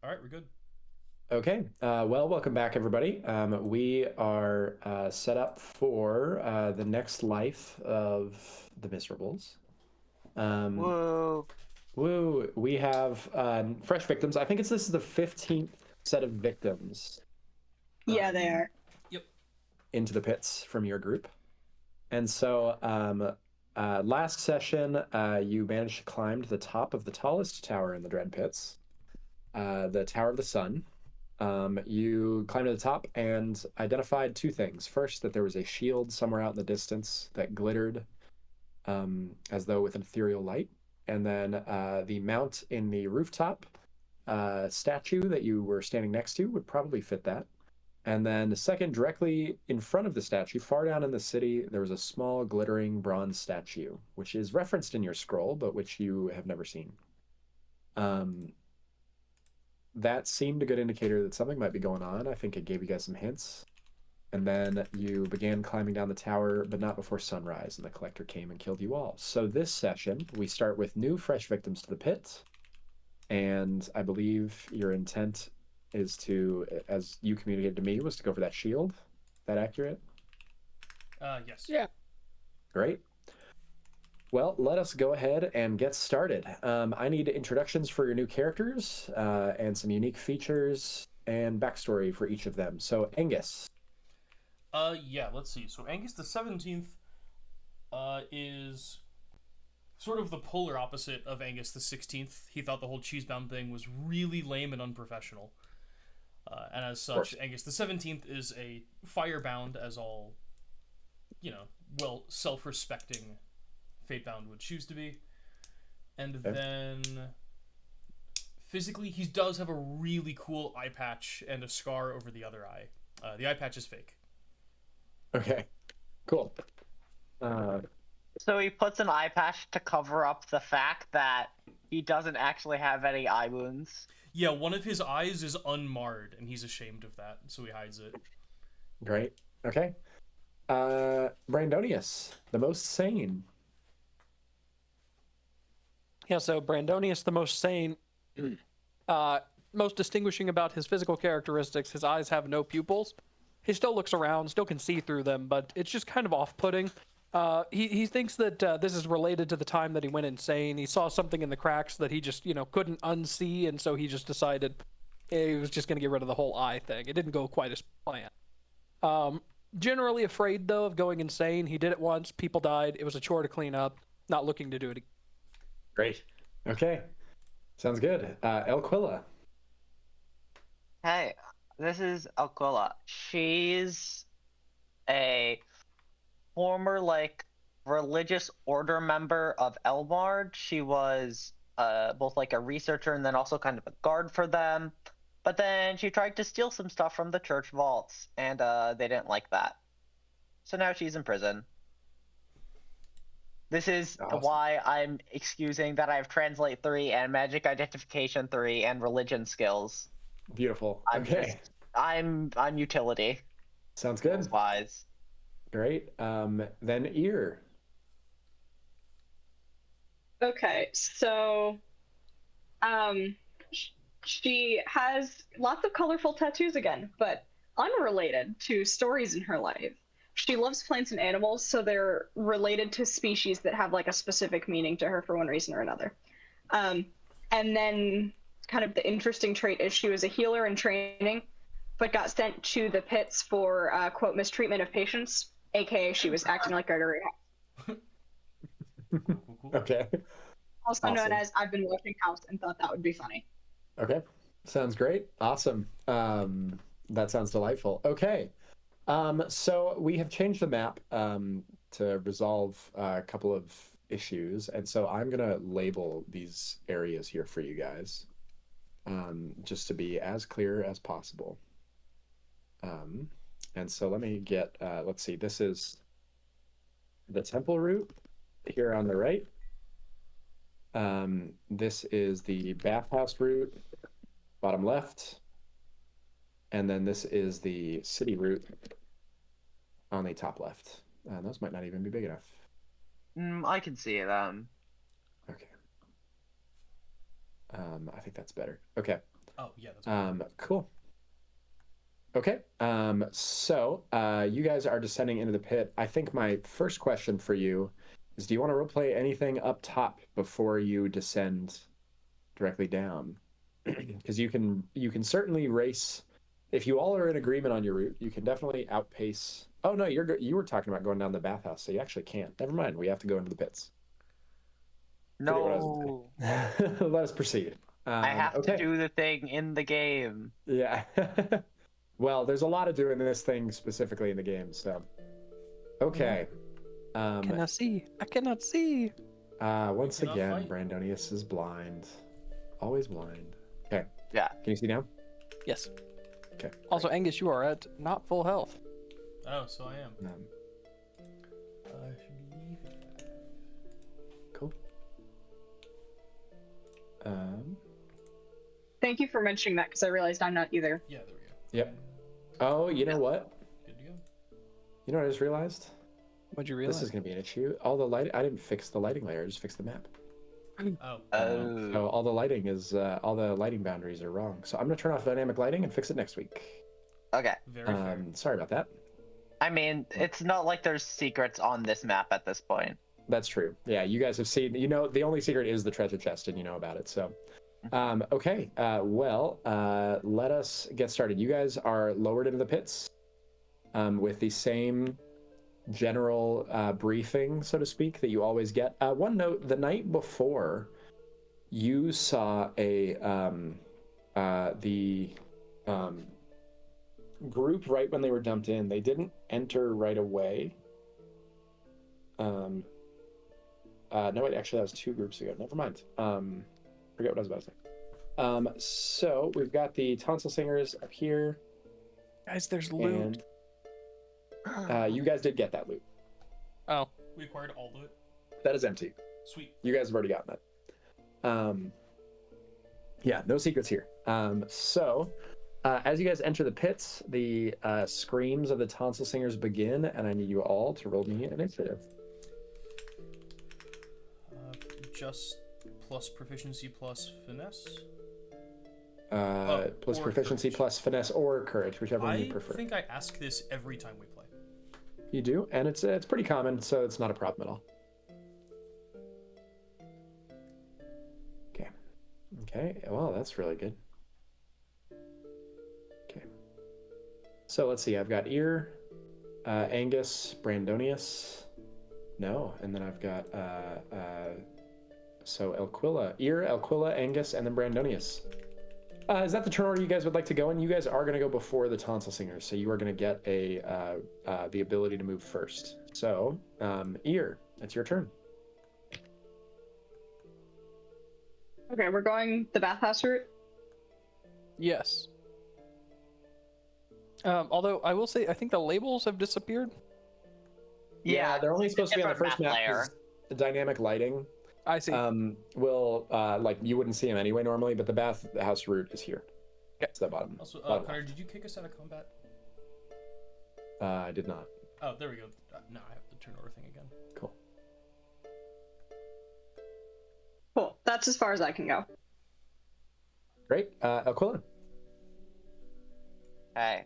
All right, we're good. Okay, well, welcome back, everybody. We are set up for the next life of the Miserables. Um, Whoa. woo, we have fresh victims. I think this is the 15th set of victims Yeah, they are. Yep. into the pits from your group. And so last session, you managed to climb to the top of the tallest tower in the Dread Pits, the Tower of the Sun. You climbed to the top and identified two things. First, that there was a shield somewhere out in the distance that glittered as though with an ethereal light. And then the mount in the rooftop statue that you were standing next to would probably fit that. And then, second, directly in front of the statue, far down in the city, there was a small glittering bronze statue, which is referenced in your scroll, but which you have never seen. Um, that seemed a good indicator that something might be going on. I think it gave you guys some hints. And then you began climbing down the tower, but not before sunrise, and the collector came and killed you all. So this session, we start with new fresh victims to the pit. And I believe your intent is to, as you communicated to me, was to go for that shield. Is that accurate? Yes. Yeah. Great. Well, let us go ahead and get started. I need introductions for your new characters and some unique features and backstory for each of them. So, Angus. Yeah. Let's see. So Angus the 17th, is sort of the polar opposite of Angus the 16th. He thought the whole cheesebound thing was really lame and unprofessional. And as such, Angus the 17th is a firebound, as all, well, self-respecting Fatebound would choose to be. And then physically, he does have a really cool eye patch and a scar over the other eye. The eye patch is fake. Okay, cool. So he puts an eye patch to cover up the fact that he doesn't actually have any eye wounds. Yeah, one of his eyes is unmarred, and he's ashamed of that, so he hides it. Great. Okay. Brandonius, the most sane. Yeah, so Brandonius, the most sane, most distinguishing about his physical characteristics, his eyes have no pupils. He still looks around, still can see through them, but it's just kind of off-putting. He thinks that this is related to the time that he went insane. He saw something in the cracks that he just, couldn't unsee, and so he just decided he was just going to get rid of the whole eye thing. It didn't go quite as planned. Generally afraid, though, of going insane. He did it once, people died, it was a chore to clean up, not looking to do it again. Great. Okay. Sounds good. Elquilla. Hey, this is Aquila. She's a former, religious order member of Elmard. She was both a researcher and then also kind of a guard for them. But then she tried to steal some stuff from the church vaults, and they didn't like that. So now she's in prison. This is Awesome. why I'm excusing that I have Translate 3 and Magic Identification 3 and Religion skills. Beautiful. Okay. I'm utility. Sounds good. Wise. Great. Then Ear. Okay, so she has lots of colorful tattoos again, but unrelated to stories in her life. She loves plants and animals, so they're related to species that have a specific meaning to her for one reason or another. And then kind of the interesting trait is she was a healer in training, but got sent to the pits for quote mistreatment of patients, aka she was acting like Gregory. Cool. Okay. Also known Awesome. as I've been watching House and thought that would be funny. Okay. Sounds great. Awesome. That sounds delightful. Okay. So we have changed the map to resolve a couple of issues, and so I'm gonna label these areas here for you guys, just to be as clear as possible. And so let me get, let's see, this is the temple route here on the right. This is the bathhouse route, bottom left. And then this is the city route on the top left. Those might not even be big enough. I can see it. Okay. I think that's better. Okay. Oh, yeah, that's Cool. Okay. So you guys are descending into the pit. I think my first question for you is, do you want to roleplay anything up top before you descend directly down? Because you can certainly race. If you all are in agreement on your route, you can definitely outpace. Oh no, you were talking about going down the bathhouse, so you actually can't. Never mind. We have to go into the pits. Forget what I was No. saying. Let us proceed. I have Okay. to do the thing in the game. Yeah. Well, there's a lot of doing this thing specifically in the game, so. Okay. Cannot see. I cannot see. Once cannot again, fight. Brandonius is blind. Always blind. Okay. Yeah. Can you see now? Yes. Okay. Also, Angus, you are at not full health. Oh, so I am. Cool. Thank you for mentioning that because I realized I'm not either. Yeah, there we go. Yep. Oh, you know what? Good to go. You know what I just realized? What'd you realize? This is going to be an issue. All the light. I didn't fix the lighting layer. I just fixed the map. Oh. So all the lighting is all the lighting boundaries are wrong. So I'm going to turn off dynamic lighting and fix it next week. Okay. Very fair. Sorry about that. I mean, it's not like there's secrets on this map at this point. That's true. Yeah, you guys have seen. You know, the only secret is the treasure chest, and you know about it. So, okay. Well, let us get started. You guys are lowered into the pits, with the same general briefing, so to speak, that you always get. One note: the night before, you saw the group right when they were dumped in. They didn't enter right away. No, wait, actually, that was 2 groups ago. Never mind. Forget what I was about to say. So we've got the tonsil singers up here. Guys, there's loot. And you guys did get that loot. Oh. We acquired all of it. That is empty. Sweet. You guys have already gotten that. Yeah, no secrets here. So as you guys enter the pits, the screams of the tonsil singers begin, and I need you all to roll me initiative. Just plus proficiency plus finesse. Plus or proficiency courage. plus finesse or courage, whichever one you prefer. I think I ask this every time we play. You do, and it's pretty common, so it's not a problem at all. Okay, well, that's really good. Okay. So let's see, I've got Ear, Angus, Brandonius. No, and then I've got, so Elquilla. Ear, Elquilla, Angus, and then Brandonius. Is that the turn order you guys would like to go in? You guys are going to go before the tonsil singers, so you are going to get the ability to move first. So, Ear, it's your turn. Okay, we're going the bathhouse route. Yes. Although I will say, I think the labels have disappeared. Yeah, they're only supposed to be on the different first map map. layer. 'Cause the dynamic lighting I see. will like you wouldn't see them anyway normally, but the bathhouse route is here. Okay. It's the bottom. Also, bottom Connor, left. did you kick us out of combat? I did not. Oh, there we go. Now I have the turn order thing again. Cool. Cool. That's as far as I can go. Great. Elquilla. Hey.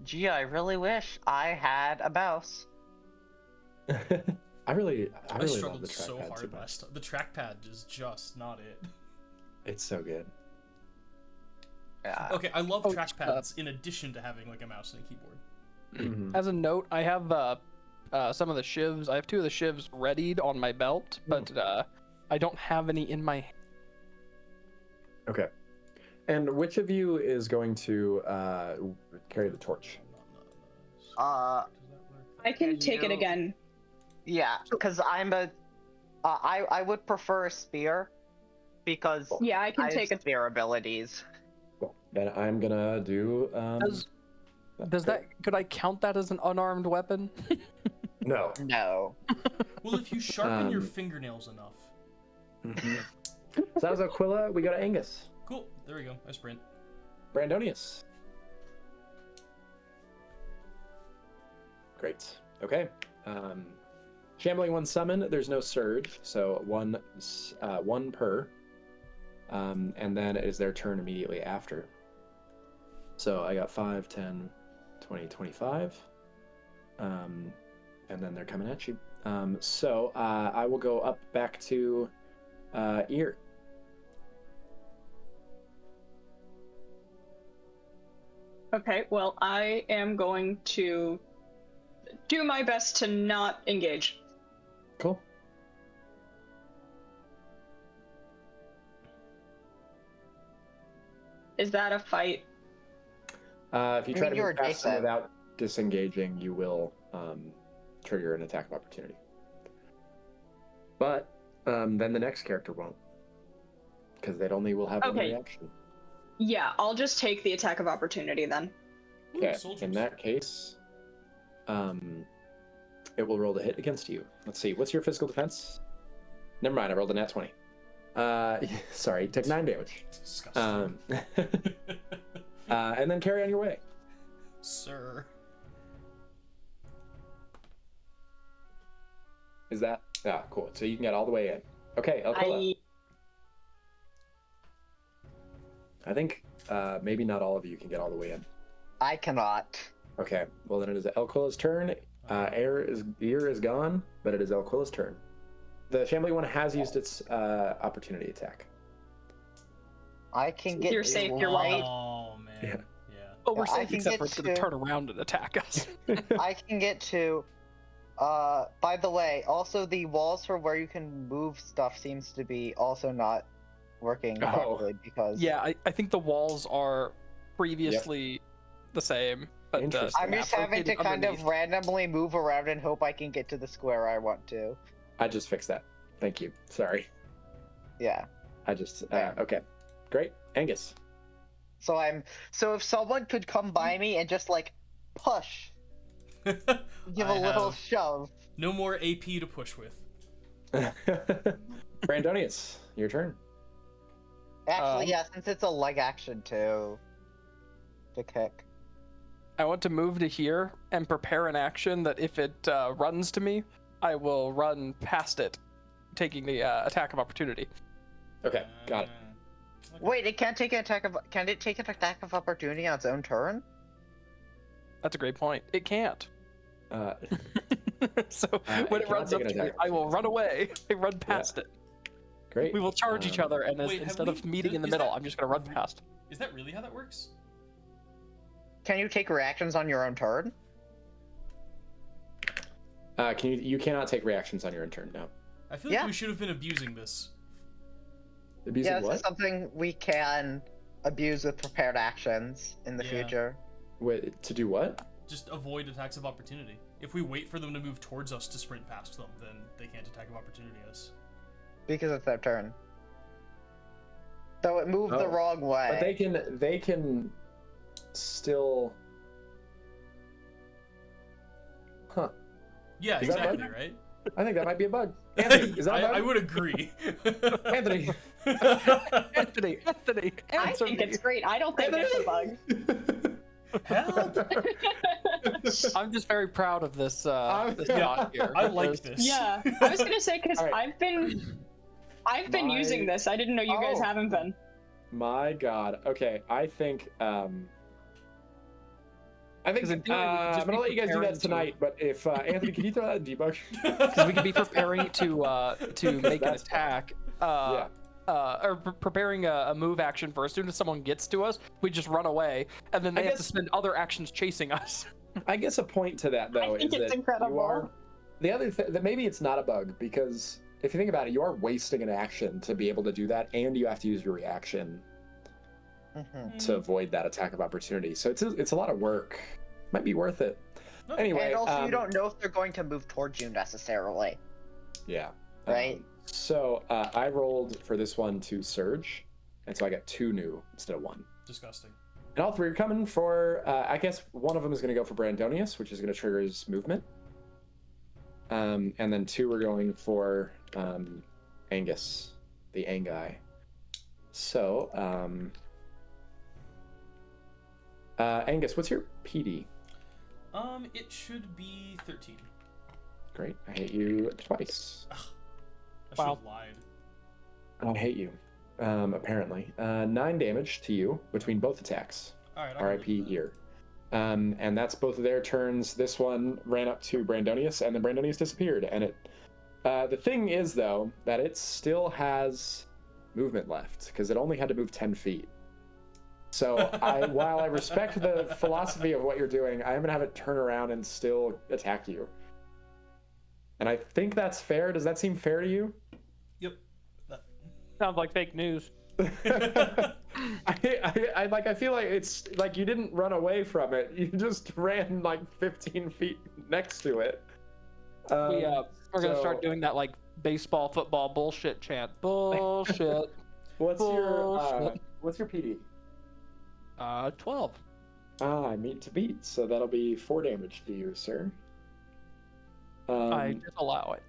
Gee, I really wish I had a mouse. I really love struggled the so trackpad too hard much. last time. The trackpad is just not it. It's so good. Yeah. Okay, I love trackpads in addition to having like a mouse and a keyboard. Mhm. As a note, I have some of the shivs. I have 2 of the shivs readied on my belt, but I don't have any in my. Okay. And which of you is going to carry the torch? Uh, I can Can take it you- again. Yeah, because I'm a. I would prefer a spear, because Yeah, I can I take have it. spear abilities. Cool. Then I'm gonna do. Does that? Could I count that as an unarmed weapon? No. No. Well, if you sharpen your Um, fingernails enough. So that was Aquila. We go to Angus. Cool. There we go. I sprint. Brandonius. Great. Okay. Shambling one summon. There's no surge, so one per. and then it is their turn immediately after. So I got 5, 10, 20, 25. And then they're coming at you. So I will go up back to Ear. Okay, well, I am going to do my best to not engage. Cool. Is that a fight? If you try to you're move past them adjacent. without disengaging, you will trigger an attack of opportunity. But then the next character won't, because they only will have one Okay. reaction. Yeah, I'll just take the attack of opportunity then. Ooh, Okay, soldiers. in that case, it will roll to hit against you. Let's see, what's your physical defense? Never mind, I rolled a nat 20. Sorry, take 9 damage. Disgusting. And then carry on your way. Sir. Is that? Yeah, cool. So you can get all the way in. Okay, Alcoa. I think maybe not all of you can get all the way in. I cannot. Okay, well then it is Alquila's turn. Ear is gone, but it is Alquila's turn. The shambling one has used its opportunity attack. I can get. You're safe, you're right. Oh man. Yeah. Oh, we're Yeah, I safe can except for get it's going to to- turn around and attack us. I can get to. By the way, also the walls for where you can move stuff seems to be also not working Oh. properly because. Yeah, I think the walls are previously the same, but Interesting. I'm just having to kind of randomly move around and hope I can get to the square I want to. I just fixed that. Thank you. Sorry. Yeah. I just Yeah. okay. Great. Angus. So if someone could come by me and just like push, give a I little have shove. no more AP to push with. Brandonius, your turn. Actually, yeah, since it's a leg action to kick. I want to move to here and prepare an action that if it runs to me, I will run past it, taking the attack of opportunity. Okay, got it. Wait, it can't take an attack of. Can it take an attack of opportunity on its own turn? That's a great point. It can't. So when it cannot runs take up an to me, attack. I will run away. I run past it. Great. We will charge each other, and Wait, have instead we- of meeting in the is middle, that- I'm just going to run past. Is that really how that works? Can you take reactions on your own turn? You cannot take reactions on your own turn now. I feel like Yeah. we should have been abusing this. Abusing Yeah, this what? is something we can abuse with prepared actions in the Yeah. future. Wait, to do what? Just avoid attacks of opportunity. If we wait for them to move towards us to sprint past them, then they can't attack of opportunity us. Because it's their turn. So it moved the Oh, wrong way. But they can still. Huh. Yeah, Is that exactly, right? right? I think that might be a bug. Anthony, is that a bug? I would agree. Anthony. Anthony, I answer think me. it's great. I don't think it's a bug. Help! I'm just very proud of this. This Yeah, shot here. I like because- this. Yeah, I was gonna say because All right. I've been using this. I didn't know you guys Oh. haven't been. My God. Okay, I think. Because in theory, we could I'm just gonna be let you guys do preparing that tonight. But if Anthony, can you throw that in debug? Because we could be preparing to make an That's attack. Yeah. Or preparing a move action for as soon as someone gets to us, we just run away, and then they have to guess- spend other actions chasing us. I guess a point to that though think is it's that incredible. you are. The other thing that maybe it's not a bug because if you think about it, you are wasting an action to be able to do that, and you have to use your reaction Mhm. to avoid that attack of opportunity. So it's a lot of work. Might be worth it. Anyway, And also, you don't know if they're going to move towards you necessarily. Yeah. Right. So I rolled for this one to surge, and so I got 2 new instead of 1. Disgusting. And all 3 are coming for. I guess one of them is going to go for Brandonius, which is going to trigger his movement. And then 2 are going for Angus, the Angai. So, Angus, what's your PD? It should be 13. Great. I hate you twice. I should Wow. have lied. I hate you. apparently. 9 damage to you between both attacks. All right. R.I.P. ear. And that's both of their turns. This one ran up to Brandonius, and then Brandonius disappeared. And it, the thing is, though, that it still has movement left because it only had to move 10 feet. So while I respect the philosophy of what you're doing, I'm gonna have it turn around and still attack you. And I think that's fair. Does that seem fair to you? Yep. Sounds like fake news. I feel like it's like you didn't run away from it. You just ran like 15 feet next to it. We're gonna start doing that like baseball, football bullshit chant. Bullshit. What's your PD? 12. I meet to beat, so that'll be 4 damage to you, sir. I just allow it.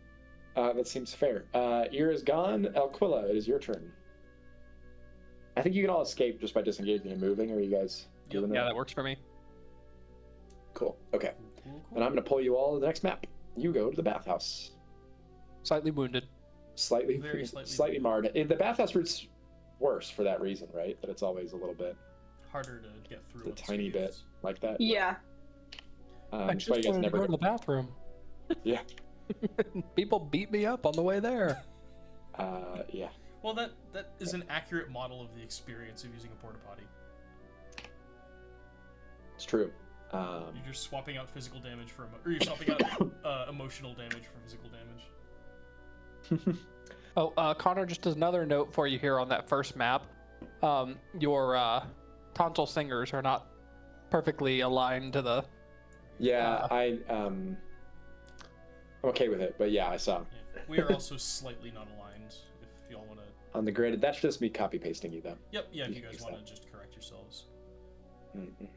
That seems fair. Ear is gone. Elquilla, it is your turn. I think you can all escape just by disengaging and moving. Are you guys doing that? Yeah, that works for me. Cool. Okay. And I'm going to pull you all to the next map. You go to the bathhouse. Slightly wounded. Very slightly marred. The bathhouse route's worse for that reason, right? That it's always a little bit harder to get through. A tiny bit like that. Yeah. I just wanted to go to the bathroom. Yeah. People beat me up on the way there. Yeah. Well, that is an accurate model of the experience of using a porta potty. It's true. You're just swapping out physical damage for or you're swapping out emotional damage for physical damage. Oh, Connor, just as another note for you here on that first map, your tonsil singers are not perfectly aligned to the. Yeah, I'm okay with it, but yeah, I saw. Yeah. We are also slightly not aligned. If y'all want to. On the grid, that's just me copy pasting you, though. Yep. Yeah. If you guys want to just correct yourselves. Mm-mm.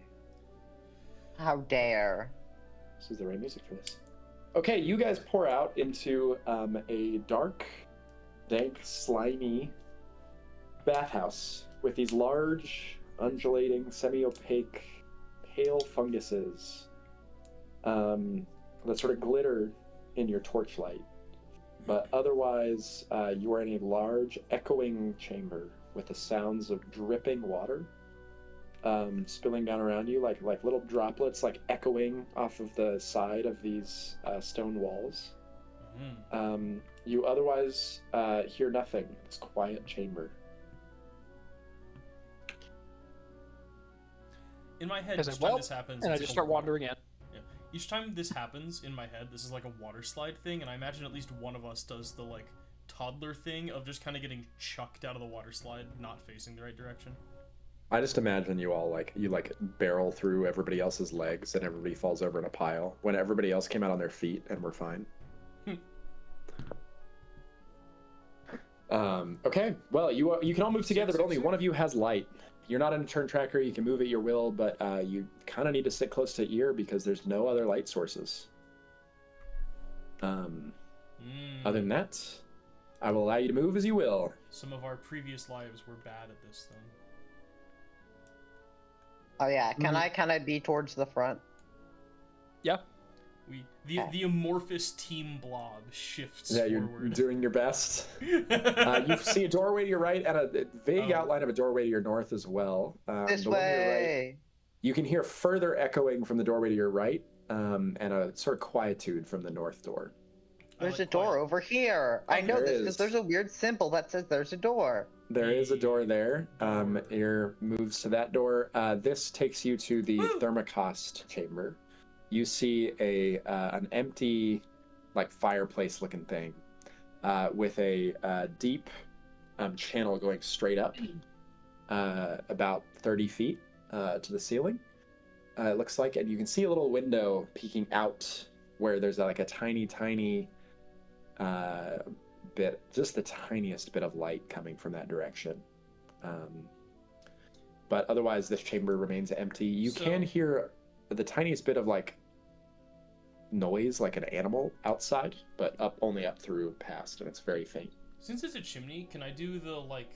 How dare. This is the right music for this. Okay, you guys pour out into a dark, dank, slimy bathhouse with these large, undulating, semi-opaque, pale funguses that sort of glitter in your torchlight. But otherwise, you are in a large, echoing chamber with the sounds of dripping water spilling down around you, like little droplets, like echoing off of the side of these stone walls. Mm. You otherwise hear nothing. This quiet chamber. In my head, As each I time this happens, and I it's just like start wandering in. Yeah. Each time this happens in my head, this is like a water slide thing, and I imagine at least one of us does the like toddler thing of just kind of getting chucked out of the water slide, not facing the right direction. I just imagine you all you barrel through everybody else's legs and everybody falls over in a pile when everybody else came out on their feet and we're fine. Okay, well, you can all move together, but only one of you has light. You're not in a turn tracker, you can move at your will, but you kind of need to sit close to ear because there's no other light sources. Other than that, I will allow you to move as you will. Some of our previous lives were bad at this, then. Oh yeah, can I be towards the front? Yeah. The amorphous team blob shifts Yeah, you're forward. doing your best. You see a doorway to your right and a vague outline of a doorway to your north as well. This the one to your right, way. you can hear further echoing from the doorway to your right, and a sort of quietude from the north door. There's a door over here. I know There this is. because there's a weird symbol that says there's a door. There is a door there. Ear moves to that door. This takes you to the thermocost chamber. You see an empty, like fireplace-looking thing, with a deep channel going straight up, about 30 feet to the ceiling. It looks like, and you can see a little window peeking out where there's like a tiny bit, just the tiniest bit of light coming from that direction. But otherwise, this chamber remains empty. You can hear the tiniest bit of like noise, like an animal outside, but only up through past, and it's very faint. Since it's a chimney, can I do the like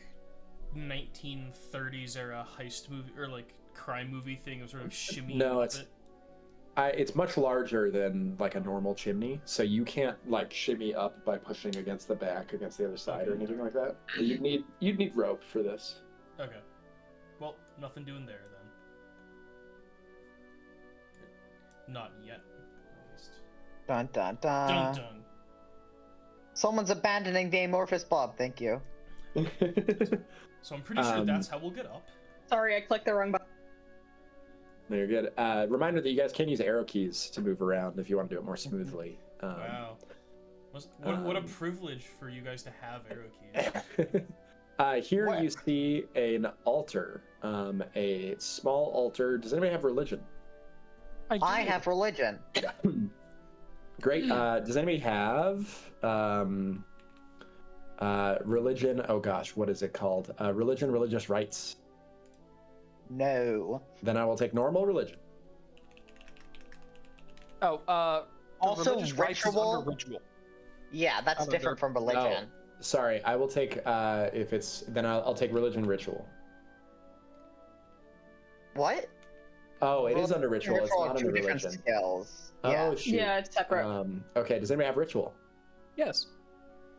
1930s era heist movie or like crime movie thing of sort of shimmying No, up it's it? It's much larger than like a normal chimney, so you can't like shimmy up by pushing against the back against the other side or anything like that. You'd need rope for this. Okay. Well, nothing doing there then. Not yet, at least. Dun dun dun. Dun dun. Someone's abandoning the amorphous blob. Thank you. So I'm pretty sure that's how we'll get up. Sorry, I clicked the wrong button. No, you're good. Reminder that you guys can use arrow keys to move around if you want to do it more smoothly. Wow. What a privilege for you guys to have arrow keys. Here What? you see an altar, a small altar. Does anybody have religion? I have religion. Great. Does anybody have religion? Oh gosh, what is it called? Religion, religious rites. No. Then I will take normal religion. Oh, Also, religious rites is under ritual. ritual. Yeah, that's Oh, different from religion. Sorry, I will take if it's then I'll take religion ritual. What? Oh, it is under ritual. It's Ritual not are under two different religion. skills. Oh Yeah. shoot. Yeah, it's separate. Okay. Does anybody have ritual? Yes.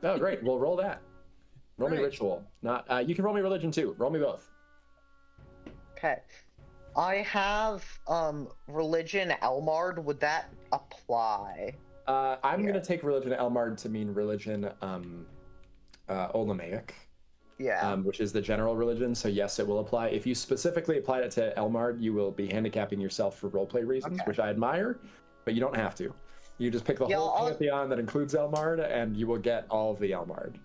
Oh great. We'll roll that. Roll me Great. ritual. Not. You can roll me religion too. Roll me both. Okay. I have religion Elmard. Would that apply? I'm Yeah. gonna take religion Elmard to mean religion Olamaic. Yeah. Which is the general religion, so yes, it will apply. If you specifically applied it to Elmard, you will be handicapping yourself for roleplay reasons, Okay. which I admire, but you don't have to. You just pick the Yeah, whole I'll- pantheon that includes Elmard, and you will get all of the Elmard.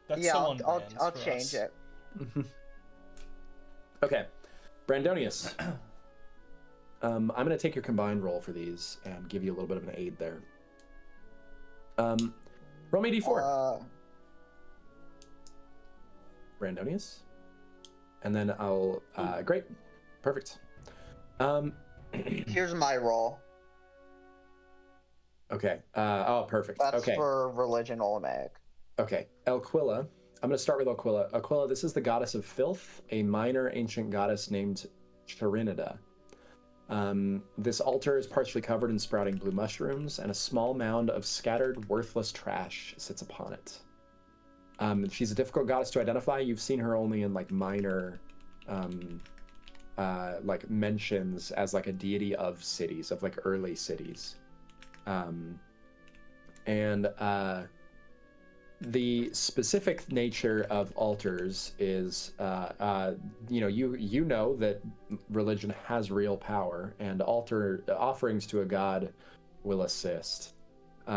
That's yeah, so I'll, on I'll, brand I'll for change us. it. Okay, Brandonius. I'm going to take your combined roll for these and give you a little bit of an aid there. Roll me d4. Brandonius. And then I'll... great. Perfect. Here's my roll. Okay. Oh, perfect. That's Okay. for religion Olmec. Okay. Elquilla. I'm going to start with Elquilla. Elquilla, this is the goddess of filth, a minor ancient goddess named Charinida. This altar is partially covered in sprouting blue mushrooms, and a small mound of scattered, worthless trash sits upon it. She's a difficult goddess to identify. You've seen her only in like minor, like mentions as like a deity of cities, of like early cities. The specific nature of altars is, you know that religion has real power, and altar offerings to a god will assist.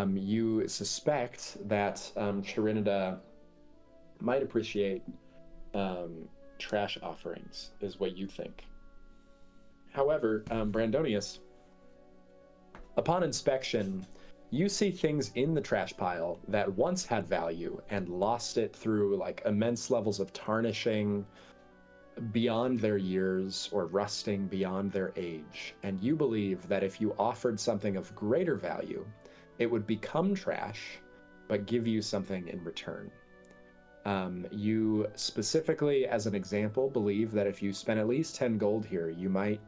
You suspect that Charinida might appreciate trash offerings, is what you think. However, Brandonius, upon inspection, you see things in the trash pile that once had value and lost it through like immense levels of tarnishing beyond their years or rusting beyond their age. And you believe that if you offered something of greater value, it would become trash, but give you something in return. You specifically, as an example, believe that if you spend at least 10 gold here, you might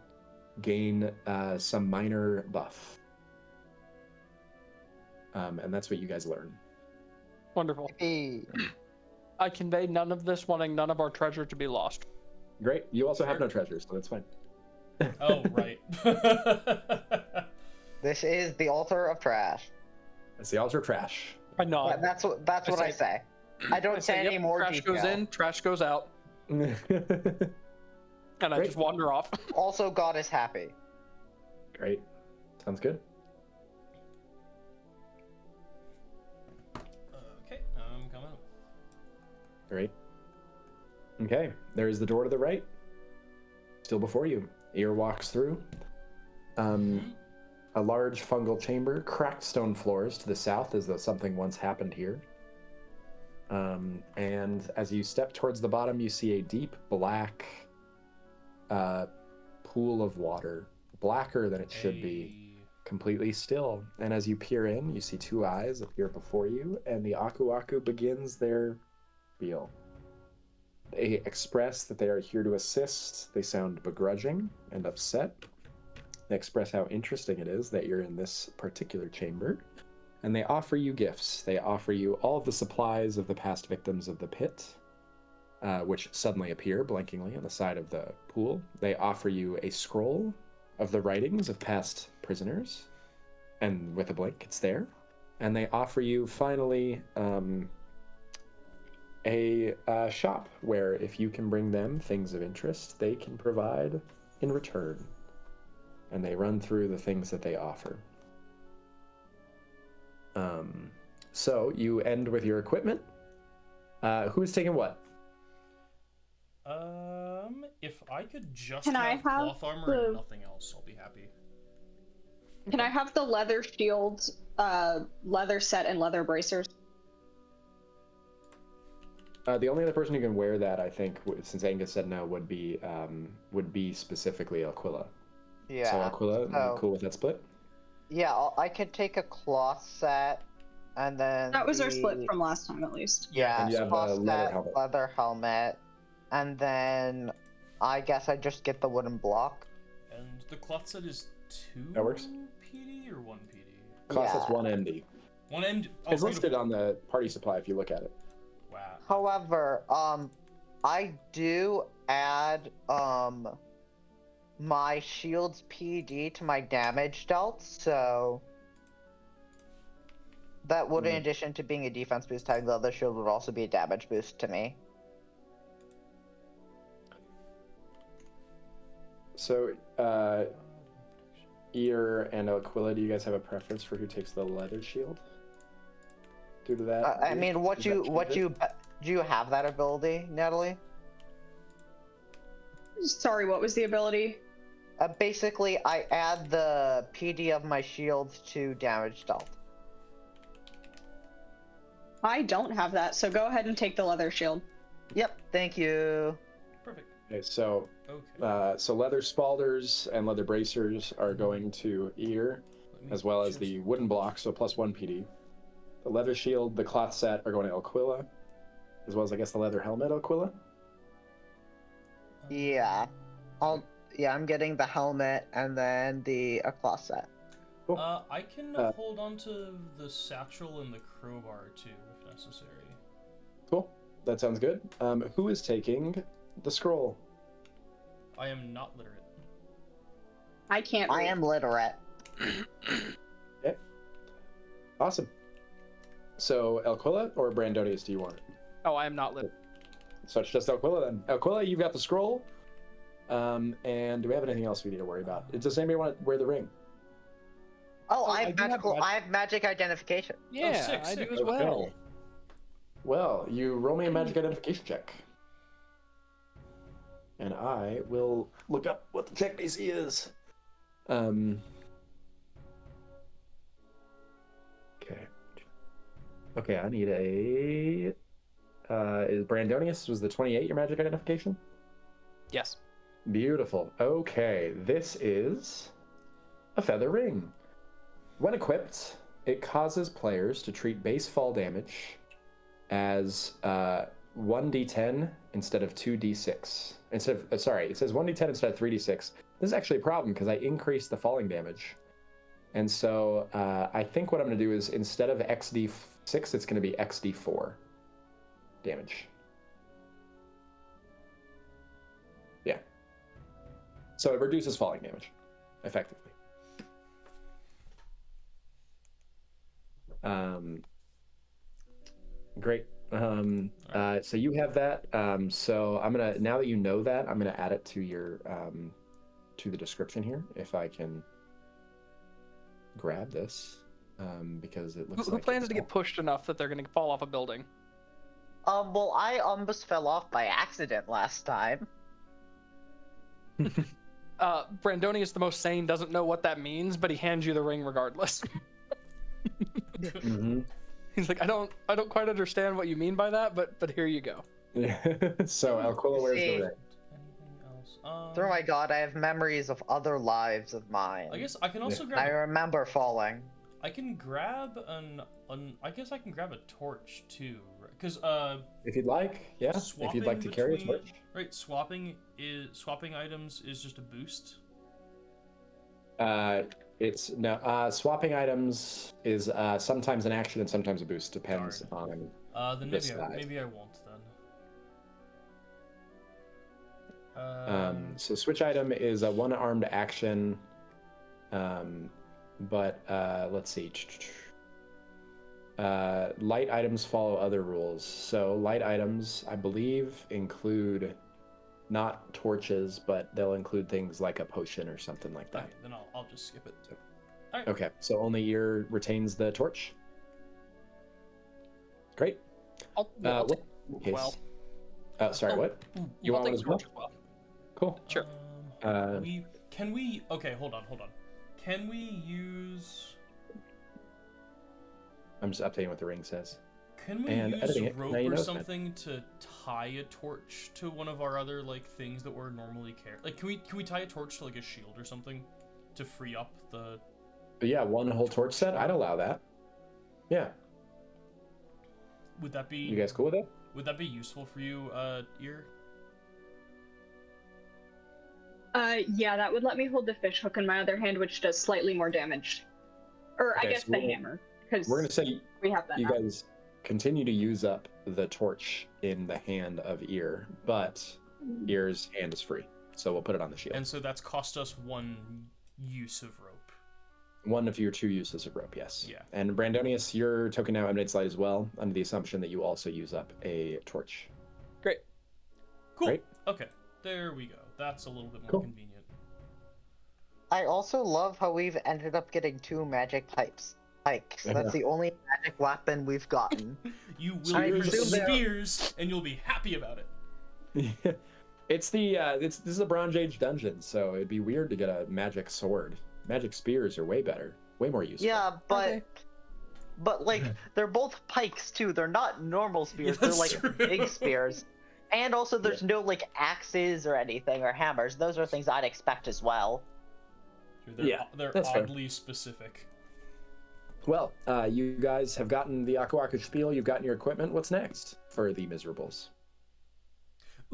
gain some minor buff. And that's what you guys learn. Wonderful. Hey. I convey none of this, wanting none of our treasure to be lost. Great. You also have no treasures, so that's fine. Oh, right. This is the altar of trash. It's the altar of trash. I nod. That's what I say. I don't say any yep, more trash detail. goes in, trash goes out, and I Great. just wander off. Also, God is happy. Great. Sounds good. Okay, I'm coming up. Great. Okay, there's the door to the right. Still before you. Ear walks through. A large fungal chamber, cracked stone floors to the south as though something once happened here. And as you step towards the bottom, you see a deep black pool of water, blacker than it should be, completely still. And as you peer in, you see two eyes appear before you, and the Aku Aku begins their spiel. They express that they are here to assist. They sound begrudging and upset. express how interesting it is that you're in this particular chamber, and they offer you gifts. They offer you all of the supplies of the past victims of the pit, which suddenly appear blinkingly on the side of the pool. They offer you a scroll of the writings of past prisoners, and with a blink, it's there. And they offer you, finally, a shop where if you can bring them things of interest, they can provide in return. And they run through the things that they offer. So you end with your equipment. Who's taking what? If I could just Can I have have cloth armor the- and nothing else, I'll be happy. Can I have the leather shields, leather set, and leather bracers? The only other person who can wear that, I think, since Angus said no, would be specifically Aquila. Yeah. So Aquila, so- you cool with that split? Yeah, I could take a cloth set, and then That was our split from last time, at least. Yeah, And you have cloth a leather set, helmet. leather helmet, and then I guess I just get the wooden block. And the cloth set is 2 That works. PD or 1 PD? Cost us Yeah. 1 MD. 1 end. It's listed on the party supply if you look at it. Wow. However, I do add my shield's PD to my damage dealt, so that would, in addition to being a defense boost, having the other shield would also be a damage boost to me. So, Ear and Aquila, do you guys have a preference for who takes the leather shield? Due to that, I mean, does that change it? do you have that ability, Natalie? Sorry, what was the ability? Basically, I add the PD of my shields to damage dealt. I don't have that, so go ahead and take the leather shield. Yep, thank you. Perfect. Okay, so Okay. so leather spalders and leather bracers are going to Ear, Let me as well as just- the wooden block, so plus 1 PD. The leather shield, the cloth set are going to Aquila, as well as, I guess, the leather helmet, Aquila. Yeah. I'm getting the helmet and then the cloth set. Cool. I can Uh, hold on to the satchel and the crowbar too, if necessary. Cool. That sounds good. Who is taking the scroll? I am not literate. I can't I read. am literate. Okay. Awesome. So, Aquila or Brandonius, do you want it? Oh, I am not lit. So it's just Aquila then. Aquila, you've got the scroll. And do we have anything else we need to worry about? Does anybody want to wear the ring? Oh, I I have do have magical. magic- I have magic identification. Yeah, sick, I do sick. as Okay. well. Well, you roll me a magic identification check. And I will look up what the check DC is. Okay. Okay, I need a... is Brandonius, was the 28 your magic identification? Yes. Beautiful. Okay, this is a feather ring. When equipped, it causes players to treat base fall damage as 1d10 instead of 2d6. It says 1d10 instead of 3d6. This is actually a problem because I increased the falling damage. And so I think what I'm going to do is instead of xd6, it's going to be xd4 damage. Yeah. So it reduces falling damage, effectively. Great. So you have that. So I'm gonna, now that you know that, I'm gonna add it to your to the description here, if I can grab this, because it looks Who like plans to get pushed enough that they're going to fall off a building? Well, I almost fell off by accident last time. Brandonius, the most sane, doesn't know what that means, but he hands you the ring regardless. Mhm. He's like, I don't quite understand what you mean by that, but here you go. So Alquilla wears the See. ring. Anything else? Oh my god, I have memories of other lives of mine. I guess I can also I grab. remember falling. I can grab I guess I can grab a torch too, because If you'd like, yeah. If you'd like to carry a torch. Right, swapping items is just a boost. It's no swapping items is sometimes an action and sometimes a boost. Depends on Then the size. maybe I won't then. So switch item is a one-armed action, but let's see. Light items follow other rules. So light items, I believe, include not torches, but they'll include things like a potion or something like that. Okay, then I'll just skip it. So- Alright. Okay, so only ear retains the torch. Great. I'll What case? well. Sorry, what? You I'll want take one as the well? torch as well. Cool. Sure. Can we? Okay, hold on. Can we use? I'm just updating what the ring says. Can we And use editing it, rope now you or know that. something to tie a torch to one of our other like things that we're normally carrying? Like, can we tie a torch to like a shield or something to free up the? But yeah, one whole torch set. I'd allow that. Yeah. Would that be? You guys cool with it? Would that be useful for you, Ear? Yeah, that would let me hold the fish hook in my other hand, which does slightly more damage. Or Okay, I guess so the we'll- hammer, because We're gonna say we have that you now. guys continue to use up the torch in the hand of Ear, but Ear's hand is free, so we'll put it on the shield. And so that's cost us one use of rope. One of your two uses of rope, yes. Yeah. And Brandonius, your token now emanates light as well, under the assumption that you also use up a torch. Great. Cool. Great. Okay, there we go. That's a little bit more Cool. convenient. I also love how we've ended up getting 2 magic pikes. Yeah. That's the only magic weapon we've gotten. You will I use presume they're- spears, and you'll be happy about it. It's the this is a Bronze Age dungeon, so it'd be weird to get a magic sword. Magic spears are way better, way more useful. Yeah, but Okay. like they're both pikes too. They're not normal spears. They're that's like true. big spears. And also there's no like axes or anything or hammers. Those are things I'd expect as well. They're, Yeah, they're that's fair. oddly specific. Well, you guys have gotten the Aku Aku spiel. You've gotten your equipment. What's next for the Miserables?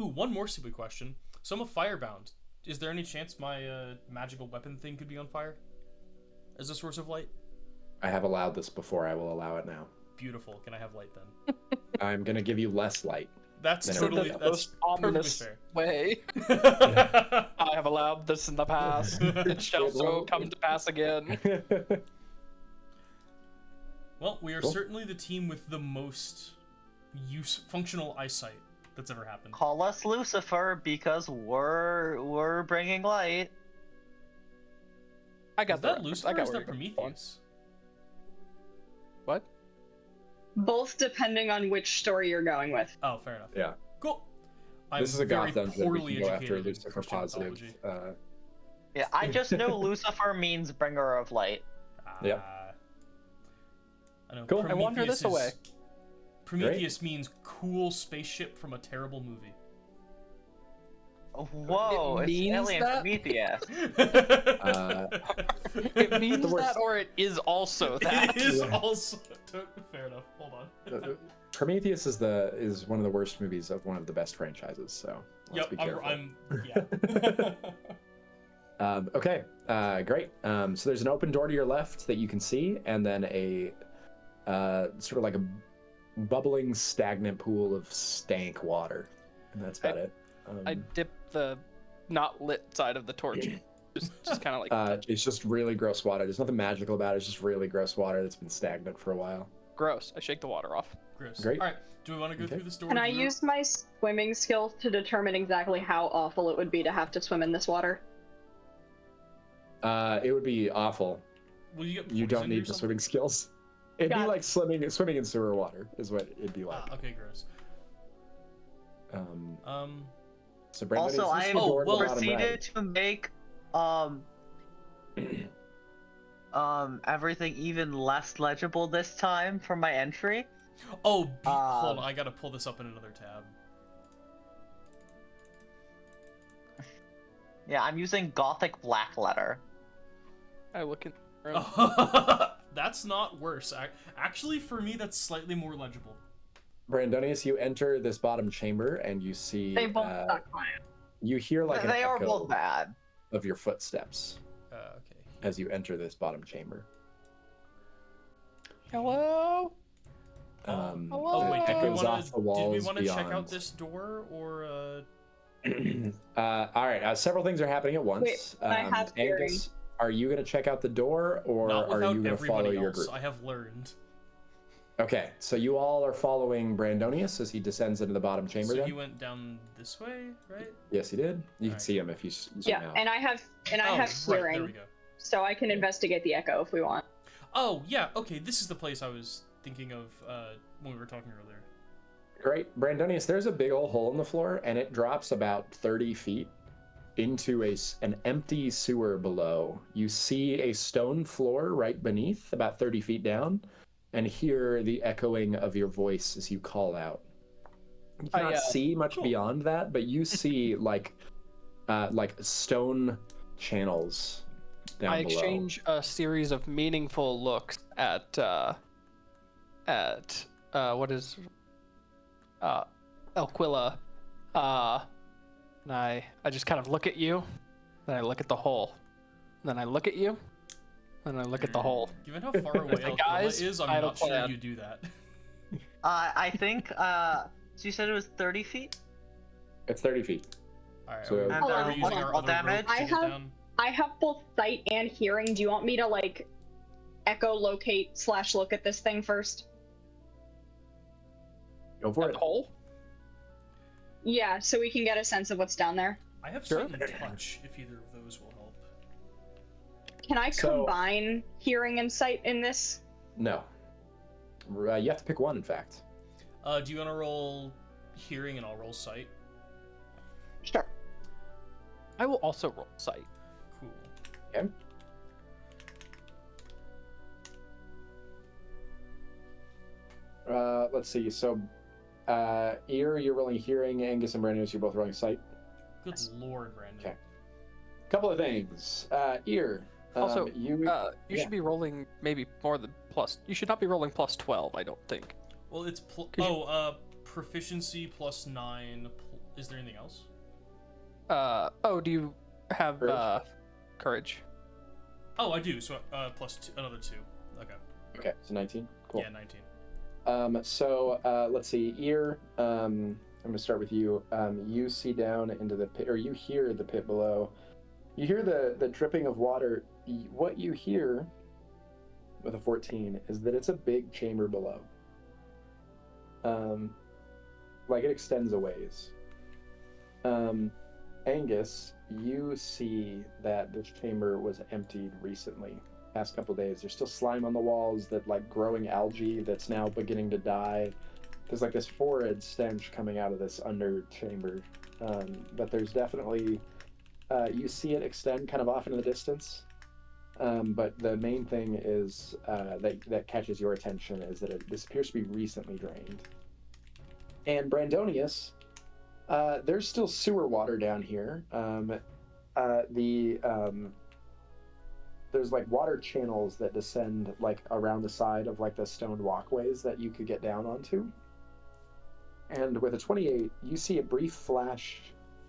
Ooh, one more stupid question. So I'm a firebound. Is there any chance my magical weapon thing could be on fire as a source of light? I have allowed this before. I will allow it now. Beautiful. Can I have light then? I'm gonna give you less light. That's Then totally. the That's most perfectly ominous fair. way. I have allowed this in the past. It shall so come to pass again. Well, we are Cool. certainly the team with the most functional eyesight that's ever happened. Call us Lucifer because we're bringing light. I got Is that the Lucifer I or got is where that you're going. Prometheus? What? Both depending on which story you're going with. Oh, fair enough. Yeah. Cool. I'm This is a very goth dungeon. We poorly can go after educated in Lucifer Christian positive. mythology. Yeah, I just know Lucifer means bringer of light. Yep. I know. Cool. I wander this away. Prometheus means cool spaceship from a terrible movie. Whoa, It it's means Alien that? Prometheus. It means The worst- that, or it is also that. It is Yeah. also fair enough. Hold on. Prometheus is one of the worst movies of one of the best franchises. So let's Yep, be careful. I'm yeah. Okay, great. So there's an open door to your left that you can see, and then a sort of like a bubbling, stagnant pool of stank water, and that's about it. I dip the not lit side of the torch. Just kind of like It's just really gross water. There's nothing magical about it. It's just really gross water that's been stagnant for a while. gross. I shake the water off. Gross. Great. All right. Do we want to go Okay. through the story? Can I group? use my swimming skills to determine exactly how awful it would be to have to swim in this water? It would be awful. Will you get You don't poisoned or need the something? swimming skills. It'd be Got it. like swimming in sewer water is what it'd be like. Ah, okay, gross. So Brandon, Also, is this I the door to the bottom proceeded right? to make everything even less legible this time for my entry. Oh, hold on. I gotta pull this up in another tab. Yeah, I'm using Gothic black letter. I look in. That's not worse. Actually, for me, that's slightly more legible. Brandonius, you enter this bottom chamber and you see They both suck. you hear like an They are echo both bad. of your footsteps. Okay, as you enter this bottom chamber. Hello? Um, Hello? Oh wait, did we echoes off the walls want to check out beyond. this door or? All right, several things are happening at once. Wait, I have hearing. Angus, are you going to check out the door, or Not are without you going to follow everybody your else. group? I have learned. Okay, so you all are following Brandonius as he descends into the bottom chamber. So then? he went down this way, right? Yes, he did. You can Alright. see him if you zoom Yeah, out. and I have Right, hearing, there we go. so I can investigate the echo if we want. Oh yeah, okay. This is the place I was thinking of when we were talking earlier. Great, Brandonius. There's a big old hole in the floor, and it drops about 30 feet into an empty sewer below. You see a stone floor right beneath, about 30 feet down, and hear the echoing of your voice as you call out. You cannot see much beyond that, but you see like stone channels down I below. exchange a series of meaningful looks at what is Elquilla, and I just kind of look at you, then I look at the hole, then I look at you, then I look at the hole. Given how far away Alquilla Guys, is, I'm I have not a sure plan. you do that. I think. So you said it was 30 feet. It's 30 feet. Alright, So- are we, And, are we hold using on, our roll other damage? rope to I get have- down? I have both sight and hearing. Do you want me to like echolocate / look at this thing first? Go for At it. the hole? Yeah, so we can get a sense of what's down there. I have Sure. sight and touch, if either of those will help. Can I So- combine hearing and sight in this? No. You have to pick one, in fact. Do you want to roll hearing and I'll roll sight? Sure. I will also roll sight. Cool. Okay. Let's see. So, Ear, you're rolling hearing. Angus and Brandonius, you're both rolling sight. Good lord, Brandon. Okay. Couple of things. Ear. Also, you you yeah. should be rolling maybe more than plus. You should not be rolling plus 12, I don't think. Well, it's proficiency plus 9. Is there anything else? Do you have Courage. courage? Oh, I do. So plus another 2. Okay. Okay, so 19. Cool. Yeah, 19. So let's see. Ear. I'm gonna start with you. You see down into the pit, or you hear the pit below. You hear the dripping of water. What you hear with a 14 is that it's a big chamber below. Like it extends a ways. Angus, you see that this chamber was emptied recently. Past couple days, there's still slime on the walls, that like growing algae that's now beginning to die. There's like this horrid stench coming out of this under chamber, but there's definitely you see it extend kind of off into the distance. But the main thing is that catches your attention is that this appears to be recently drained. And Brandonius, there's still sewer water down here. There's like water channels that descend like around the side of like the stone walkways that you could get down onto. And with a 28, you see a brief flash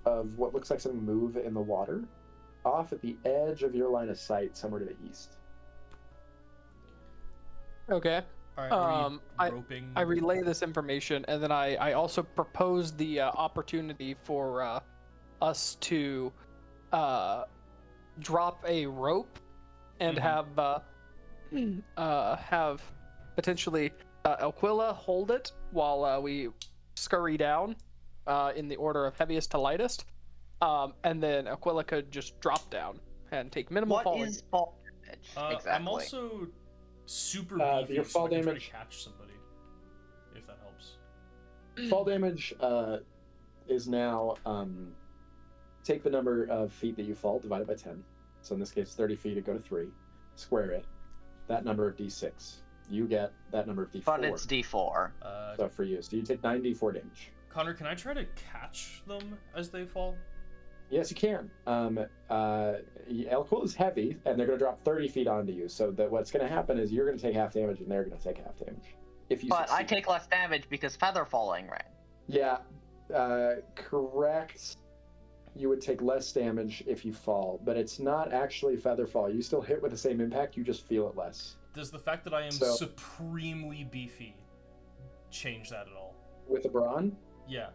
of what looks like something move in the water off at the edge of your line of sight somewhere to the east. Okay. All right. Are we roping? I relay this information, and then I also propose the opportunity for us to drop a rope and Mhm. have potentially Elquilla hold it while we scurry down in the order of heaviest to lightest, and then Elquilla could just drop down and take minimal What falling. is fall damage? Exactly. I'm also super beefy, your so fall I can try damage- to catch somebody, if that helps. Fall damage is now take the number of feet that you fall divided by 10. So in this case, 30 feet to go to 3. Square it. That number of d6. You get that number of d4. But it's D4. So for you, so you take 9d4 damage. Connor, can I try to catch them as they fall? Yes, you can. Elquil is heavy, and they're going to drop 30 feet onto you. So that what's going to happen is you're going to take half damage, and they're going to take half damage. If you But I succeed. take less damage because feather falling, right? Yeah, correct. you would take less damage if you fall, but it's not actually feather fall. You still hit with the same impact, you just feel it less. Does the fact that I am So- supremely beefy change that at all? With a brawn, Yeah.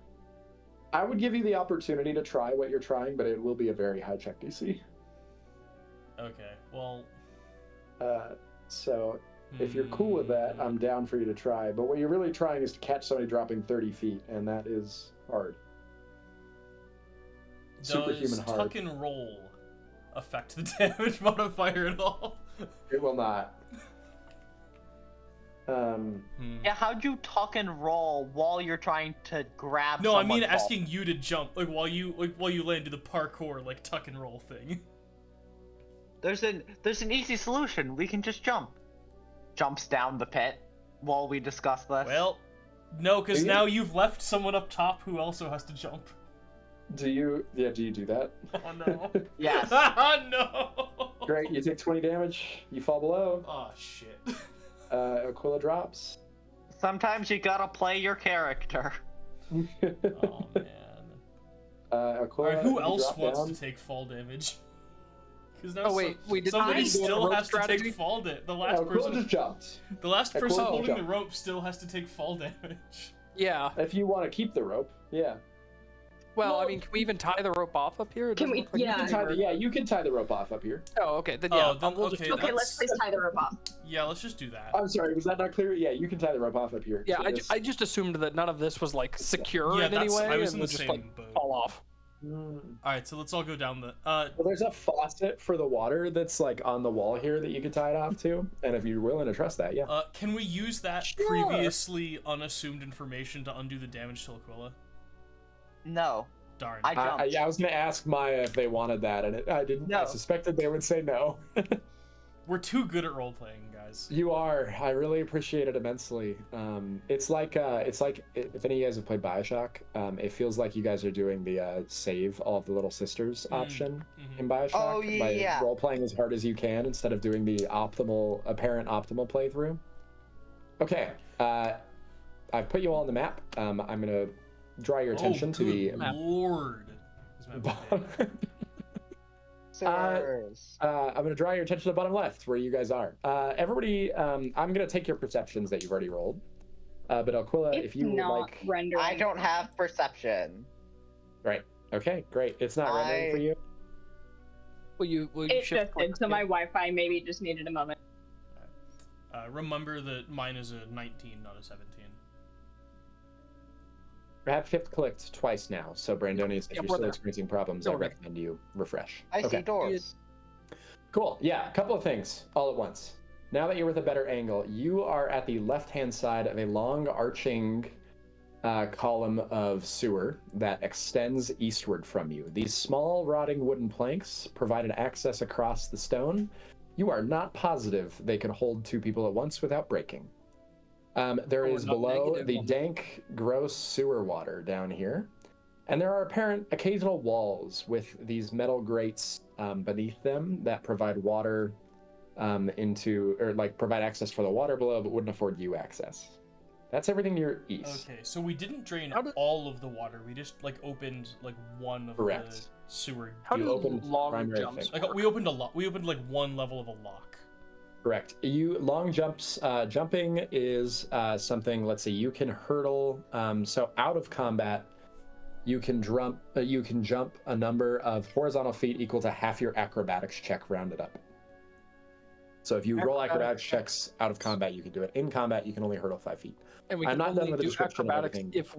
I would give you the opportunity to try what you're trying, but it will be a very high check DC. Okay. Well. So if you're cool with that, I'm down for you to try. But what you're really trying is to catch somebody dropping 30 feet, and that is hard. Superhuman Does hard. tuck and roll affect the damage modifier at all? It will not. Yeah, how'd you tuck and roll while you're trying to grab? No, I mean someone's ball? asking you to jump, like while you land, do the parkour like tuck and roll thing. There's an easy solution. We can just jump. Jumps down the pit while we discuss this. Well, no, because Do you? now you've left someone up top who also has to jump. Do you do that? Oh no. Yes. No. Great, you take 20 damage, you fall below. Oh shit. Aquila drops. Sometimes you gotta play your character. Oh man. Aquila, Alright, who you else drop wants down. to take fall damage? Because now Oh wait, we did somebody not do a still rope has to strategy? take fall damage. The last Aquila person, just jumped. the last person Aquila holding the jumped. rope still has to take fall damage. Yeah. If you want to keep the rope, yeah. Well, I Well- mean, can we even tie the rope off up here? It Can doesn't we- look like yeah. You can tie the rope off up here. Oh, okay. Then Oh, yeah. then- we'll just okay, do Okay, that. let's please tie the rope off. Yeah, let's just do that. I'm sorry, was that not clear? Yeah, you can tie the rope off up here. Yeah, So this- I just assumed that none of this was like secure Yeah, in any way, I was and in would the just same like boat. fall off. Alright, so let's all go down the. Well, there's a faucet for the water that's like on the wall here that you could tie it off to, and if you're willing to trust that, yeah. Can we use that Sure. previously unassumed information to undo the damage to Aquila? No. Darn. I jumped. I was gonna ask Maya if they wanted that, and I didn't. I No. suspected they would say no. We're too good at role playing, guys. You are. I really appreciate it immensely. It's like if any of you guys have played Bioshock, it feels like you guys are doing the save all of the little sisters option in Bioshock Oh, by yeah. role playing as hard as you can instead of doing the apparent optimal playthrough. Okay, I've put you all on the map. I'm gonna draw your attention to the. Lord. Is my birthday. Sirs. I'm going to draw your attention to the bottom left, where you guys are. Everybody, I'm going to take your perceptions that you've already rolled. But Aquila, It's if you would not like... rendering. I don't have perception. Right. Okay, great. It's not rendering for you? Will you It shift just did, so click? my Wi-Fi maybe just needed a moment. Remember that mine is a 19, not a 17. I have shift clicked twice now, so Brandonius, if Yeah, you're we're still there. experiencing problems, Don't I worry. recommend you refresh. I see Okay. doors. Cool. Yeah, a couple of things all at once. Now that you're with a better angle, you are at the left-hand side of a long arching column of sewer that extends eastward from you. These small rotting wooden planks provide an access across the stone. You are not positive they can hold two people at once without breaking. There we're is not below negative the on- dank, gross sewer water down here. And there are apparent occasional walls with these metal grates beneath them that provide water provide access for the water below, but wouldn't afford you access. That's everything to your east. Okay, so we didn't drain How did- all of the water. We just opened like one of the Correct. sewer. How You do opened long primary jumps thing. Like we opened a lot. We opened like one level of a lock. Correct. You long jumps. Jumping is something. Let's see. You can hurdle. So out of combat, you can jump. You can jump a number of horizontal feet equal to half your acrobatics check rounded up. So if you roll acrobatics checks out of combat, you can do it. In combat, you can only hurdle 5 feet. And we I'm can not done only with the do description of acrobatics everything. if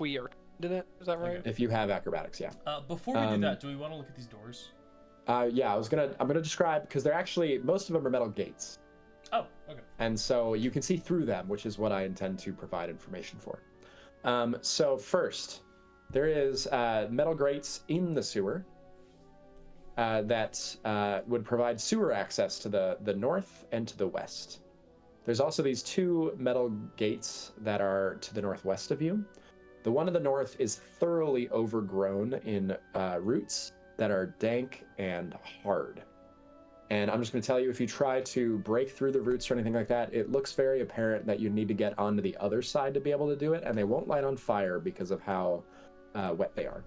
we are in it. Is that right? If you have acrobatics, yeah. Before we do that, do we want to look at these doors? Yeah. I'm gonna describe because they're actually most of them are metal gates. Oh, okay. And so you can see through them, which is what I intend to provide information for. So first, there is metal grates in the sewer that would provide sewer access to the north and to the west. There's also these two metal gates that are to the northwest of you. The one to the north is thoroughly overgrown in roots that are dank and hard. And I'm just going to tell you, if you try to break through the roots or anything like that, it looks very apparent that you need to get onto the other side to be able to do it, and they won't light on fire because of how wet they are.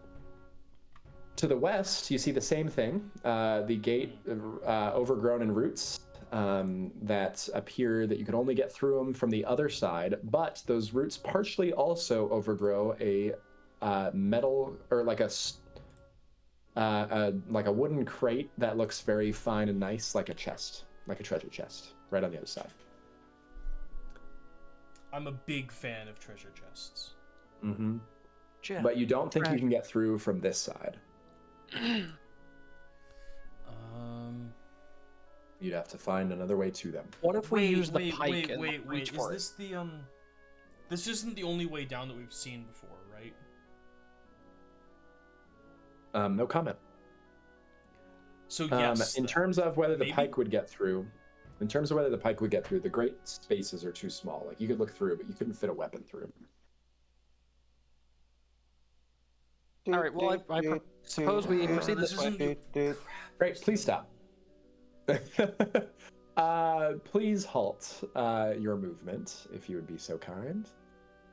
To the west, you see the same thing. The gate overgrown in roots that appear that you can only get through them from the other side, but those roots partially also overgrow a metal or like a wooden crate that looks very fine and nice, like a chest, like a treasure chest, right on the other side. I'm a big fan of treasure chests. Mm-hmm. Yeah. But you don't think you can get through from this side. You'd have to find another way to them. What if we use the pike and wait. reach Is for this the This isn't the only way down that we've seen before, right? No comment. So yes. In terms of whether the pike would get through, the great spaces are too small. Like you could look through, but you couldn't fit a weapon through. All right. Well, I suppose we proceed this way. Great. Please stop. Please halt your movement, if you would be so kind.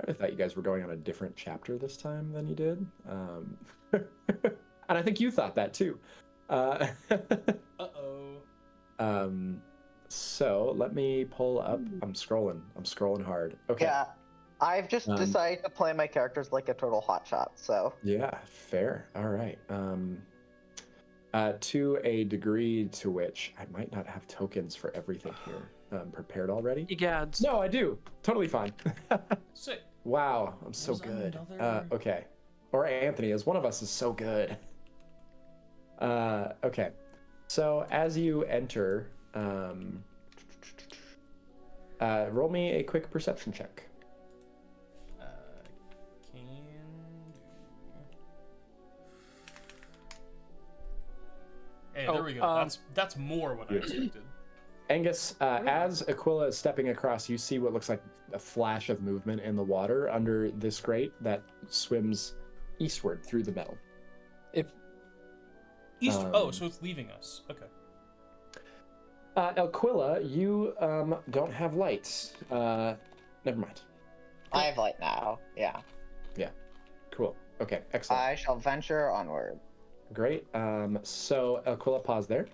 I thought you guys were going on a different chapter this time than you did. And I think you thought that too. So let me pull up. I'm scrolling hard. Okay. Yeah, I've just decided to play my characters like a total hotshot. So yeah, fair. All right. To a degree to which I might not have tokens for everything here prepared already. Egads. No, I do. Totally fine. Sick. Wow, I'm so good. Okay. Or Anthony, as one of us is so good. Okay. So as you enter, roll me a quick perception check. Hey, there we go. That's more what I expected. Angus, as Aquila is stepping across, you see what looks like a flash of movement in the water under this grate that swims eastward through the metal. So it's leaving us. Okay. Aquila, you don't have lights. Never mind. I have light now. Yeah. Yeah. Cool. Okay. Excellent. I shall venture onward. Great. So Aquila, pause there.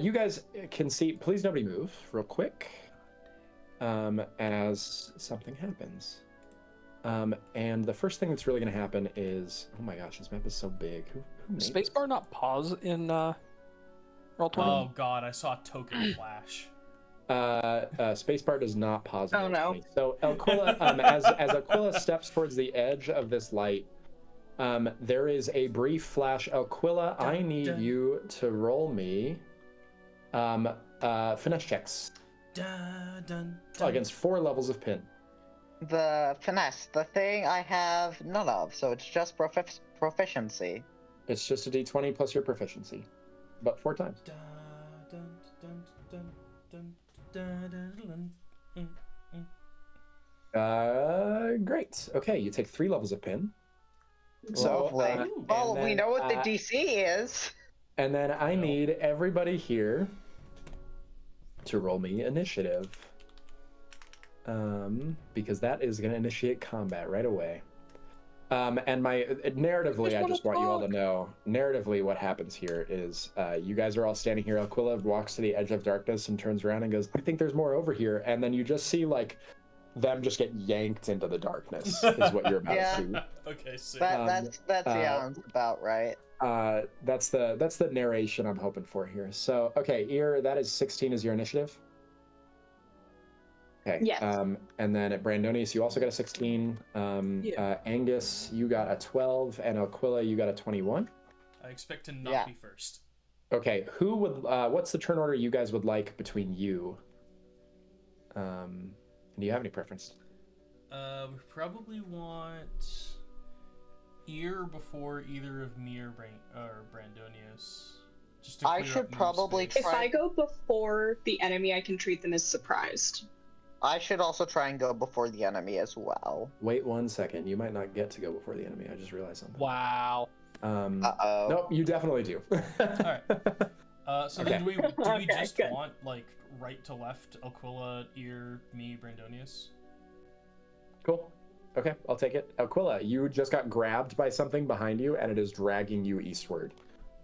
You guys can see. Please, nobody move, real quick. As something happens. And the first thing that's really going to happen is, oh my gosh, this map is so big. Who made Spacebar not pause in Roll20? Oh god, I saw a token flash. Spacebar does not pause. Oh no. So Aquila, as Aquila steps towards the edge of this light, there is a brief flash. Aquila, I need you to roll me finesse checks against 4 levels of pin. The finesse, the thing I have none of, so it's just proficiency. It's just a d20 plus your proficiency, but 4 times. Great. Okay, you take 3 levels of pin. So, well, we know what the DC is. And then I need everybody here to roll me initiative. Because that is going to initiate combat right away. And narratively, I just want you all to know, narratively, what happens here is you guys are all standing here. Aquila walks to the edge of darkness and turns around and goes, I think there's more over here. And then you just see, like, them just get yanked into the darkness, is what you're about to see. Okay, sick. That sounds about right. That's the narration I'm hoping for here. So, okay, Ear, that is 16 is your initiative. Okay. Yes. And then at Brandonius, you also got a 16. Angus, you got a 12, and Aquila, you got a 21. I expect to not be first. Okay. Who would? What's the turn order you guys would like between you? Do you have any preference? We probably want Ear before either of me or Brandonius. Just to I should probably space. try. If I go before the enemy, I can treat them as surprised. I should also try and go before the enemy as well. Wait 1 second. You might not get to go before the enemy. I just realized something. Wow. Uh-oh. Nope, you definitely do. Alright. So Okay. then do we Okay, just good. want, like, right to left, Aquila, Ear, me, Brandonius? Cool. Okay, I'll take it. Aquila, you just got grabbed by something behind you, and it is dragging you eastward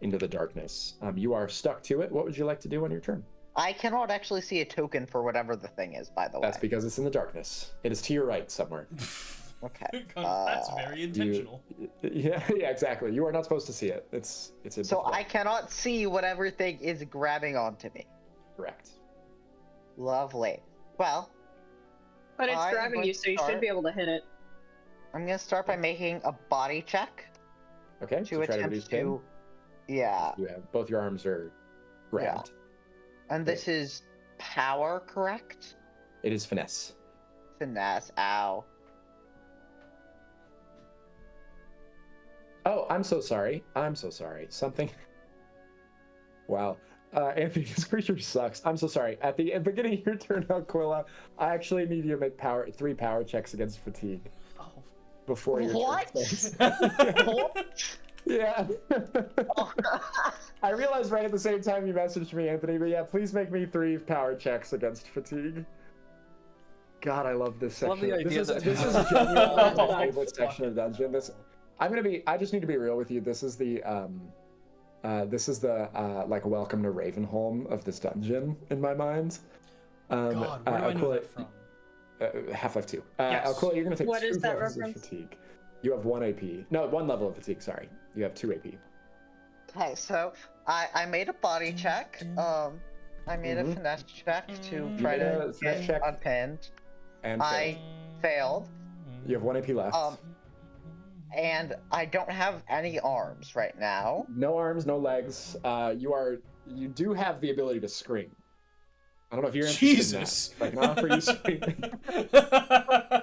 into the darkness. You are stuck to it. What would you like to do on your turn? I cannot actually see a token for whatever the thing is, by the way. That's because it's in the darkness. It is to your right somewhere. Okay. That's very intentional. Yeah, exactly. You are not supposed to see it. It's in So I cannot see whatever thing is grabbing onto me. correct. Lovely. Well, But it's I'm grabbing going you, to so you start- should be able to hit it. I'm gonna start by making a body check Okay, to try to reduce attempt pain. to. Yeah, You have both your arms are grabbed. and this is power, correct? It is finesse. Finesse. Ow. Oh, I'm so sorry. I'm so sorry. Something. Wow. Anthony, this creature sucks. I'm so sorry. At the beginning of your turn, Aquila, I actually need you to make 3 power checks against fatigue Oh. before your What? turn starts. What? Yeah. I realized right at the same time you messaged me, Anthony, but yeah, please make me 3 power checks against fatigue. God, I love this I love section. the idea this that- is genuinely Oh, my favorite section of fucking dungeon. I just need to be real with you. This is the like welcome to Ravenholm of this dungeon in my mind. God, where do I know Aquila, that from? Half-Life 2. Yes. Aquila, you're gonna take What 2 is that levels of reference? fatigue. You have 1 AP. No, 1 level of fatigue, sorry. You have 2 AP. Okay, so I made a body check. I made a finesse check to try made a to finesse get check. unpinned. And I failed. you have 1 AP left. And I don't have any arms right now. No arms, no legs. You do have the ability to scream. I don't know if you're interested Jesus. in that. I can offer you screaming.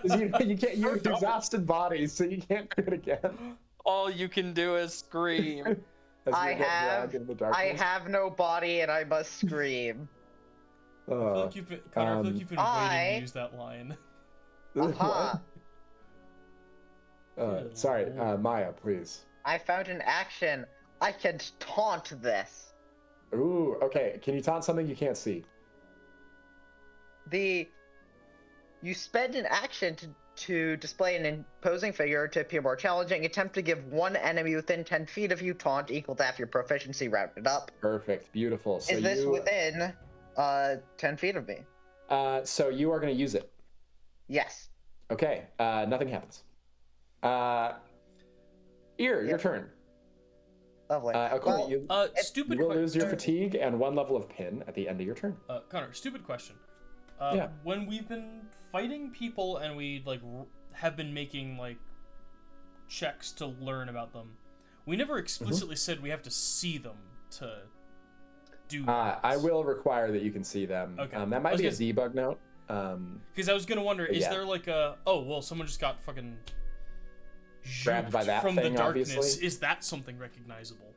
'Cause you can't. You're an exhausted body, so you can't do it again. All you can do is scream. As you I get have- dragged into the I darkness. have no body and I must scream. I feel like you've been, Connor, I feel like you've been waiting I- to use that line. Uh-huh. What? Sorry, Maya, please. I found an action. I can taunt this. Ooh, okay. Can you taunt something you can't see? You spend an action to display an imposing figure to appear more challenging. Attempt to give one enemy within 10 feet of you taunt equal to half your proficiency rounded up. Perfect, beautiful. So Is this within 10 feet of me? So you are going to use it. Yes. Okay. Nothing happens. Ear, your turn. Lovely. Aquila, Well, you Stupid will lose your question. fatigue and 1 level of pin at the end of your turn. Connor, stupid question. Yeah. When we've been fighting people and we have been making checks to learn about them, we never explicitly said we have to see them to do. I will require that you can see them. Okay. That I might was be a gonna- debug note. Because I was gonna wonder, is yeah. there someone just got fucking Grabbed by juked that from thing, the darkness? obviously. Is that something recognizable?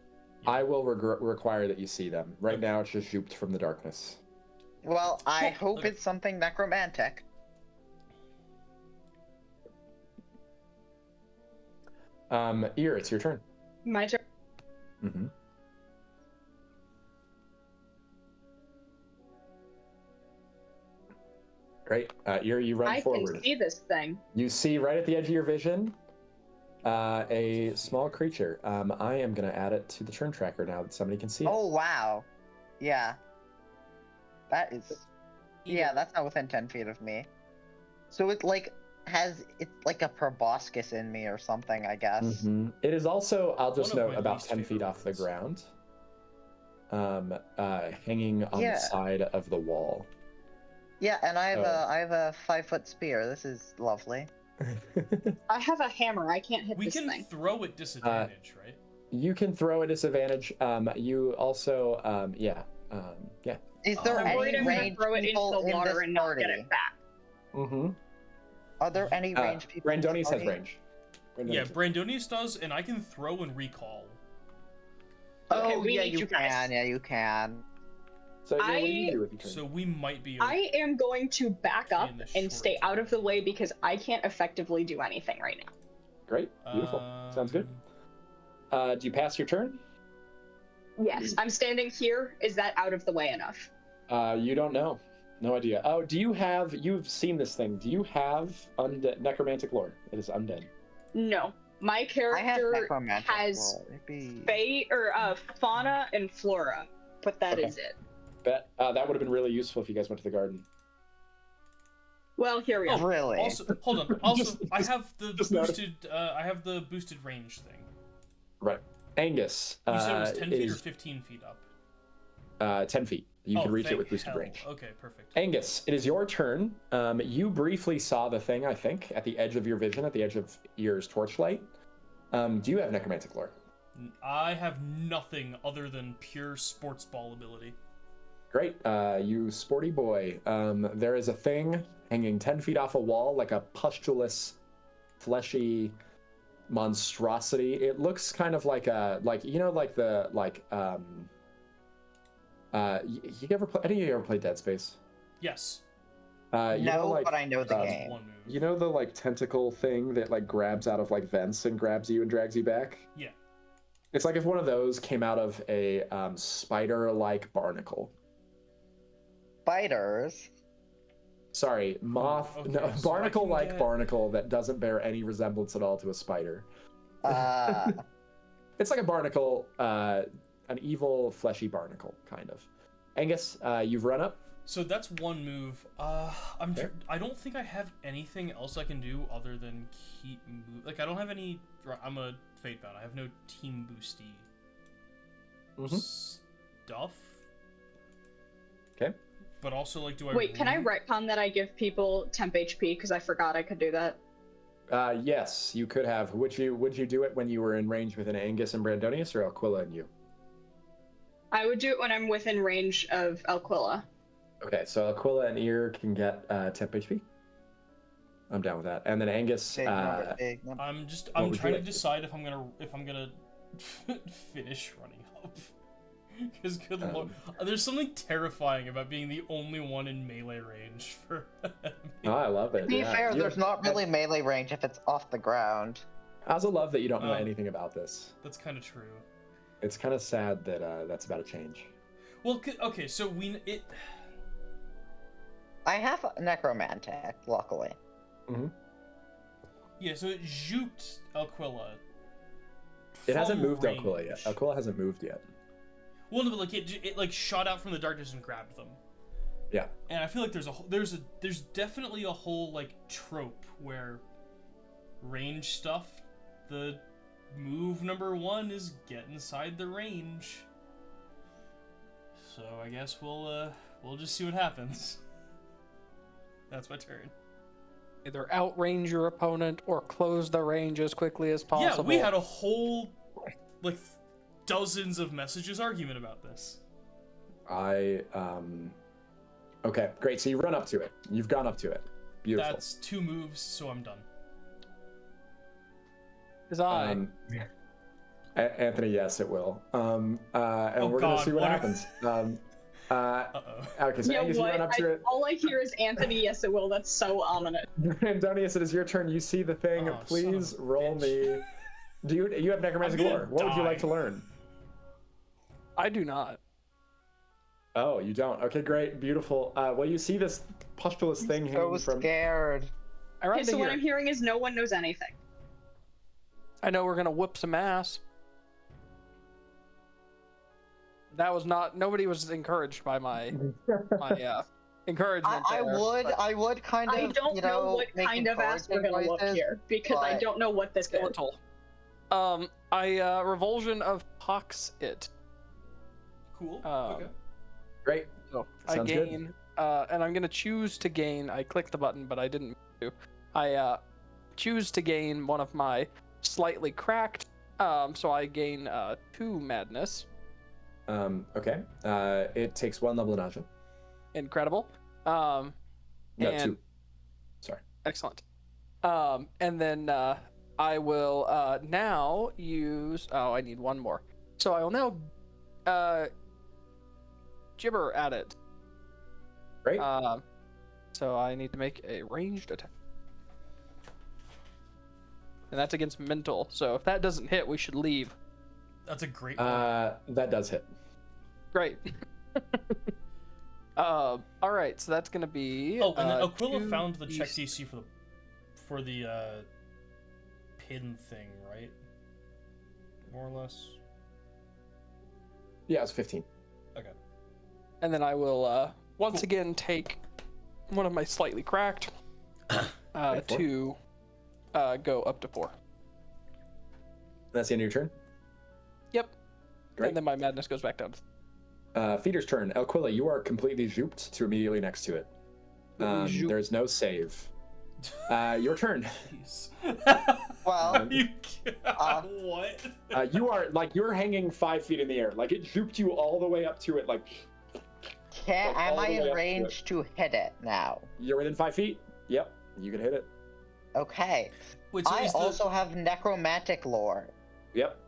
I will require that you see them. Right now, it's just zooped from the darkness. well, I Cool. hope Okay. it's something necromantic. Ear, it's your turn. My turn. Mm-hmm. Great. Ear, you run I forward. can see this thing. You see right at the edge of your vision a small creature. I am going to add it to the turn tracker now that somebody can see it. Oh, wow. Yeah. That is... Yeah, that's not within 10 feet of me. So it's like a proboscis in me or something, I guess. Mhm. It is also, I'll just One of note, my about least 10 feet favorite off the words. ground. Hanging on Yeah. the side of the wall. Yeah, and I have Oh. I have a 5-foot spear. This is lovely. I have a hammer. I can't hit We this can thing. throw at disadvantage, right? You can throw a disadvantage. You also, yeah. Is there I'm I'm worried any I'm gonna ranged throw it into people the in water this and not party? get it back. Mm-hmm. Are there any ranged people? in this Brandonius has party? range. Yeah, Brandonius does, and I can throw and recall. Okay, Oh, we yeah, need you you guys. can. Yeah, you can. So, yeah, what do you do with your turn? So we might be. I am going to back up In the and short stay out of term. the way because I can't effectively do anything right now. Great. Beautiful. Sounds good. Do you pass your turn? Yes, I'm standing here. Is that out of the way enough? You don't know. No idea. Oh, do you have? You've seen this thing. Do you have undead necromantic lore? It is undead. No, my I have character necromantic has lore. It'd be... fauna and flora, but that is it. Bet that would have been really useful if you guys went to the garden. Well, here we Oh, are. Really? Also, hold on. Also, I Just- have the just notice. boosted. I have the boosted range thing. Right. Angus. You said it was 10 feet or is 15 feet up. 10 feet. You can reach it thank with boosted hell. range. Okay, perfect. Angus, it is your turn. You briefly saw the thing, I think, at the edge of your vision, at the edge of your torchlight. Do you have necromantic lore? I have nothing other than pure sports ball ability. Great. You sporty boy. There is a thing hanging 10 feet off a wall, like a pustulous, fleshy monstrosity. It looks kind of like a, you ever play, any of you ever played Dead Space? Yes. But I know the That's game. one move. You know the tentacle thing that grabs out of vents and grabs you and drags you back? Yeah. It's like if one of those came out of a spider-like barnacle. Spiders. Sorry, moth. Okay, No, so I can barnacle-like get- barnacle that doesn't bear any resemblance at all to a spider. It's like a barnacle, an evil, fleshy barnacle, kind of. Angus, you've run up. So that's one move. I don't think I have anything else I can do other than keep move. Like I don't have any. I'm a fate bound. I have no team boosty stuff. Okay. But also, do I? Wait, can I retcon that I give people temp HP because I forgot I could do that? Yes, you could have. Would you do it when you were in range with an Angus and Brandonius, or Aquila and you? I would do it when I'm within range of Alquilla. Okay, so Aquila and Ear can get temp HP. I'm down with that. And then Angus. Big number. I'm would trying you to like? decide if I'm gonna finish running up. Because good lord, there's something terrifying about being the only one in melee range for. Oh, I love it. To be yeah. fair, You- there's not really melee range if it's off the ground. I also love that you don't know anything about this. That's kind of true. It's kind of sad that that's about to change. Well, okay, so I have necromantic, luckily. Yeah, so it juked Aquila. It hasn't from moved Aquila yet. range. Aquila hasn't moved yet. Well, no, but it shot out from the darkness and grabbed them. Yeah. And I feel like there's definitely a whole trope where range stuff, the move number one is get inside the range. So I guess we'll just see what happens. That's my turn. Either outrange your opponent or close the range as quickly as possible. Yeah, we had a whole dozens of messages argument about this. Okay, great. So you run up to it. You've gone up to it. Beautiful. That's 2 moves, so I'm done. His eye. Anthony, yes, it will. And Oh, we're gonna God, see what what are- happens. Uh-oh. Okay, so Yeah, Angus, you what? run up to it. All I hear is Anthony, yes it will. That's so ominous. Brandonius, it is your turn. You see the thing. Oh, Please son of a roll bitch. me. Do you have necromantic I'm gonna lore? What would you die. like to learn? I do not. Oh, you don't. Okay, great, beautiful. Well, you see this pustulous thing So hanging from. scared. I run Okay, to so what here. I'm hearing is no one knows anything. I know we're gonna whoop some ass. That was not. Nobody was encouraged by my encouragement. I there, would but I would kind of I don't know what make kind of ass we're encouraging gonna look noises, here because I but- don't know what this is. skeletal. Revulsion of Pox it. Cool. Um, Okay. Great. So I Sounds good. gain, and I'm gonna choose to gain. I clicked the button, but I didn't do. I choose to gain one of my slightly cracked. So I gain 2 madness. Okay. It takes 1 level of nausea. Incredible. No, And 2. Sorry. excellent. And then I will now use. Oh, I need 1 more. So I will now gibber at it. Great. So I need to make a ranged attack. And that's against mental. So if that doesn't hit, we should leave. That's a great. That does hit. Great. All right, so that's gonna be. Oh, and then Aquila 2d6 found the check DC for the pin thing, right? More or less. Yeah, it's 15. Okay. And then I will once again take one of my slightly cracked to go up to 4. That's the end of your turn. Yep. Great. And then my madness goes back down. Feeder's turn. Aquila, you are completely zooped to immediately next to it. Zoop. There's no save. Your turn. Jeez. Well, what? You are you're hanging 5 feet in the air. Like it zooped you all the way up to it. am all I the way in up to range to hit it now? You're within 5 feet. Yep, you can hit it. Okay. Wait, so I is the... also have necromantic lore. Yep.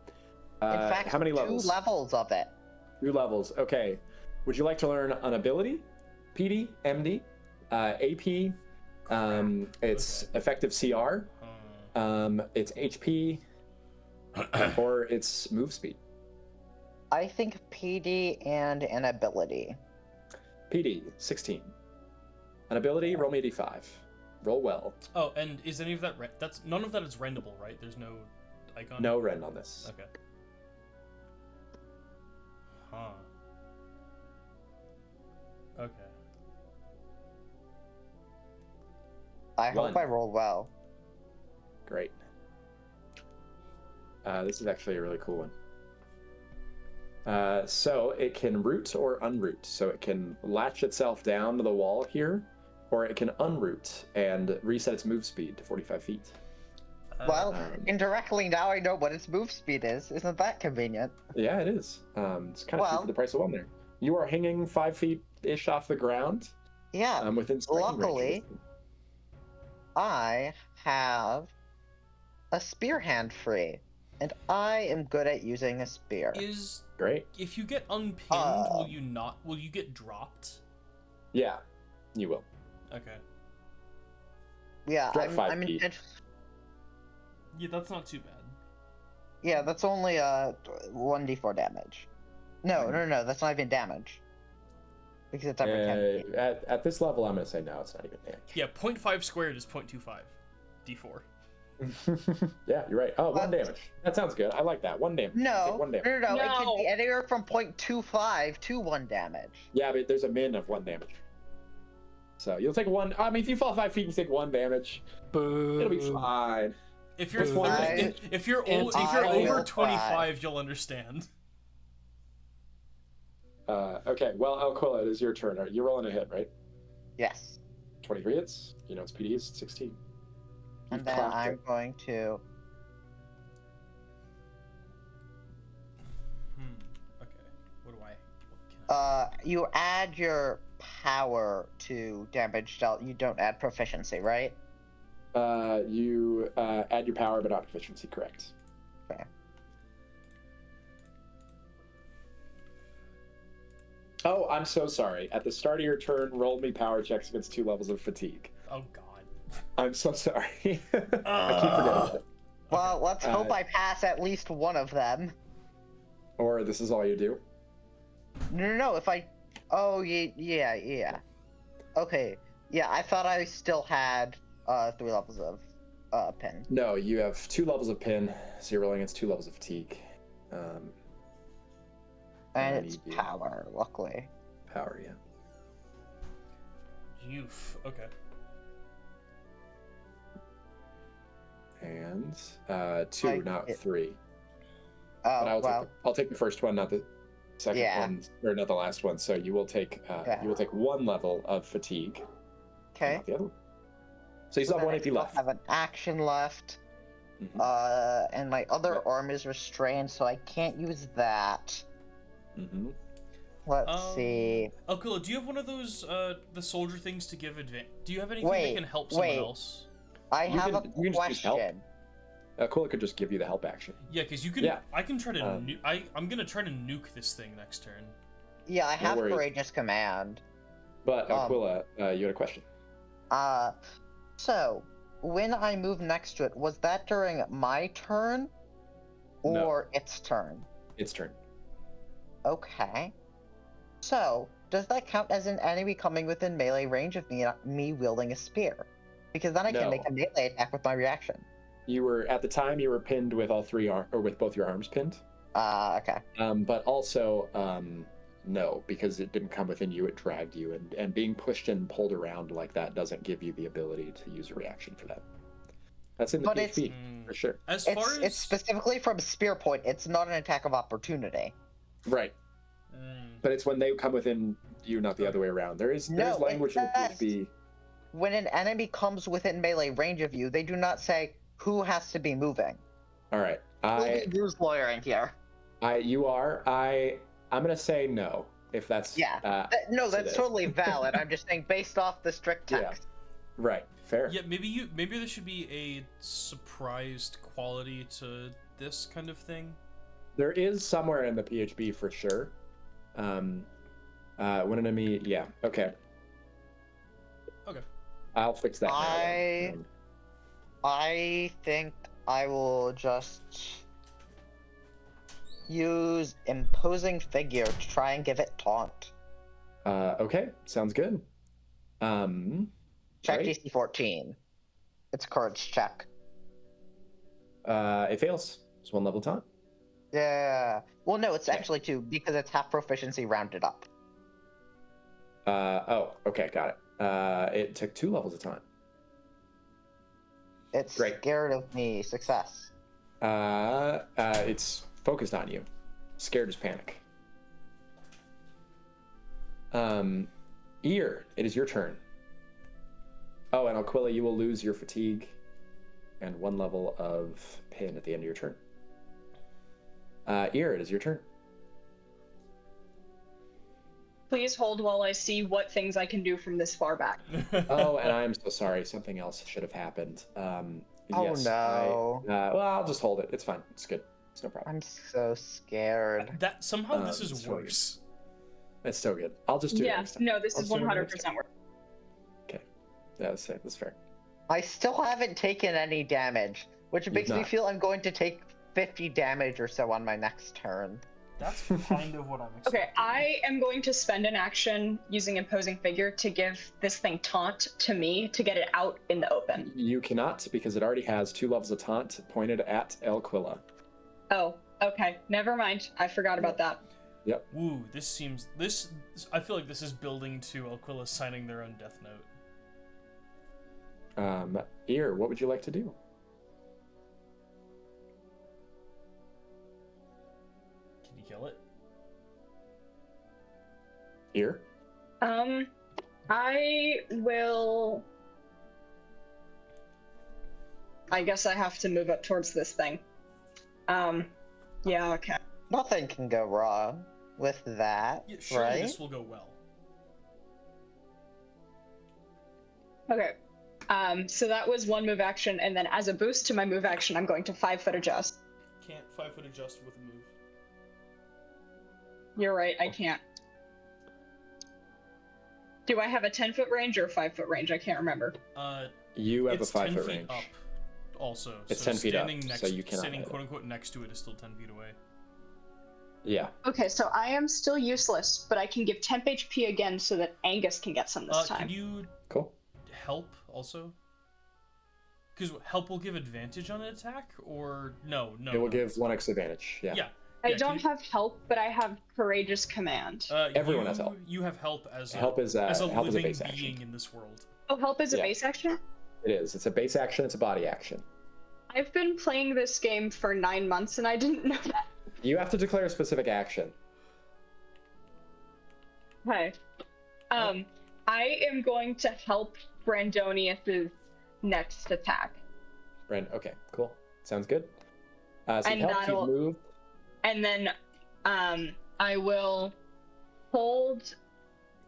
In fact, how many levels? 2 levels of it. 2 levels. Okay. Would you like to learn an ability? PD, MD, AP. It's effective CR. It's HP, or it's move speed. I think PD and an ability. PD 16. An ability. Roll me a d5. Roll well. Oh, and is any of that that's none of that is rendable, right? There's no icon. No rend on this. Okay. Huh. Okay. I hope 1. I roll well. Great. This is actually a really cool one. So it can root or unroot. So it can latch itself down to the wall here, or it can unroot and reset its move speed to 45 feet. Well, indirectly now I know what its move speed is. Isn't that convenient? Yeah, it is. It's kind of cheap for the price of 1 there. You are hanging 5 feet-ish off the ground. Yeah. Within striking range. Luckily, I have a spear hand free, and I am good at using a spear. Is Great. if you get unpinned, will you not? Will you get dropped? Yeah, you will. Okay. Yeah, Drop 5 I'm feet. Yeah, that's not too bad. Yeah, that's only 1d4 damage. No, that's not even damage. Because it's every 10 feet. At this level, I'm going to say no, it's not even damage. Yeah, 0.5 squared is 0.25. D4. Yeah, you're right. Oh, 1 damage. That sounds good. I like that. 1 damage. No, Take 1 damage. no, it No. could be anywhere from 0.25 to 1 damage. Yeah, but there's a min of 1 damage. So you'll take 1. I mean, if you fall 5 feet, you take 1 damage. Boo. It'll be fine. If you're Fine. if you're And over will 25, you'll understand. Okay, well, Alcola, it is your turn. You're rolling a hit, right? Yes. 23 hits. You know its PD is 16. And You've then clocked I'm it. going to... Okay. What can I... You add your power to damage dealt. You don't add proficiency, right? You add your power, but not efficiency, correct. Okay. Oh, I'm so sorry. At the start of your turn, roll me power checks against 2 levels of fatigue. Oh God. I'm so sorry. I keep forgetting it. Well, let's hope I pass at least one of them. Or this is all you do? No, if I... Oh, yeah. Okay. Yeah, I thought I still had 3 levels of pin. No, you have 2 levels of pin, so you're rolling against 2 levels of fatigue. And I it's need you. power, luckily. Power, yeah. Youth. Okay. And 2, Like not it- 3. Oh, But well. I'll take the first one, not the second Yeah. one, or not the last one. So you will take 1 level of fatigue. Okay. Not the other one. So you still have 1 AP left. I have an action left. Mhm. And my other Yep. arm is restrained, so I can't use that. Mm-hmm. Let's see. Alcula, do you have one of those the soldier things to give advantage? Do you have anything Wait, that can help someone wait. else? I You have can- a you can just use help. question. Cool, it could just give you the help action. Yeah, because you can. Yeah. I can try to. Um, I'm gonna try to nuke this thing next turn. Yeah, I have worries. courageous command. But Aquila, you had a question. So when I moved next to it, was that during my turn or its turn? Its turn. Okay. So does that count as an enemy coming within melee range of me wielding a spear? Because then I can make a melee attack with my reaction. You were at the time you were pinned with all three or with both your arms pinned. Okay. But also no, because it didn't come within you, it dragged you, and being pushed and pulled around like that doesn't give you the ability to use a reaction for that. That's in the But PHP for sure. It's specifically from spear point. It's not an attack of opportunity. Right. But it's when they come within you, not the other way around. There's language in the PHP. When an enemy comes within melee range of you, they do not say who has to be moving. All right. We'll be Drew's lawyering here. I'm gonna say no, if that's no, that's totally valid. I'm just saying based off the strict text. Yeah. Right. Fair. Yeah, maybe there should be a surprised quality to this kind of thing. There is somewhere in the PHP for sure. When an enemy, okay. Okay. I'll fix that. I think I will just use imposing figure to try and give it taunt. Okay, sounds good. Check DC 14. It's a courage check. It fails. It's 1 level taunt. Yeah. Well, no, it's actually 2 because it's half proficiency rounded up. Okay, got it. It took 2 levels of taunt. It's scared of me. Success. It's focused on you. Scared is panic. Ear, it is your turn. Oh, and Aquila, you will lose your fatigue and 1 level of pin at the end of your turn. Ear, it is your turn. Please hold while I see what things I can do from this far back. Oh, and I'm so sorry. Something else should have happened. Yes, no. Well, I'll just hold it. It's fine. It's good. It's no problem. I'm so scared. That somehow this is worse. It's so good. I'll just do it next time. No, this is 100% worse. Okay. Yeah, that's fair. I still haven't taken any damage, which makes me feel I'm going to take 50 damage or so on my next turn. That's kind of what I'm expecting. Okay, I am going to spend an action using imposing figure to give this thing taunt to me to get it out in the open. You cannot, because it already has 2 levels of taunt pointed at Aquila. Oh, okay. Never mind. I forgot about that. Yep. Woo, I feel like this is building to Aquila signing their own death note. Ear, what would you like to do? Can you kill it? Ear? I will... I guess I have to move up towards this thing. Yeah, okay. Nothing can go wrong with that, Yeah, surely right? this will go well. Okay. So that was 1 move action, and then as a boost to my move action, I'm going to 5-foot adjust. Can't 5-foot adjust with a move. You're right, I can't. Do I have a 10-foot range or a 5-foot range? I can't remember. You have a it's 10 5-foot feet range. up also. It's so 10 feet up, standing so you cannot standing hit it. quote unquote next to it is still 10 feet away. Yeah. Okay, so I am still useless, but I can give temp HP again so that Angus can get some this time. Can you Cool. help also? Because help will give advantage on an attack, or no? It will give 1x advantage. Yeah. Yeah. I don't have help, but I have courageous command. Everyone has help. You have help as a Help is a living base being action. in this world. Oh, help is a base action? It is. It's a base action. It's a body action. I've been playing this game for 9 months and I didn't know that. You have to declare a specific action. Okay. I am going to help Brandonius's next attack. Okay, cool. Sounds good. So And you helped, you've moved. And then I will hold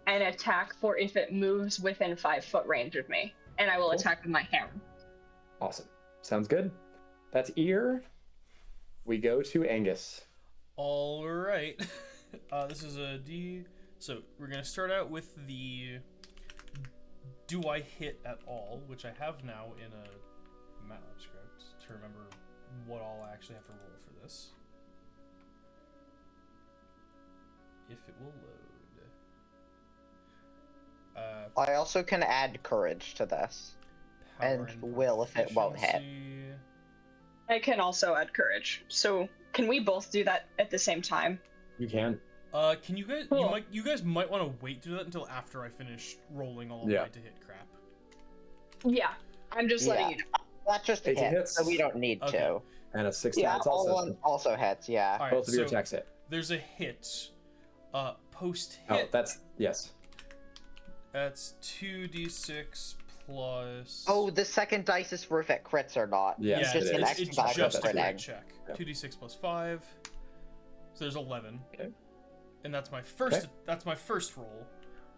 an attack for if it moves within 5-foot range of me. And I will attack with my hammer. Awesome. Sounds good. That's Ear. We go to Angus. All right. This is a D. So we're gonna start out with the do I hit at all, which I have now in a MATLAB script to remember what all I actually have to roll for this. If it will load. I also can add courage to this. Power And will if it won't hit. proficiency. I can also add courage. So can we both do that at the same time? You can. Can you guys? Cool. You guys might want to wait to do that until after I finish rolling all of Yeah. my to hit crap. Yeah, I'm just letting you know. That's just 18 hit, hits. so we don't need Okay. to. And a 16. Yeah, It's also also hits, yeah. All right, both of your so attacks hit. there's a hit. Post Oh, hit. that's yes. That's 2d6 plus. Oh, the second dice is for if it crits or not. Yes, yeah, just it an is. extra it's die for just a critting. crit check. Yep. 2d6 plus 5. So there's 11. Okay. And that's my first. Okay. That's my first roll.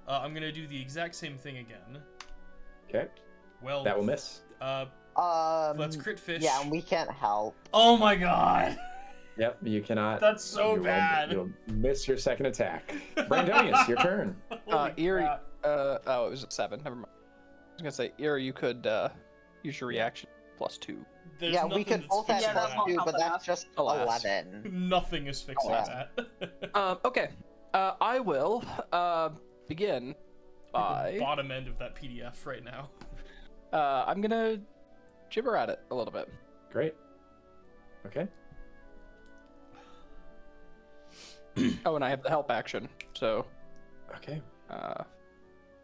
I'm gonna do the exact same thing again. Okay. Well, That will miss. let's crit fish. Yeah, and we can't help. Oh my god. Yep, you cannot. That's so you will- bad. You'll miss your second attack. Brandonius, your turn. Holy Erie. crap. Oh, it was at 7. Never mind. I was gonna say, Erie, you could use your reaction +2. There's Yeah, we nothing could that's both add fixing that's that. not +2, but helping that's enough. just Alas. 11. Nothing is fixing Alas. that. Okay. I will begin by. Bottom end of that PDF right now. I'm gonna gibber at it a little bit. Great. Okay. Oh, and I have the help action, so Okay.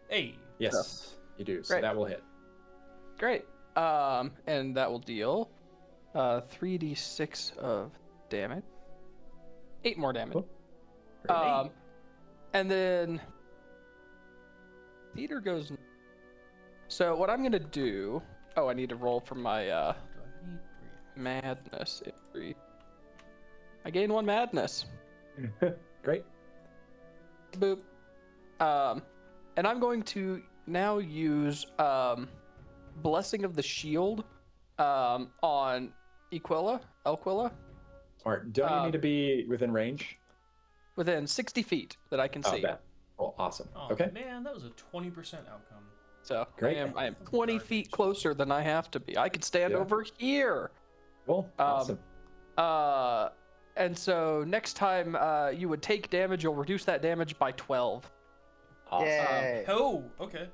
Hey. Yes, you do. So Great. that will hit. great. And that will deal 3d6 of damage, 8 more damage. Cool. Great. And then Peter goes. So what I'm gonna do? Oh, I need to roll for my Do I have any madness. I gain 1 madness. Great. Boop. And I'm going to now use Blessing of the Shield on Elquilla Smart. Don't you need to be within range? within 60 feet that I can Oh, see. bet. Well, awesome. Oh Okay. man, that was a 20% outcome. So Great. I am 20 feet closer than I have to be. I could stand Yeah. over here. Cool. Awesome. And so next time you would take damage, you'll reduce that damage by 12. Awesome. Yay. Oh, okay.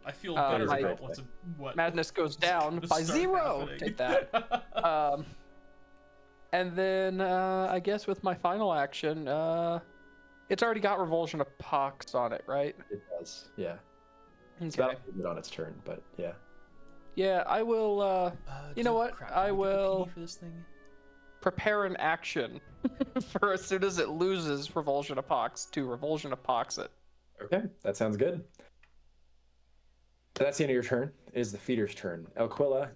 I feel That better is a about great what Madness goes down gonna by start 0. happening. Take that. And then I guess with my final action, it's already got Revulsion of Pox on it, right? It does. Yeah. It's Okay. about to hit on its turn, but yeah. Yeah, I will you know what? Crap, I did we get the will PD for this thing? prepare an action for as soon as it loses Revulsion of Pox to Revulsion of Pox it. Okay, that sounds good. That's the end of your turn. It is the feeder's turn. Elquilla,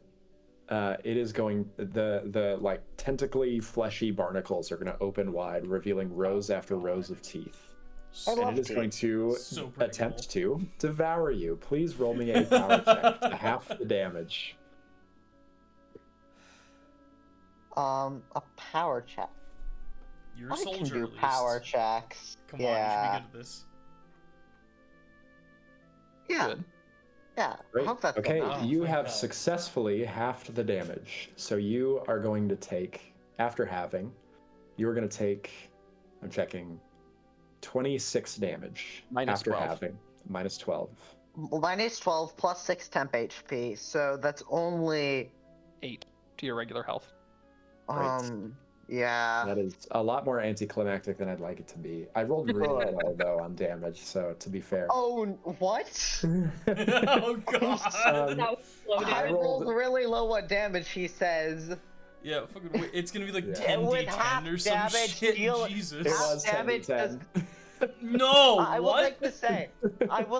it is going. The like tentacly, fleshy barnacles are going to open wide, revealing rows after rows of teeth. I And love it is teeth. going to So pretty attempt to devour you. Please roll me a power check to half the damage. A power check. You're a I soldier. can do at least. power checks. Come on, yeah. you should be good at this. Yeah. Good. Yeah. Great. I hope that's Okay, enough. you thank have God. successfully halved the damage. So you are going to take, after halving, you are going to take, I'm checking, 26 damage Minus after 12. halving. Minus 12. Minus 12 plus 6 temp HP, so that's only 8 to your regular health. Right. Yeah. That is a lot more anticlimactic than I'd like it to be. I rolled really well, though, on damage, so to be fair. Oh, what? Oh god. Um, That was low I I damage. rolled rolled- really low on damage, he says. Yeah, fucking. It's gonna be like Yeah. 10 With half d10 or some damage, shit. deal- Jesus. It half was 10 damage to 10. No. I would what?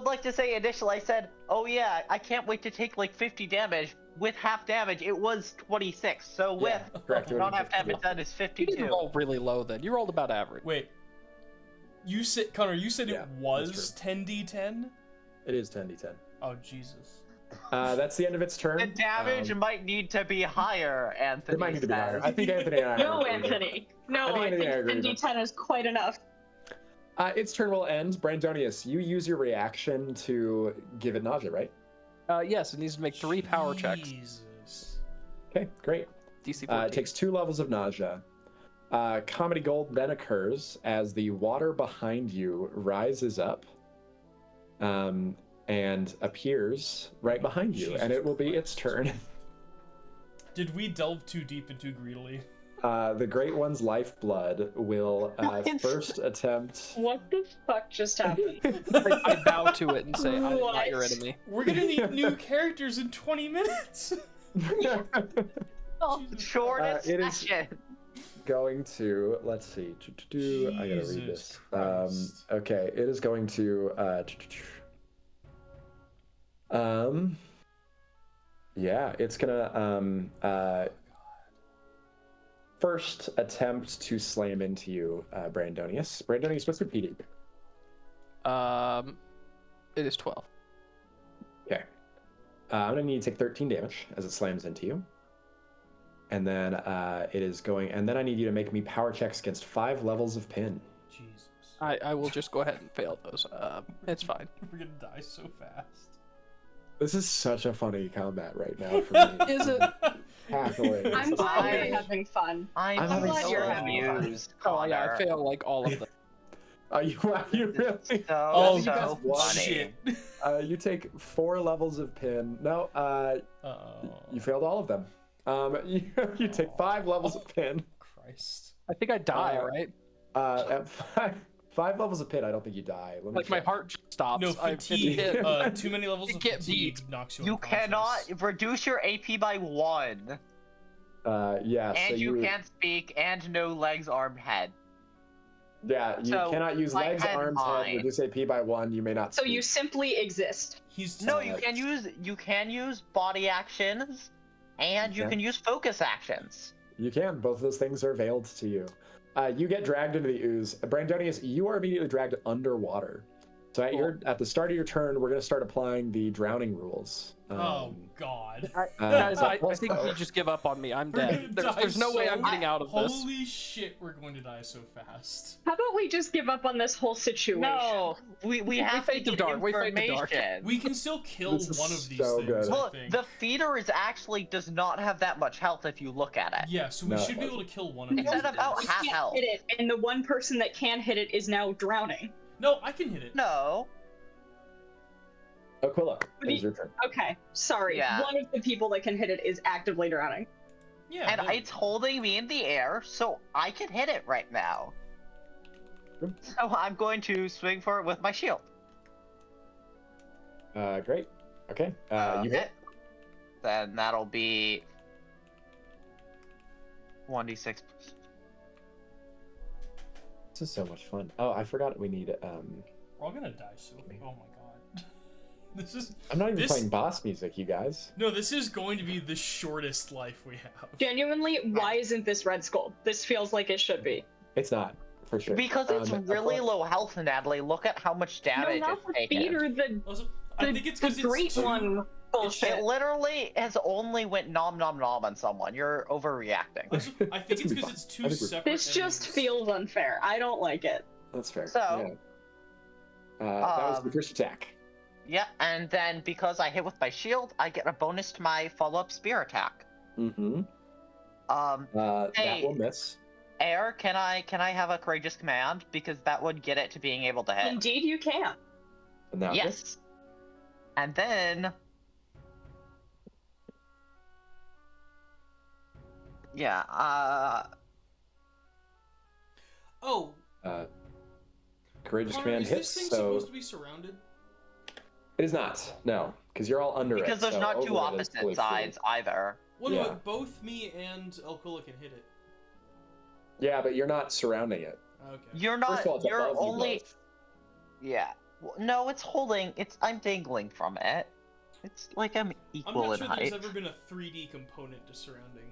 like to say, initially I said, oh yeah, I can't wait to take like 50 damage. With half damage, it was 26. So with Yeah, correct. not half damage, that is You didn't 52. roll really low then. You rolled about average. Wait. You said, Connor. You said Yeah, it that's was 10d10. It is 10d10. Oh Jesus. That's the end of its turn. The damage might need to be higher, Anthony. It might need to be higher. says. I think Anthony and I No, are agreeing. Anthony. No, I think I Anthony and I think agree 10d10 is quite enough. Its turn will end. Brandonius, you use your reaction to give it nausea, right? Yes, it needs to make 3 power checks. Jesus. Okay, great. DC 14. It takes 2 levels of nausea. Comedy Gold then occurs as the water behind you rises up and appears right behind you, and it will be its turn. Did we delve too deep and too greedily? The Great One's lifeblood will first attempt. What the fuck just happened? I bow to it and say, "I am What? not your enemy." We're gonna need new characters in 20 minutes. Shortest it is- session. Going to, let's see. I gotta read this. Christ. Okay, it is going to. Yeah, it's gonna first attempt to slam into you, Brandonius. Brandonius, what's your PD? It is 12. Okay. I'm gonna need to take 13 damage as it slams into you. And then it is going, and then I need you to make me power checks against 5 levels of pin. Jesus. I will just go ahead and fail those. It's fine. We're gonna die so fast. This is such a funny combat right now for me. Is it? Cackling. I'm glad I- you're having fun. I'm having so so you're much having fun. amused. Oh yeah, I Connor. fail like all of them. Are you really? So, Oh, so funny. shit. You take 4 levels of pin. No, Uh-oh. you failed all of them. You take 5 levels of pin. Christ. I think I die, right? At 5 levels of pin, I don't think you die. Let me Like my check. heart just stops. No, fatigue. I- Too many levels You of get fatigue beat. knocks you You unconscious. cannot reduce your AP by 1. Yeah, And so you can't speak, and no legs, arm, head. Yeah, you So, cannot use my legs, head arms, mine. head, reduce AP by 1. You may not So speak. you simply exist. He's No, you can use body actions, and you Okay. can use focus actions. You can. Both of those things are veiled to you. You get dragged into the ooze. Brandonius, you are immediately dragged underwater. So at the start of your turn, we're going to start applying the drowning rules. Oh God. Guys, I think also- you just give up on me. I'm We're gonna dead. die There's no way I'm so- getting out of this. Holy shit, we're going to die so fast. How about we just give up on this whole situation? No, we have to fight the get dark, we fight the dark. information. We can still kill This is one of these so things, good. I Well, think. the feeder is actually does not have that much health if you look at it. Yeah, so we No, should be it able to kill one of It's these at about things. half Can't health. hit it, and the one person that can hit it is now drowning. No, I can hit it. No. Aquila, But it is your turn. Okay, sorry. Yeah. One of the people that can hit it is actively drowning. Yeah. And there we it's go. holding me in the air, so I can hit it right now. Good. So I'm going to swing for it with my shield. Great. Okay. You hit. Then that'll be 1d6. This is so much fun. Oh, I forgot we need. We're all gonna die so. Oh my God. This is. I'm not even This- playing boss music, you guys. No, this is going to be the shortest life we have. Genuinely, why isn't this Red Skull? This feels like it should be. It's not, for sure. Because it's really Aquila- low health, Natalie. Look at how much damage no, not it's the taken. feeder, the, Also, I the, think it's the because great it's too... one bullshit. It literally has only went nom nom nom on someone. You're overreacting. Also, I think It's it's gonna be because fun. it's I two think we're- separate. This just enemies. feels unfair. I don't like it. That's fair. So- yeah. That was the Um, first attack. Yeah, and then because I hit with my shield, I get a bonus to my follow-up spear attack. Mm-hmm. Hey. That will miss. Air, can I have a courageous command? Because that would get it to being able to hit. Indeed, you can. And that Yes. missed. And then... Yeah, Oh, Courageous Connor, command is hits. this thing So supposed to be surrounded? it is not. No, because you're all under it. because there's so not two over it is opposite fully sides either. Well, Yeah. no, both me and Alcola can hit it. free. Yeah, but you're not surrounding it. Okay. You're First not, of all, it's you're above you only... both. Yeah. Well, no, it's holding, I'm dangling from it. It's like I'm I'm equal not in sure height. there's ever been a 3D component to surrounding.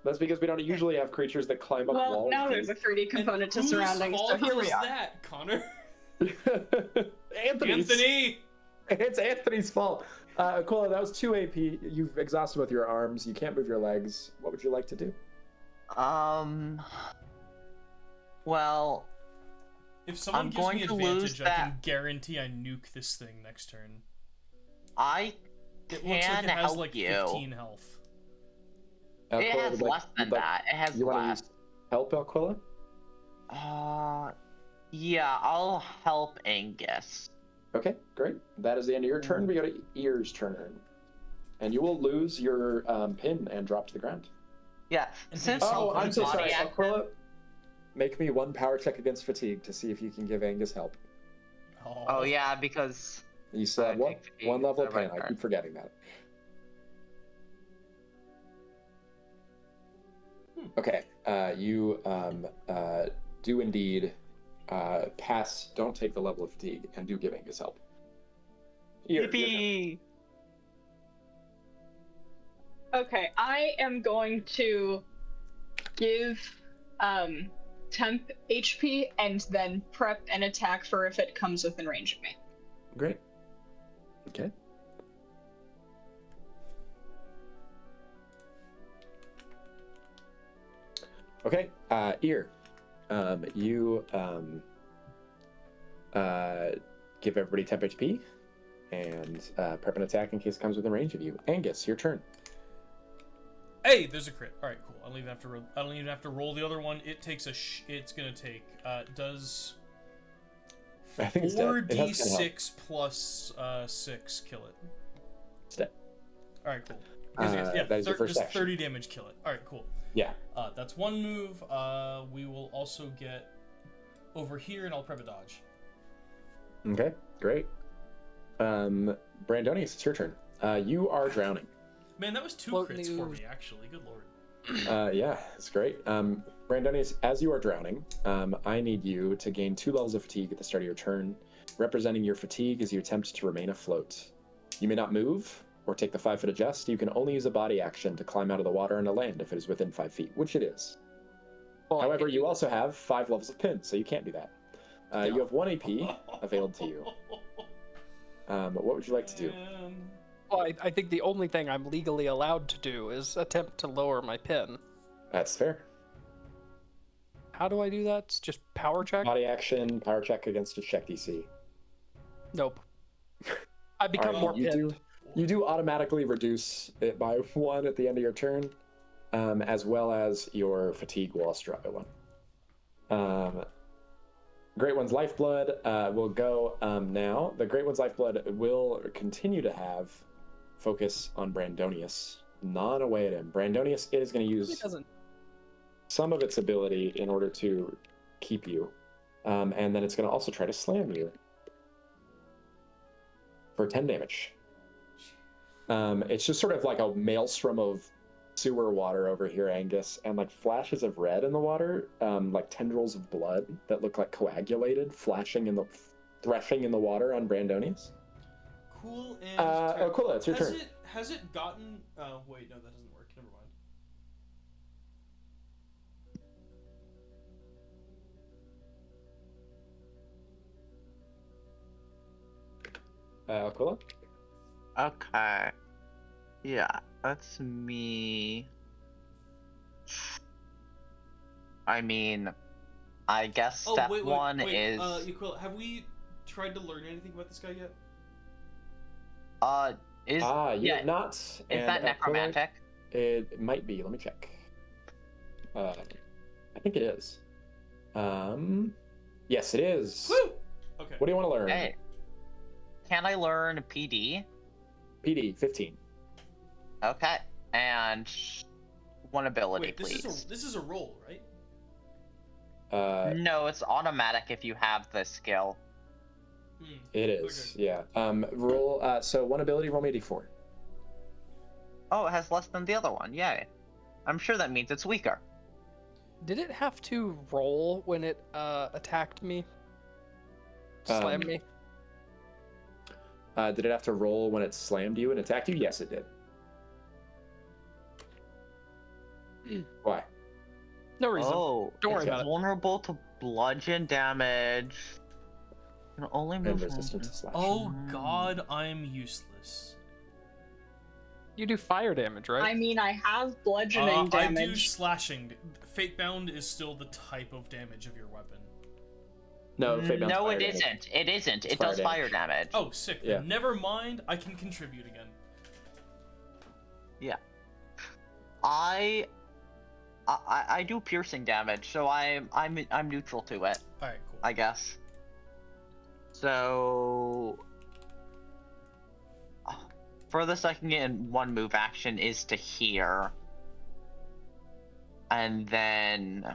That's because we don't usually have creatures that climb up Well, walls. now there's a 3D component And to whose surroundings, so fault here we is are. that, Connor? Anthony's. Anthony! It's Anthony's fault. Aquila, that was 2 AP. You've exhausted both your arms. You can't move your legs. What would you like to do? Well, If someone I'm gives going me to advantage, lose I that. can guarantee I nuke this thing next turn. I It looks like can it has help like you. 15 health. It Aquila, has would like- less than you'd like- that. It has You want to less. use help, Aquila? Yeah, I'll help Angus. Okay, great. That is the end of your turn. We go to Ear's turn. And you will lose your pin and drop to the ground. Yeah. And Since take a Oh, I'm so body sorry. action- Aquila, make me one power check against fatigue to see if you can give Angus help. Oh yeah, because You still have take fatigue one level of instead pain. of I right keep forgetting that. Okay, you do indeed pass, don't take the level of fatigue, and do give Angus help. Ear, your turn. Yippee! Okay, I am going to give temp HP and then prep an attack for if it comes within range of me. Great. Okay. Okay, Ear. You give everybody temp HP and prep an attack in case it comes within range of you. Angus, your turn. Hey, there's a crit. All right, cool. I don't even have to roll the other one. It takes it's gonna take. Does I think it's dead. It has 4d6 plus 6 kill it. It's dead. All right, cool. That is your first does action. 30 damage kill it. All right, cool. Yeah. That's one move. We will also get over here, and I'll prep a dodge. Okay, great. Brandonius, it's your turn. You are drowning. Man, that was 2 Floating crits for news. me, actually. Good lord. Yeah, it's great. Brandonius, as you are drowning, I need you to gain 2 levels of fatigue at the start of your turn. Representing your fatigue as you attempt to remain afloat. You may not move or take the 5-foot adjust. You can only use a body action to climb out of the water and to land if it is within 5 feet, which it is. Well, However, you also have 5 levels of pin, so you can't do that. You have 1 AP available to you. What would you like to do? Man. Well, I think the only thing I'm legally allowed to do is attempt to lower my pin. That's fair. How do I do that? It's just power check? Body action, power check against a check DC. Nope. I become Alright, more pinned. You do automatically reduce it by 1 at the end of your turn, as well as your fatigue will also drop by 1. Great One's Lifeblood will go now. The Great One's Lifeblood will continue to have focus on Brandonius, gnawing away at him. Brandonius is going to It use doesn't. some of its ability in order to keep you, and then it's going to also try to slam you for 10 damage. It's just sort of like a maelstrom of sewer water over here, Angus, and like flashes of red in the water, like tendrils of blood that look like coagulated, threshing in the water on Brandonius. Cool and Aquila, it's your turn. Has it gotten? Oh wait, no, that doesn't work. Never mind. Aquila? Okay. Yeah, that's me. I mean, I guess step one is. Aquila, have we tried to learn anything about this guy yet? Is You have not. is and that Aquila, necromantic? it might be. Let me check. I think it is. Yes, it is. Woo! Okay. What do you want to learn? Hey, can I learn PD? PD 15. Okay, and one ability, Wait, please. this is a roll, right? No, it's automatic if you have the skill. It is. Okay. Yeah. Roll. So one ability. Roll me a d4. Oh, it has less than the other one. Yay. I'm sure that means it's weaker. Did it have to roll when it attacked me? Slammed me? Did it have to roll when it slammed you and attacked you? Yes, it did. Why? No reason. Oh, Don't worry it's about it. vulnerable to bludgeon damage. Can only move And from- resistant to slash. Oh God, I'm useless. You do fire damage, right? I mean, I have bludgeoning I do damage. slashing. Fatebound is still the type of damage of your weapon. No, Fate-bound's No, fire it damage. isn't. It isn't. It's It does fire fire damage. Oh, sick. Yeah. Then never mind. I can contribute again. Yeah. I do piercing damage, so I'm neutral to it, All right, cool. I guess. So, furthest I can get in one move action is to here. And then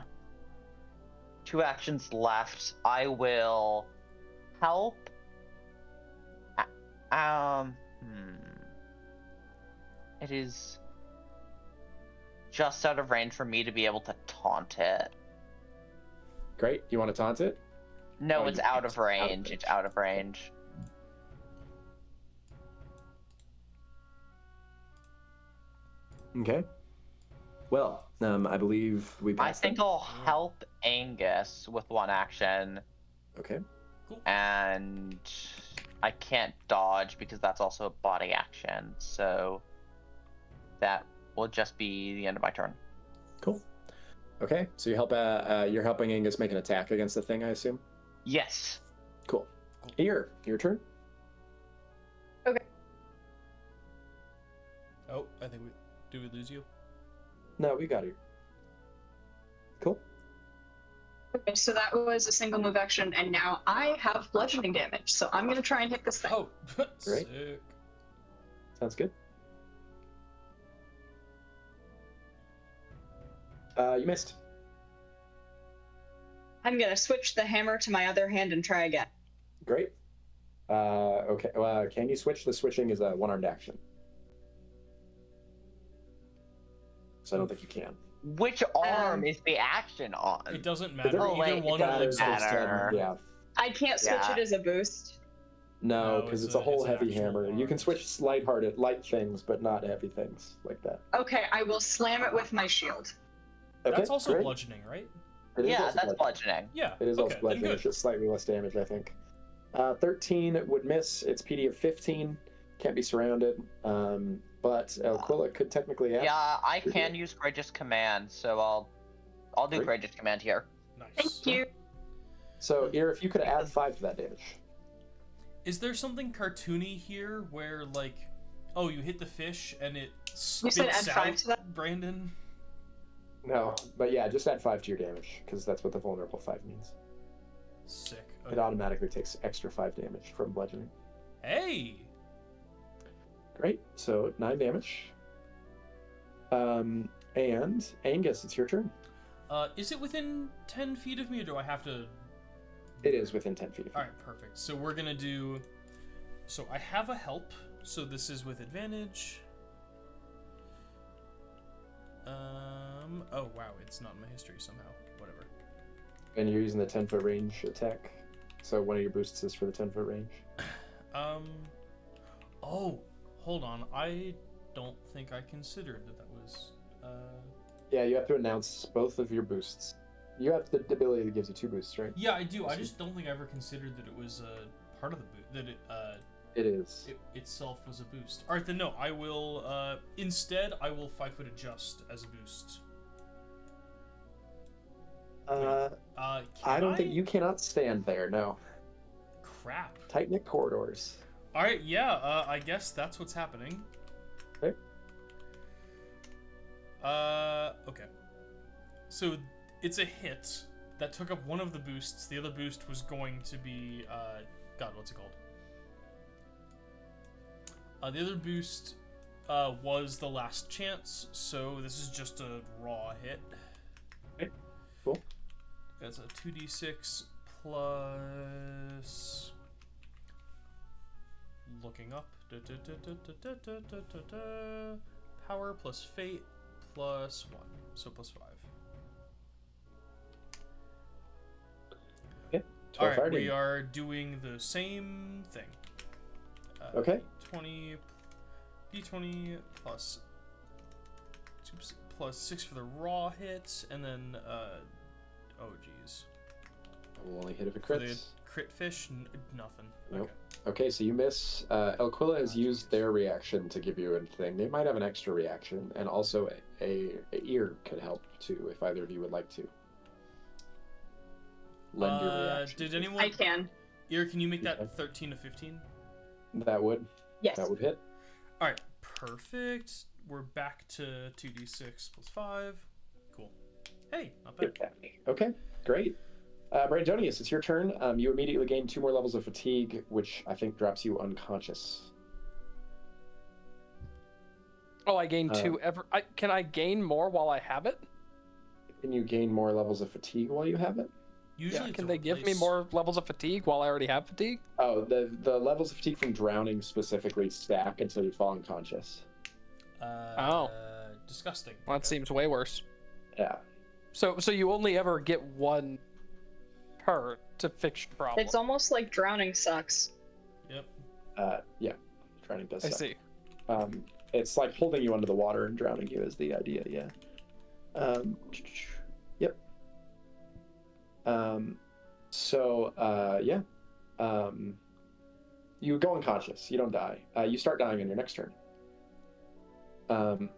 2 actions left. I will help. It is just out of range for me to be able to taunt it. Great. You want to taunt it? No, Oh, it's you out can't. of range. It's out of range. Okay. Well, I believe we I passed think them. I'll help Angus with 1 action, Okay. and I can't dodge because that's also a body action. So that will just be the end of my turn. Cool. Okay. So you help. You're helping Angus make an attack against the thing, I assume. Yes. Cool. Your turn. Oh, I think we lose you? No, we got you. Cool. Okay, so that was a single move action, and now I have bludgeoning damage, so I'm gonna try and hit this thing. Oh, Great. sick. Sounds good. You missed. I'm gonna switch the hammer to my other hand and try again. Great. Okay. Can you switch? The switching is a one-armed action. So I don't think you can. Which arm is the action on? It doesn't matter. Oh, wait, Either one it will does exist. matter. Yeah. I can't switch Yeah. it as a boost. No, No, because it's it's a a- whole it's an heavy actual hammer. You can armed. switch light things, but not heavy things like that. Okay, I will slam it with my shield. Okay, That's also great. bludgeoning, right? It is Yeah, also that's bludgeoning. Yeah. It is okay, also then bludgeoning. good. It's just slightly less damage, I think. 13 would miss. It's PD of 15. Can't be surrounded. But Aquila could technically add. Yeah, I can use Courageous Command, so I'll do Great. Courageous Command here. Nice. Thank you. So, if you could add 5 to that damage. Is there something cartoony here where, like, oh, you hit the fish and it You spits said add out 5 to that? Brandon? No, but yeah, just add 5 to your damage, because that's what the vulnerable 5 means. Sick. It Okay. automatically takes extra 5 damage from bludgeoning. Hey! Great, so 9 damage. And Angus, it's your turn. Is it within 10 feet of me, or do I have to... It is within 10 feet of you. Alright, perfect. So we're gonna do... So I have a help, so this is with advantage. Oh, wow, it's not in my history somehow. Whatever. And you're using the 10-foot range attack. So one of your boosts is for the 10-foot range. Oh, hold on. I don't think I considered that was... Yeah, you have to announce both of your boosts. You have the ability that gives you 2 boosts, right? Yeah, I do. I just don't think I ever considered that it was part of the boost. That It is. it itself was a boost. Alright, then no. I will, instead, I will 5-foot adjust as a boost. I don't think you cannot stand there, no. Crap. Tight-knit corridors. Alright, yeah, I guess that's what's happening. Okay. Okay. So, it's a hit that took up one of the boosts. The other boost was going to be, God, what's it called? The other boost, was the last chance, so this is just a raw hit. Okay, cool. That's a 2d6 plus... Looking up. Power plus fate plus 1. So plus 5. Okay. 12 Alright, we fighting. are doing the same thing. Okay. 20 d20 plus 6 for the raw hit, and then oh geez, We'll only hit if it for the crits. crit fish, nothing. Nope. Okay. Okay, so you miss. Elquilla has used their reaction to give you a thing. They might have an extra reaction, and also a ear could help too, if either of you would like to. Lend your reaction. Did to- anyone? I can. Ear, can you make Okay. that 13 to 15? That would. Yes. That would hit. All right, perfect. We're back to 2d6 plus 5. Cool. Hey, not bad. Okay, great. Brandonius, it's your turn. You immediately gain 2 more levels of fatigue, which I think drops you unconscious. Oh, I gain 2 ever. Can I gain more while I have it? Can you gain more levels of fatigue while you have it? Usually, Yeah, can they give me more levels of fatigue while I already have fatigue? Oh, the levels of fatigue from drowning specifically stack until you fall unconscious. Disgusting. Well, that seems way worse. Yeah. So you only ever get 1 per to fix your problem. It's almost like drowning sucks. Yep. Yeah. Drowning does I suck. see. It's like holding you under the water and drowning you is the idea, yeah. Yep. You go unconscious. You don't die. You start dying on your next turn. That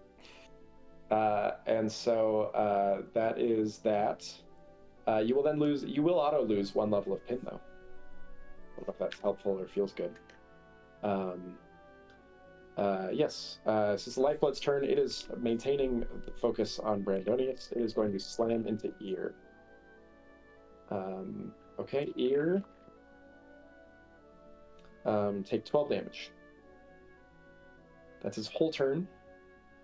is that. You will then lose. You will auto lose 1 level of pin, though. I don't know if that's helpful or feels good. Yes. Since the Lifeblood's turn, it is maintaining the focus on Brandonius. It is going to slam into ear. Okay, ear. Take 12 damage. That's his whole turn.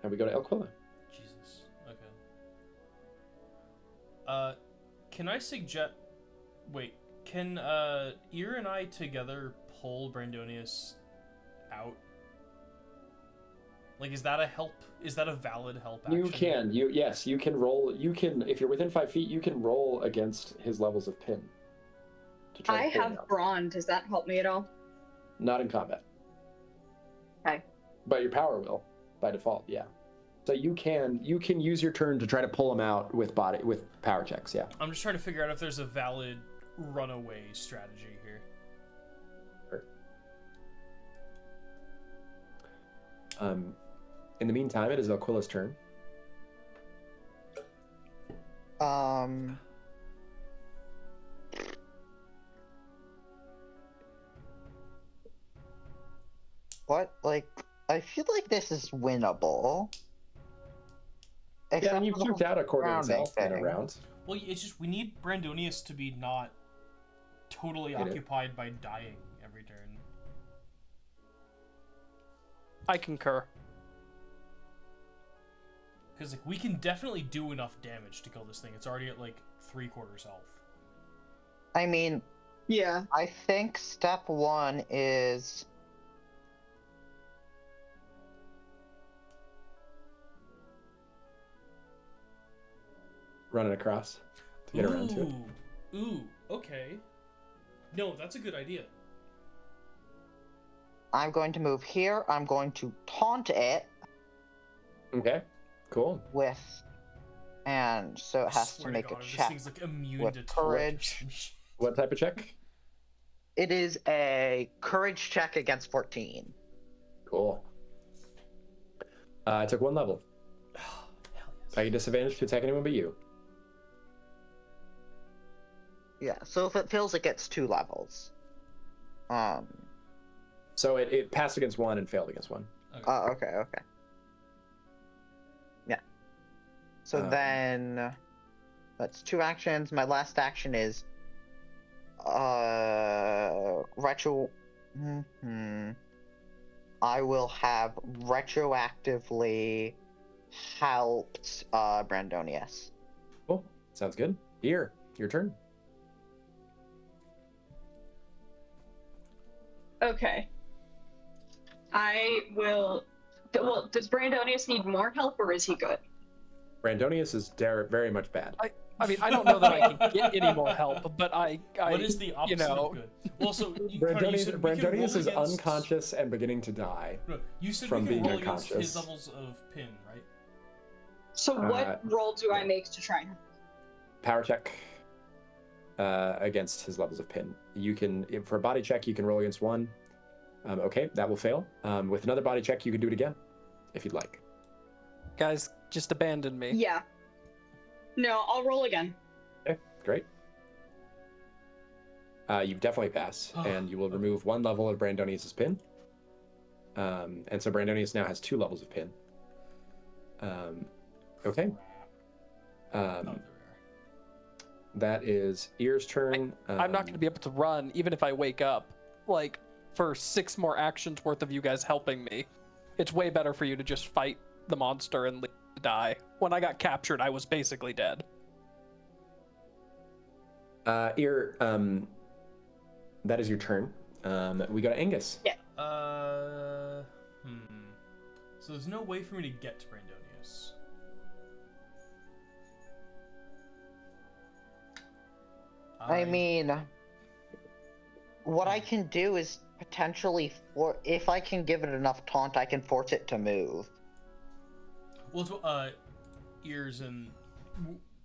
And we go to Elquilla. Jesus. Okay. Can I suggest... Wait. Can, Ear and I together pull Brandonius out? Like, is that a help? Is that a valid help action? You can. Yes, you can roll. You can, if you're within 5 feet, you can roll against his levels of pin. To try I to pull him have out. brawn. Does that help me at all? Not in combat. Okay. But your power will, by default, yeah. So you can use your turn to try to pull him out with power checks, yeah. I'm just trying to figure out if there's a valid runaway strategy here. Sure. In the meantime, it is Elquilla's turn. What? Like, I feel like this is winnable. Yeah, and you've for the checked out a quarter drowning itself in a thing. round. Well, it's just we need Brandonius to be not totally Get it. occupied by dying every turn. I concur. Because like we can definitely do enough damage to kill this thing. It's already at like 3/4 health. I mean, Yeah. I think step 1 is Running across to get around to it. Ooh, okay. No, that's a good idea. I'm going to move here. I'm going to taunt it Okay, cool. with, and so it has to Swear make God, a if this check. thing's like immune with to taunt or courage. some shit. What type of check? It is a courage check against 14. Cool. I took 1 level. Hell yes. I get disadvantage to attack anyone but you. Yeah, so if it feels it gets 2 levels. So it passed against 1 and failed against 1. Okay. Yeah. So then that's 2 actions. My last action is retro. I will have retroactively helped Brandonius. Cool. Sounds good. Here, your turn. Okay. I will. Well, does Brandonius need more help, or is he good? Brandonius is very much bad. I mean, I don't know that I can get any more help, but I What is the opposite of good? Well, so Carter, you said we can roll Brandonius is against... unconscious and beginning to die. No, you said from we can being roll against his unconscious. levels of pin, right? So what roll do I make to try and? Power check against his levels of pin. You can, for a body check, you can roll against 1. Okay, that will fail. With another body check, you can do it again, if you'd like. Guys, just abandon me. Yeah. No, I'll roll again. Okay, great. You definitely pass, and you will remove 1 level of Brandonius' pin. And so Brandonius now has 2 levels of pin. Okay. Oh, there we That is Ear's turn. I'm not going to be able to run even if I wake up. Like, for 6 more actions worth of you guys helping me. It's way better for you to just fight the monster and leave to die. When I got captured, I was basically dead. Ear, that is your turn. We go to Angus. Yeah. So there's no way for me to get to Brandonius. I mean, what I can do is potentially, if I can give it enough taunt, I can force it to move. Well, ears and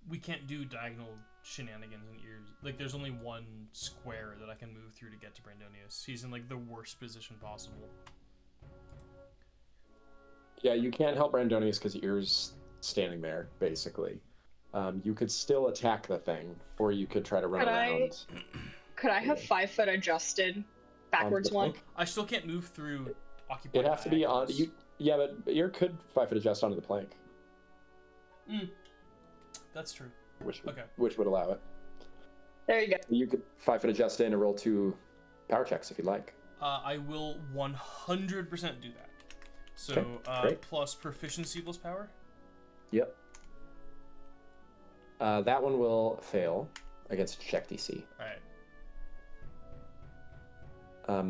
we can't do diagonal shenanigans in ears. Like, there's only one square that I can move through to get to Brandonius. He's in like the worst position possible. Yeah, you can't help Brandonius because Ear's standing there, basically. You could still attack the thing, or you could try to run around. Could I have 5 foot adjusted backwards one? I still can't move through occupied. It'd have to be on diagonals. you. Yeah, but Ear could 5 foot adjust onto the plank, That's true. which Okay. which would allow it. There you go. You could 5 foot adjust in and roll 2 power checks if you'd like. I will 100% do that. So, Okay, great. plus proficiency plus power? Yep. That one will fail against check DC. Alright.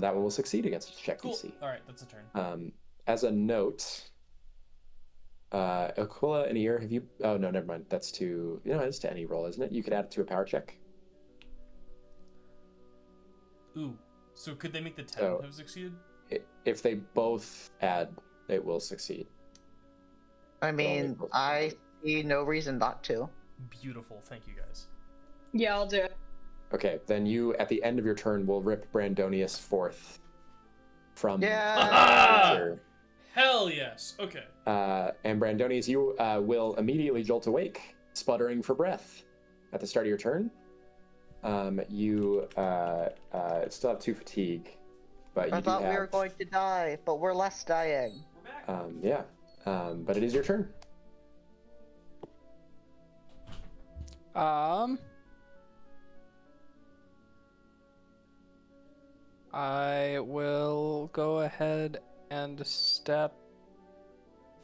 That one will succeed against check Cool. DC. Alright, that's a turn. As a note, Aquila and Ear, have you... Oh, no, never mind. That's to... it's to any roll, isn't it? You could add it to a power check. Ooh. So could they make the 10 So- have succeeded? If they both add, it will succeed. I mean, I see no reason not to. Beautiful. Thank you, guys. Yeah, I'll do it. Okay, then you, at the end of your turn, will rip Brandonius forth from... Yeah! Hell yes. Okay. And Brandonius, you will immediately jolt awake, sputtering for breath at the start of your turn. You still have 2 fatigue, but you I thought do have... we were going to die, but we're less dying. Yeah, but it is your turn. I will go ahead and step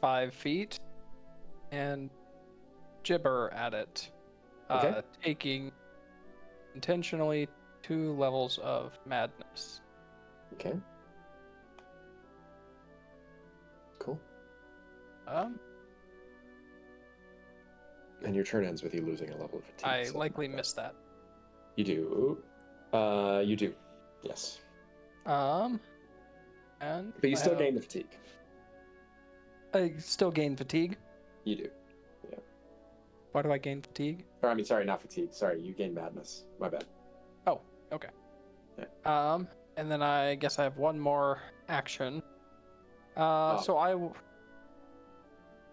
5 feet and gibber at it, Okay. taking intentionally 2 levels of madness. Okay. Cool. And your turn ends with you losing a level of fatigue. I so likely not bad. missed that. You do. You do. Yes. And But you I still have- gain the fatigue. I still gain fatigue. You do. Why do I gain fatigue? Or I mean, sorry, not fatigue. Sorry, you gain madness. My bad. Oh, okay. Yeah. And then I guess I have one more action. Oh. So I We'll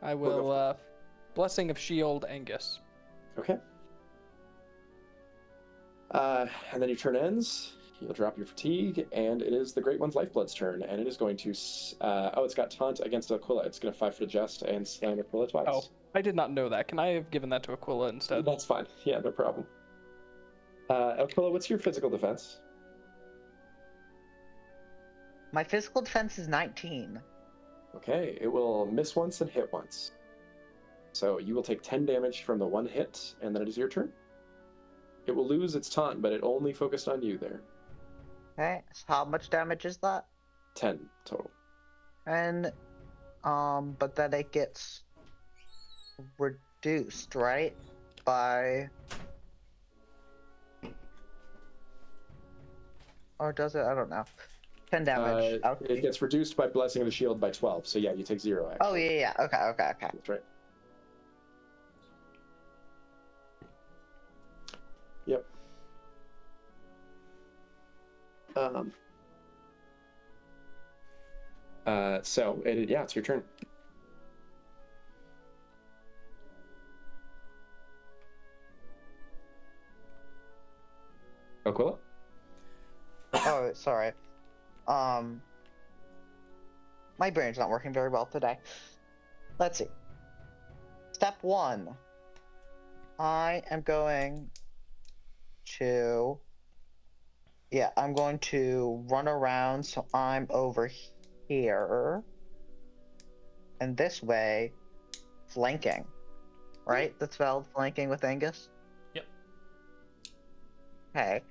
go will Blessing of Shield Angus. Okay. And then your turn ends. You'll drop your fatigue, and it is the Great One's Lifeblood's turn, and it is going to... it's got taunt against Aquila. It's going to 5 foot adjust and slam Aquila twice. Oh, I did not know that. Can I have given that to Aquila instead? That's fine. Yeah, no problem. Aquila, what's your physical defense? My physical defense is 19. Okay, it will miss once and hit once. So you will take 10 damage from the one hit, and then it is your turn. It will lose its taunt, but it only focused on you there. Okay, so how much damage is that? 10 total. And, but then it gets reduced, right? By... Or does it? I don't know. 10 damage. Okay. It gets reduced by Blessing of the Shield by 12, so yeah, you take 0 actually. Oh, yeah. Okay. That's right. Yep. So it's your turn. Aquila? Oh, sorry. My brain's not working very well today. Let's see. Step 1. I am going to. Yeah, I'm going to run around so I'm over here. And this way, flanking. Right? That's valid flanking with Angus? Yep. Okay.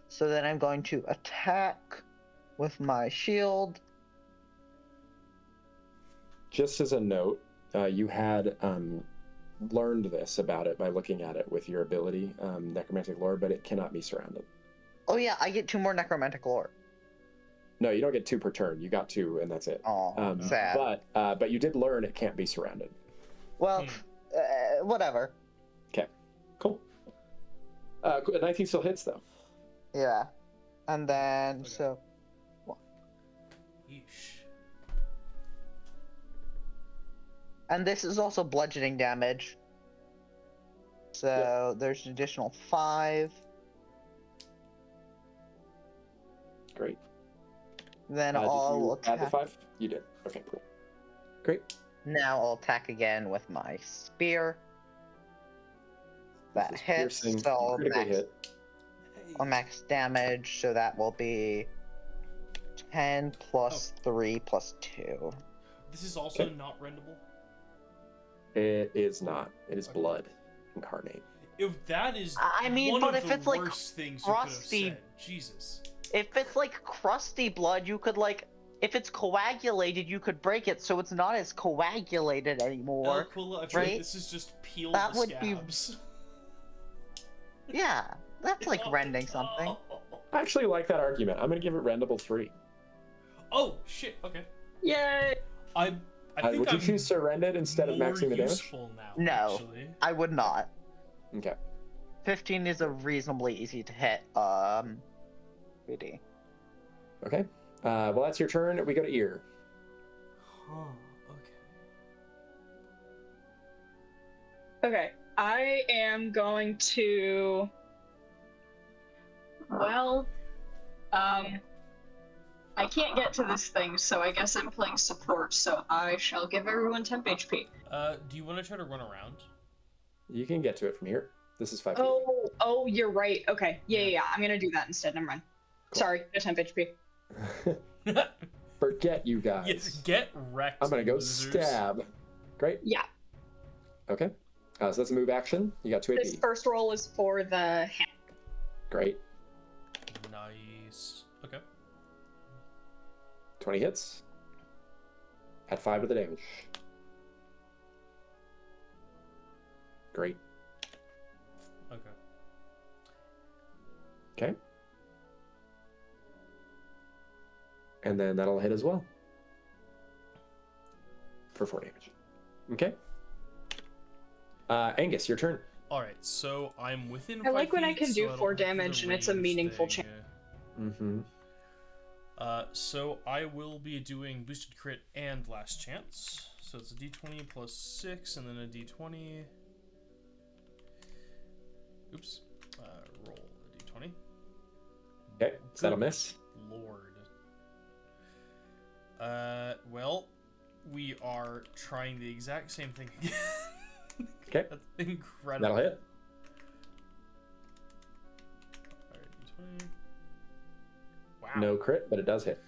So then I'm going to attack with my shield. Just as a note, you had learned this about it by looking at it with your ability, necromantic lore, but it cannot be surrounded. Oh yeah, I get 2 more necromantic lore. No, you don't get 2 per turn. You got 2, and that's it. Oh, sad. But you did learn it can't be surrounded. Well, whatever. Okay, cool. 19 still hits though. Yeah, and then Okay. so. Yeesh. And this is also bludgeoning damage. So there's an additional 5. Great. Then Did I'll you add the attack. 5? You did. Okay, cool. Great. Now I'll attack again with my spear. That This is hits, piercing, so critically max, hit. max damage, so that will be 10 plus 3 plus 2. This is also Okay. not rendable. It is not. It is Okay. blood incarnate. If that is I mean, one but of if the it's, like, worst things you could have crusty- said, Jesus. If it's like crusty blood, you could like, if it's coagulated, you could break it so it's not as coagulated anymore. Aquila, I feel like right? this is just peel That the would be- scabs. Yeah, that's like rending something. I actually like that argument. I'm going to give it rendable 3. Oh shit! Okay. Yay! I think Would you I'm choose to rend it instead of more maxing the damage? useful now. No. Actually. I would not. Okay. 15 is a reasonably easy to hit. BD. Okay. Well, that's your turn. We go to ear. Huh. Okay. Okay, I am going to. Well, I can't get to this thing, so I guess I'm playing support. So I shall give everyone temp HP. Do you want to try to run around? You can get to it from here. This is 5 feet. Oh, you're right. Okay, yeah. I'm gonna do that instead. Never mind. Cool. Sorry, no temp HP. Forget you guys. Yes, get wrecked. I'm gonna go losers. stab. Great. Yeah, Okay. So that's a move action. You got 2 this AP. first roll is for the hand. Great. Nice. Okay. 20 hits. Add 5 to the damage. Great. Okay. Okay. And then that'll hit as well. For 4 damage. Okay. Angus, your turn. All right. So I'm within. I 5 like when I feet, can do so I 4 don't have to damage the and it's a range meaningful thing. change. Mm-hmm. So I will be doing boosted crit and last chance. So it's a d20 plus 6, and then a d20. Oops. Roll a d20. Okay, so that'll miss. Lord. Well, we are trying the exact same thing again. Okay. That's incredible. That'll hit. Alright, d20. Wow. No crit, but it does hit.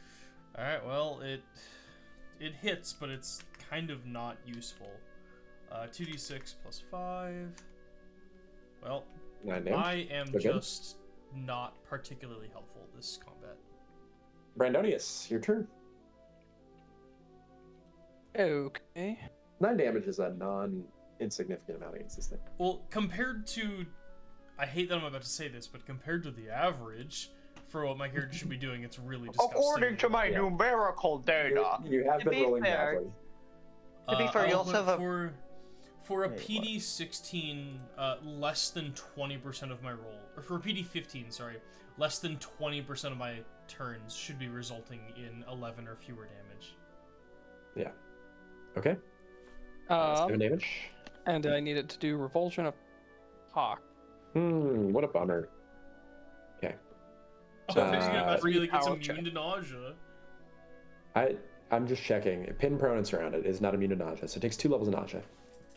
Alright, well, it hits, but it's kind of not useful. 2d6 plus 5. Well, 9 damage. I am Okay. just not particularly helpful this combat. Brandonius, your turn. Okay. 9 damage is a non-insignificant amount against this thing. Well, compared to... I hate that I'm about to say this, but compared to the average, for what my character should be doing, it's really disgusting. According to my Yeah. numerical data. You have To been be rolling fair- badly. To be fair, you I'll also put have a- for a Wait, what? PD 16, less than 20% of my roll, or for a PD 15, sorry, less than 20% of my turns should be resulting in 11 or fewer damage. Yeah. Okay. 7 damage. And I need it to do Revulsion of Hawk. What a bummer. Okay. Oh, I was about to be like, it's power immune to nausea. I'm just checking. Pin, prone, and surrounded is not immune to nausea, so it takes 2 levels of nausea.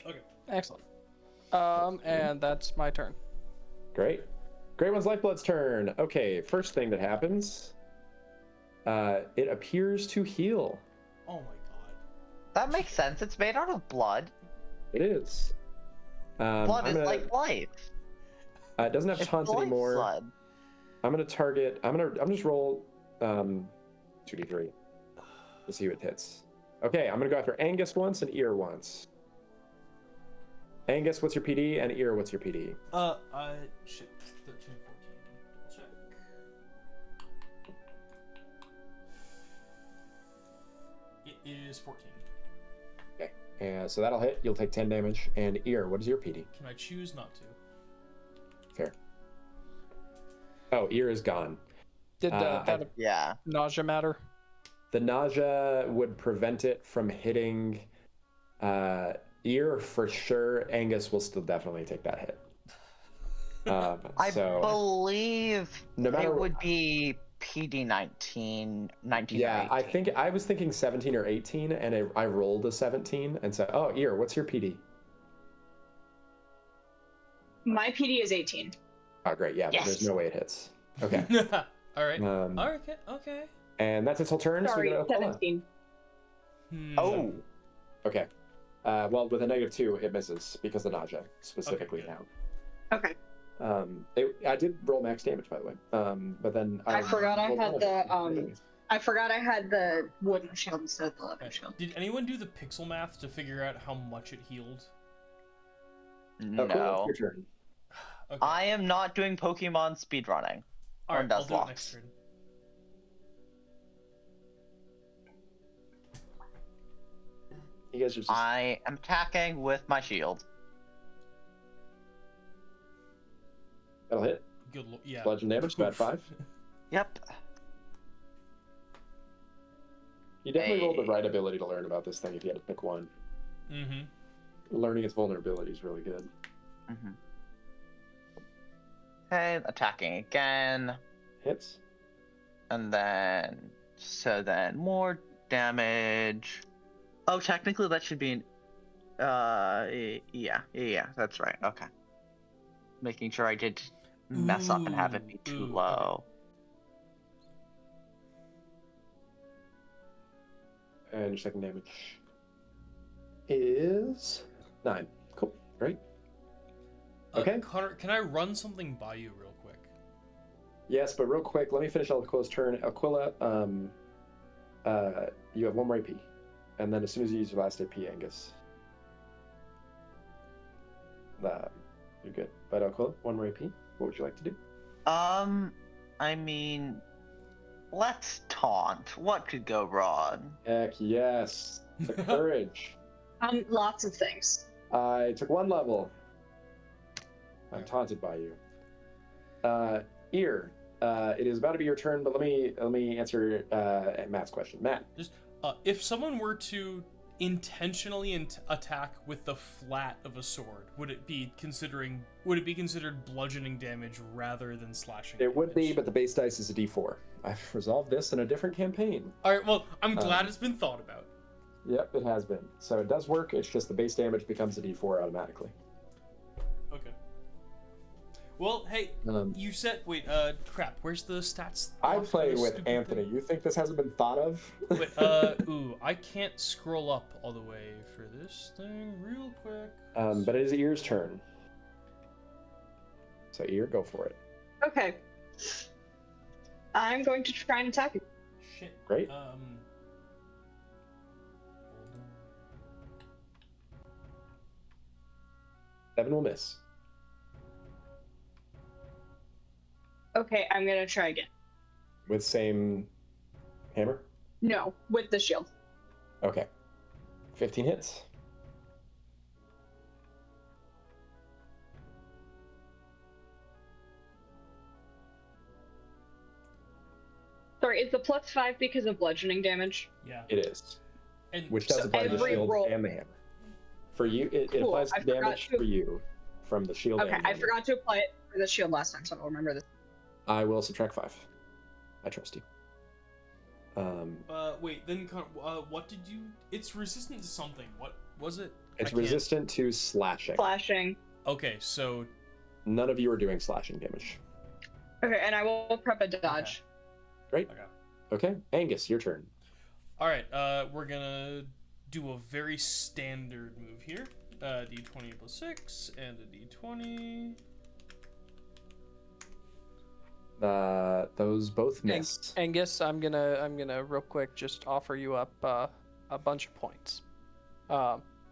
Okay. Excellent. And that's my turn. Great. Great One's Lifeblood's turn. Okay, first thing that happens, it appears to heal. Oh my god. That makes sense. It's made out of blood. It is. Blood is like life. It doesn't have It's taunt life anymore. blood. I'm gonna target. I'm just roll 2d3 to see what hits. Okay, I'm gonna go after Angus once and Ear once. Angus, what's your PD? And Ear, what's your PD? Shit. 13, 14. Check. It is 14. Okay, and so that'll hit. You'll take 10 damage. And Ear, what is your PD? Can I choose not to? Fair. Oh, Ear is gone. Did that Yeah. nausea matter? The nausea would prevent it from hitting Ear for sure. Angus will still definitely take that hit. I believe no matter it would be PD 19 yeah, or I 18. think I was thinking 17 or 18, and I rolled a 17, and so Ear, what's your PD? My PD is 18. Oh, great, yeah, Yes. there's no way it hits. Okay. All right. Okay. Okay. And that's its whole turn. Sorry, so we go to Aquila. 17. Oh. Okay. Well, with a -2, it misses because of nausea specifically Okay, now. Okay. I did roll max damage, by the way. But then I forgot I rolled had bonus. I forgot I had the wooden shield instead of the leather shield. Did anyone do the pixel math to figure out how much it healed? Aquila, No. it's your turn. Okay. I am not doing Pokemon speedrunning. All right, I'll do it Nuzlocke. next turn. You guys are just... I am attacking with my shield. That'll hit. Yeah. Bludgeon damage, bad 5. Yep. You definitely rolled the Hey. right ability to learn about this thing if you had to pick one. Mm-hmm. Learning its vulnerability is really good. Mm-hmm. Okay, attacking again. Hits. And then... So then, more damage. Oh, technically that should be an... Yeah, that's right. Okay. Making sure I did mess up and have it be too Ooh, low. And your second damage is 9. Cool. Great. Okay. Connor, can I run something by you real quick? Yes, but real quick, let me finish Aquila's turn. Aquila, you have 1 more AP. And then as soon as you use your last AP, Angus, you're good. But Aquila, 1 more AP. What would you like to do? I mean... Let's taunt. What could go wrong? Heck yes. The courage. Lots of things. I took 1 level. I'm taunted by you. Ear. It is about to be your turn, but let me answer Matt's question. Matt. Just if someone were to intentionally attack with the flat of a sword, would it be considered bludgeoning damage rather than slashing? It would be, damage? but the base dice is a D4. I've resolved this in a different campaign. All right. Well, I'm glad it's been thought about. Yep, it has been. So it does work. It's just the base damage becomes a D4 automatically. Okay. Well, hey, you said crap. Where's the stats? I block for play this with stupid Anthony. thing? You think this hasn't been thought of? Wait, I can't scroll up all the way for this thing real quick. But it is Ear's turn. So Ear, go for it. Okay. I'm going to try and attack you. Shit. Great. Hold on. 7 will miss. Okay, I'm gonna try again. With same hammer? No, with the shield. Okay. 15 hits. Sorry, is the +5 because of bludgeoning damage? Yeah. It is. And Which does So apply to the every shield roll- and the hammer. For you, it Cool, applies I to forgot damage to- for you from the shield Okay, and I hammer. forgot to apply it for the shield last time, so I'll remember this. I will subtract 5. I trust you. wait. Then what did you? It's resistant to something. What was it? It's I can't- resistant to slashing. Flashing. Okay, so None of you are doing slashing damage. Okay, and I will prep a dodge. Great. Okay. Okay, Angus, your turn. All right. We're gonna do a very standard move here. D20 plus 6 and a D20. Those both missed. Angus, I'm gonna real quick just offer you up a bunch of points.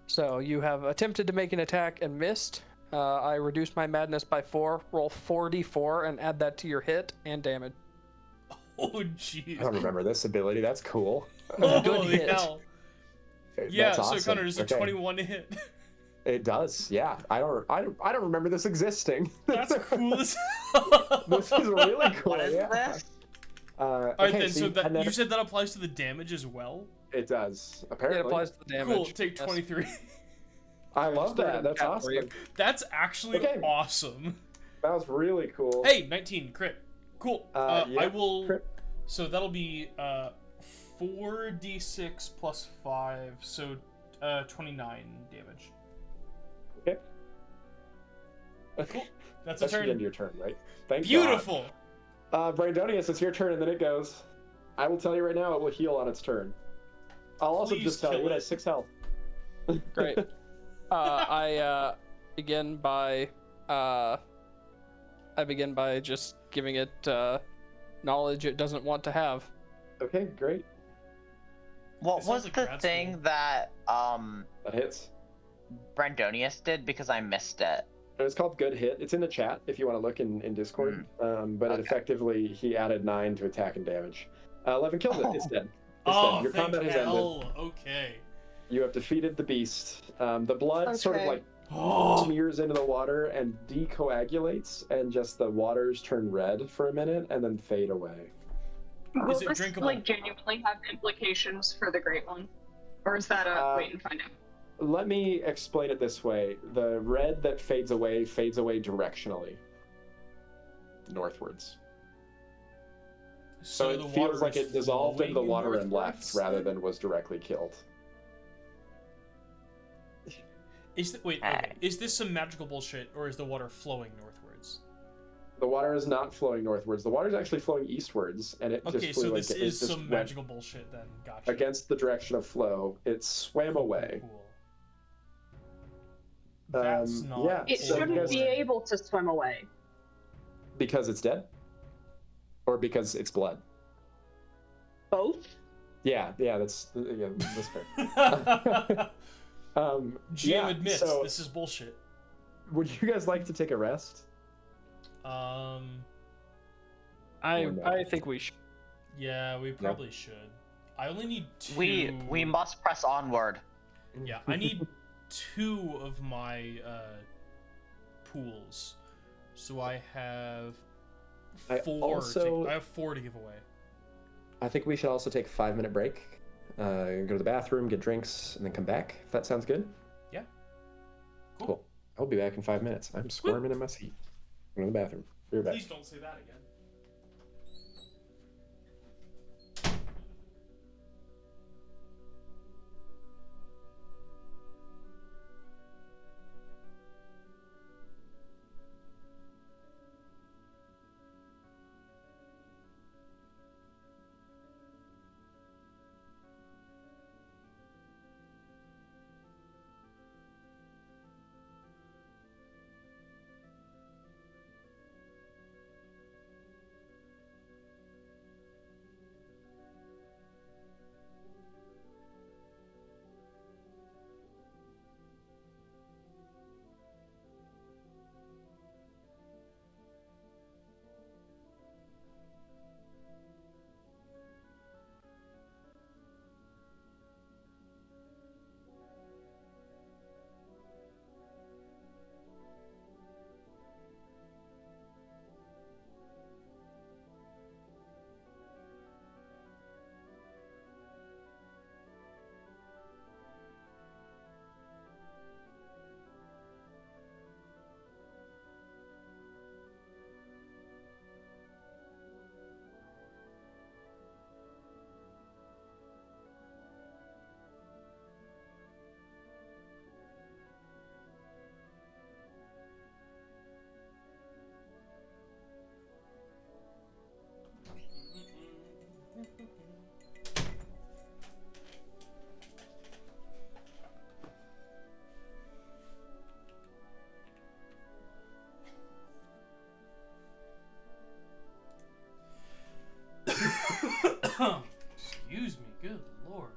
So you have attempted to make an attack and missed. I reduced my madness by 4. Roll 4d4 and add that to your hit and damage. Oh jeez. I don't remember this ability. That's cool. Holy hit. hell. Yeah. That's So awesome. Connor, does a 21 to hit? It does. Yeah. I don't remember this existing. That's cool as This is really cool. What is yeah. this? All right, then. So that you said that applies to the damage as well. It does. It Apparently. applies to the damage. Cool. Take Yes. 23. I love that. That's Cat for you. awesome. That's actually Okay. awesome. That was really cool. Hey, 19 crit. Cool. Yeah, I will. crit. So that'll be 4d6 plus 5, so 29 damage. Okay. Cool. That's a That should turn. end your turn, right? Thank Beautiful. God. Brandonius, it's your turn, and then it goes. I will tell you right now, it will heal on its turn. I'll also Please just tell you kill it it. has 6 health. Great. I begin by just giving it knowledge it doesn't want to have. Okay, great. What It sounds was like the grad thing school. that That hits. Brandonius did because I missed it? It's called Good Hit. It's in the chat if you want to look in Discord. But it Okay. effectively, he added 9 to attack and damage. 11 killed it. It's dead. It's Oh, dead. Your thank combat has ended. hell. Okay. You have defeated the beast. The blood sort of Okay. like Oh, smears into the water and decoagulates, and just the waters turn red for a minute and then fade away. Will Is it this drinkable? like genuinely have implications for the Great One, or is that a wait and find out? Let me explain it this way. The red that fades away directionally. Northwards. So the it feels water like is it dissolved into the flowing water and left northwards rather then? than was directly killed. Wait, okay. Is this some magical bullshit, or is the water flowing northwards? The water is not flowing northwards. The water is actually flowing eastwards, and it Okay, just flew so like this it is just some went magical bullshit then. Gotcha. against the direction of flow. It swam away. Cool. That's not. yeah, It so you shouldn't guys- be able to swim away. Because it's dead, or because it's blood. Both? Yeah, that's fair. GM admits so this is bullshit. would you guys like to take a rest? I Or no? I think we should. Yeah, we probably should. I only need 2. We must press onward. Yeah, I need 2 of my pools, so I have 4. I have 4 to give away. I think we should also take a 5-minute break. Go to the bathroom, get drinks, and then come back. If that sounds good. Yeah. Cool. I'll be back in 5 minutes. I'm squirming in my seat. I'm in the bathroom. Be right back. Please don't say that again. Excuse me, good lord.